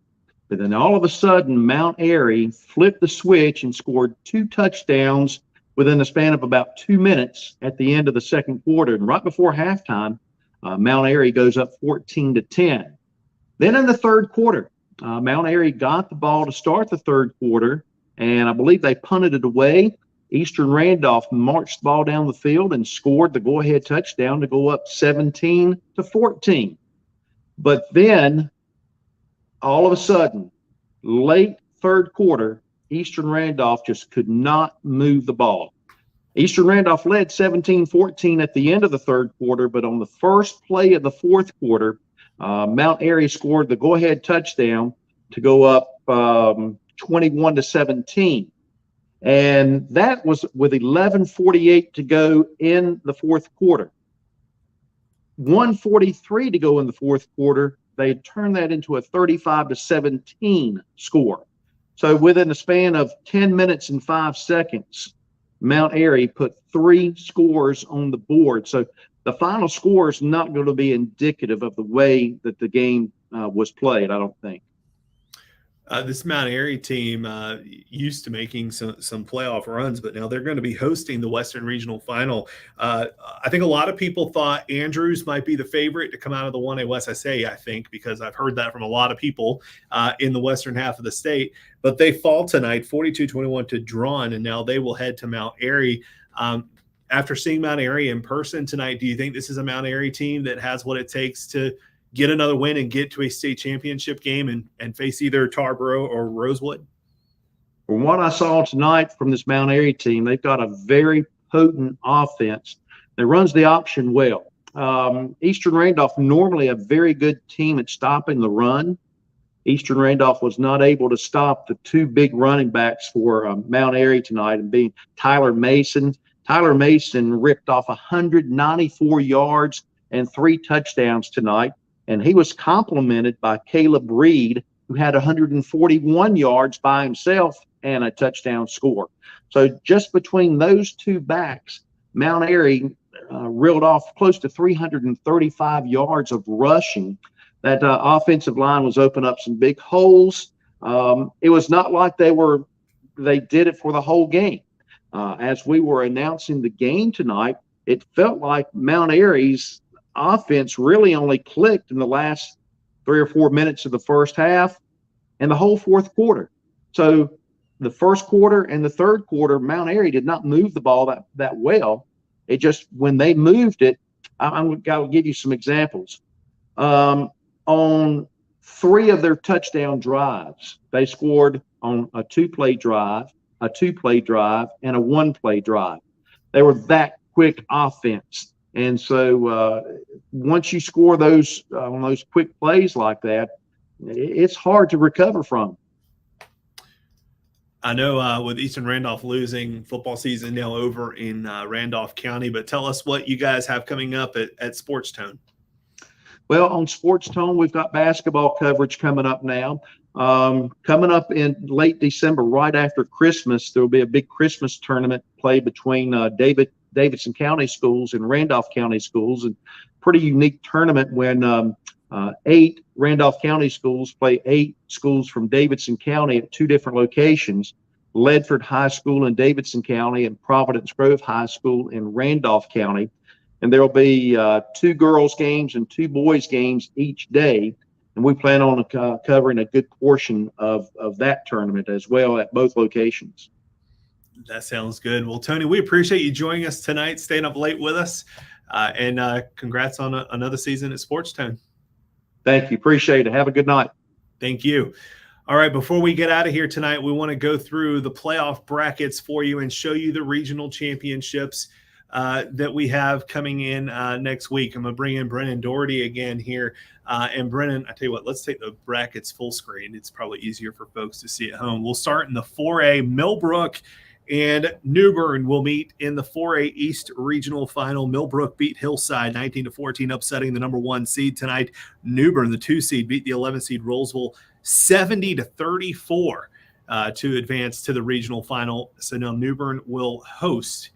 But then all of a sudden, Mount Airy flipped the switch and scored 2 touchdowns within the span of about 2 minutes at the end of the second quarter. And right before halftime, Mount Airy goes up 14-10. Then in the third quarter, Mount Airy got the ball to start the third quarter, and I believe they punted it away. Eastern Randolph marched the ball down the field and scored the go-ahead touchdown to go up 17-14. But then, all of a sudden, late third quarter, Eastern Randolph just could not move the ball. Eastern Randolph led 17-14 at the end of the third quarter, but on the first play of the fourth quarter, Mount Airy scored the go-ahead touchdown to go up 21-17. And that was with 11:48 to go in the fourth quarter. 1:43 to go in the fourth quarter, they turned that into a 35-17 score. So within a span of 10 minutes and 5 seconds, Mount Airy put 3 scores on the board. So the final score is not going to be indicative of the way that the game was played, I don't think. This Mount Airy team used to making some playoff runs, but now they're going to be hosting the Western Regional Final. I think a lot of people thought Andrews might be the favorite to come out of the 1A West. I think, because I've heard that from a lot of people in the western half of the state. But they fall tonight, 42-21 to Drawn, and now they will head to Mount Airy. After seeing Mount Airy in person tonight, do you think this is a Mount Airy team that has what it takes to get another win and get to a state championship game and face either Tarboro or Rosewood? From what I saw tonight from this Mount Airy team, they've got a very potent offense that runs the option well. Eastern Randolph, normally a very good team at stopping the run. Eastern Randolph was not able to stop the 2 big running backs for Mount Airy tonight, and being Tyler Mason. Tyler Mason ripped off 194 yards and 3 touchdowns tonight. And he was complimented by Caleb Reed, who had 141 yards by himself and a touchdown score. So just between those 2 backs, Mount Airy reeled off close to 335 yards of rushing. That offensive line was opening up some big holes. It was not like they did it for the whole game. As we were announcing the game tonight, it felt like Mount Airy's offense really only clicked in the last 3 or 4 minutes of the first half and the whole fourth quarter. So the first quarter and the third quarter, Mount Airy did not move the ball that well. It just, when they moved it, I'm going to give you some examples. On 3 of their touchdown drives, they scored on a 2-play drive, a 2-play drive, and a 1-play drive. They were that quick offense. And so once you score those on those quick plays like that, it's hard to recover from. I know with Eastern Randolph losing, football season now over in Randolph County, but tell us what you guys have coming up at Sports Tone. Well, on Sports Tone, we've got basketball coverage coming up now. Coming up in late December, right after Christmas, there will be a big Christmas tournament played between Davidson County schools and Randolph County schools, and pretty unique tournament when 8 Randolph County schools play 8 schools from Davidson County at 2 different locations, Ledford High School in Davidson County and Providence Grove High School in Randolph County. And there will be 2 girls games and 2 boys games each day. And we plan on covering a good portion of that tournament as well at both locations. That sounds good. Well, Tony, we appreciate you joining us tonight, staying up late with us, and congrats on another season at Sports Tone. Thank you. Appreciate it. Have a good night. Thank you. All right, before we get out of here tonight, we want to go through the playoff brackets for you and show you the regional championships that we have coming in next week. I'm going to bring in Brennan Doherty again here. And Brennan, I tell you what, let's take the brackets full screen. It's probably easier for folks to see at home. We'll start in the 4A. Millbrook and New Bern will meet in the 4A East Regional Final. Millbrook beat Hillside 19-14, upsetting the number 1 seed tonight. New Bern, the 2 seed, beat the 11 seed Roseville 70-34 to advance to the regional final. So now New Bern will host.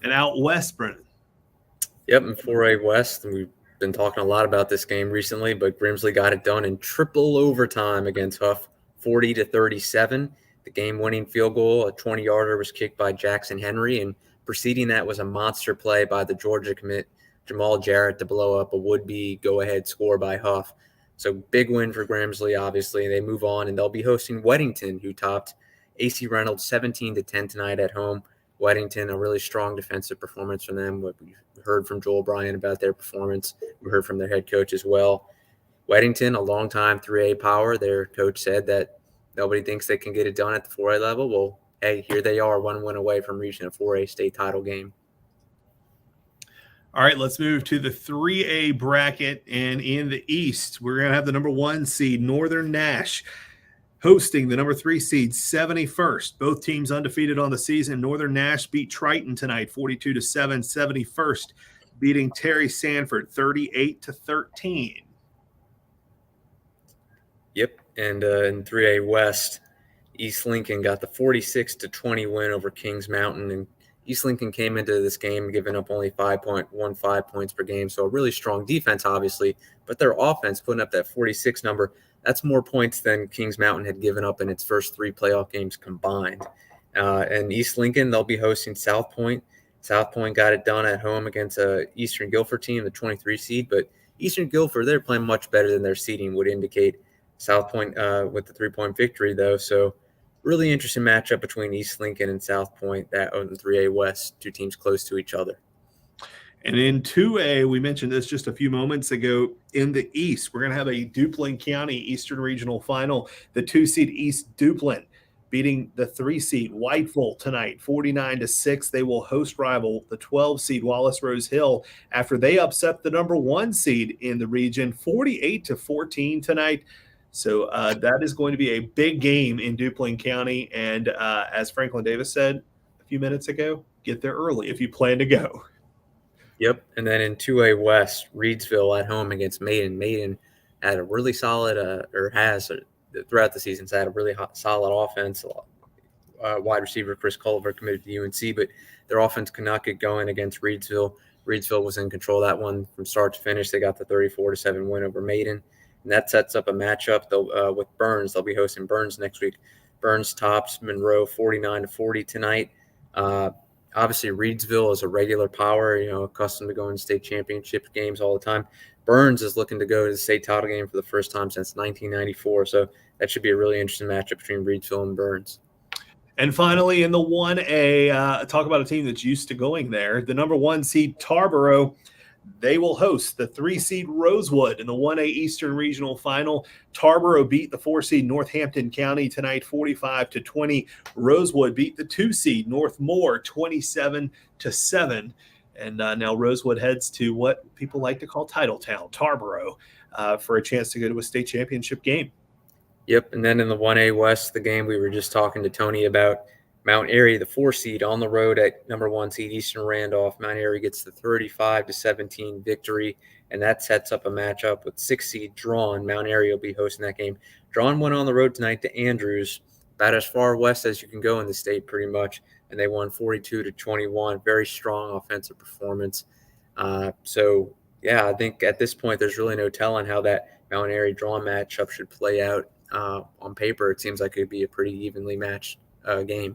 And out west, Brennan. Yep, in 4A West, and we've been talking a lot about this game recently, but Grimsley got it done in triple overtime against Huff, 40-37. The game-winning field goal, a 20-yarder, was kicked by Jackson Henry, and preceding that was a monster play by the Georgia commit Jamal Jarrett to blow up a would-be go-ahead score by Huff. So big win for Grimsley, obviously. They move on, and they'll be hosting Weddington, who topped AC Reynolds 17-10 tonight at home. Weddington, a really strong defensive performance from them. What we heard from Joel Bryan about their performance. We heard from their head coach as well. Weddington, a longtime 3A power. Their coach said that nobody thinks they can get it done at the 4A level. Well, hey, here they are, 1 win away from reaching a 4A state title game. All right, let's move to the 3A bracket. And in the East, we're going to have the number 1 seed, Northern Nash, hosting the number 3 seed 71st. Both teams undefeated on the season. Northern Nash beat Triton tonight 42-7. 71st beating Terry Sanford 38-13. Yep, and in 3A West, East Lincoln got the 46-20 win over Kings Mountain, and East Lincoln came into this game giving up only 5.15 points per game, so a really strong defense, obviously, but their offense putting up that 46 number, that's more points than Kings Mountain had given up in its first 3 playoff games combined. And East Lincoln, they'll be hosting South Point. South Point got it done at home against a Eastern Guilford team, the 23 seed, but Eastern Guilford, they're playing much better than their seeding would indicate. South Point with the 3-point victory, though. So really interesting matchup between East Lincoln and South Point, that in 3A West, 2 teams close to each other. And in 2A, we mentioned this just a few moments ago, in the East, we're going to have a Duplin County Eastern Regional Final. The 2-seed East Duplin beating the 3-seed Whiteville tonight, 49-6. They will host rival the 12-seed Wallace Rose Hill after they upset the number 1 seed in the region, 48-14 tonight. So that is going to be a big game in Duplin County. And as Franklin Davis said a few minutes ago, get there early if you plan to go. Yep. And then in 2A West, Reedsville at home against Maiden. Maiden had a really solid, throughout the season, had a really solid offense. Wide receiver Chris Culver committed to UNC, but their offense could not get going against Reedsville. Reedsville was in control of that one from start to finish. They got the 34-7 win over Maiden. And that sets up a matchup with Burns. They'll be hosting Burns next week. Burns tops Monroe 49-40 tonight. Obviously, Reedsville is a regular power, accustomed to going to state championship games all the time. Burns is looking to go to the state title game for the first time since 1994. So that should be a really interesting matchup between Reedsville and Burns. And finally, in the 1A, talk about a team that's used to going there. The number 1 seed Tarboro, they will host the 3-seed Rosewood in the 1A Eastern Regional Final. Tarboro beat the 4-seed Northampton County tonight, 45-20. Rosewood beat the 2-seed Northmore, 27-7. And now Rosewood heads to what people like to call Titletown, Tarboro, for a chance to go to a state championship game. Yep, and then in the 1A West, the game we were just talking to Tony about, Mount Airy, the 4-seed, on the road at number 1 seed Eastern Randolph. Mount Airy gets the 35-17 victory, and that sets up a matchup with 6-seed Drawn. Mount Airy will be hosting that game. Drawn went on the road tonight to Andrews, about as far west as you can go in the state pretty much, and they won 42-21. Very strong offensive performance. I think at this point there's really no telling how that Mount Airy Drawn matchup should play out. On paper, it seems like it would be a pretty evenly matched game.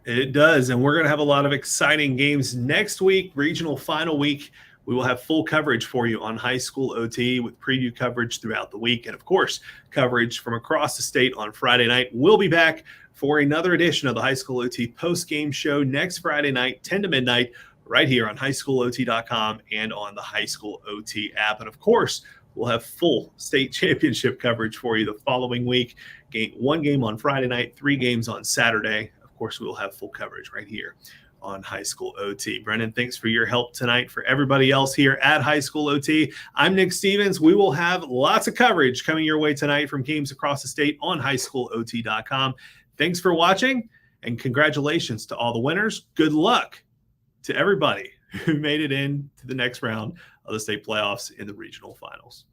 It does, and we're going to have a lot of exciting games next week, regional final week. We will have full coverage for you on High School OT with preview coverage throughout the week, and of course, coverage from across the state on Friday night. We'll be back for another edition of the High School OT Postgame Show next Friday night, 10 to midnight, right here on highschoolot.com and on the High School OT app. And of course, we'll have full state championship coverage for you the following week. 1 game on Friday night, 3 games on Saturday. Of course, we will have full coverage right here on High School OT. Brennan, thanks for your help tonight. For everybody else here at High School OT, I'm Nick Stevens. We will have lots of coverage coming your way tonight from games across the state on highschoolot.com. Thanks for watching, and congratulations to all the winners. Good luck to everybody who made it in to the next round of the state playoffs in the regional finals.